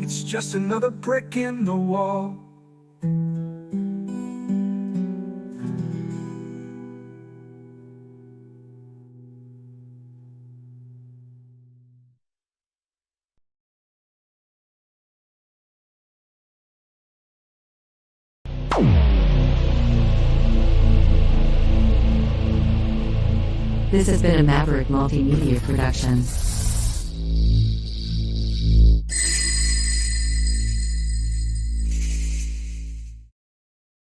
it's just another brick in the wall. This has been a Maverick Multimedia production.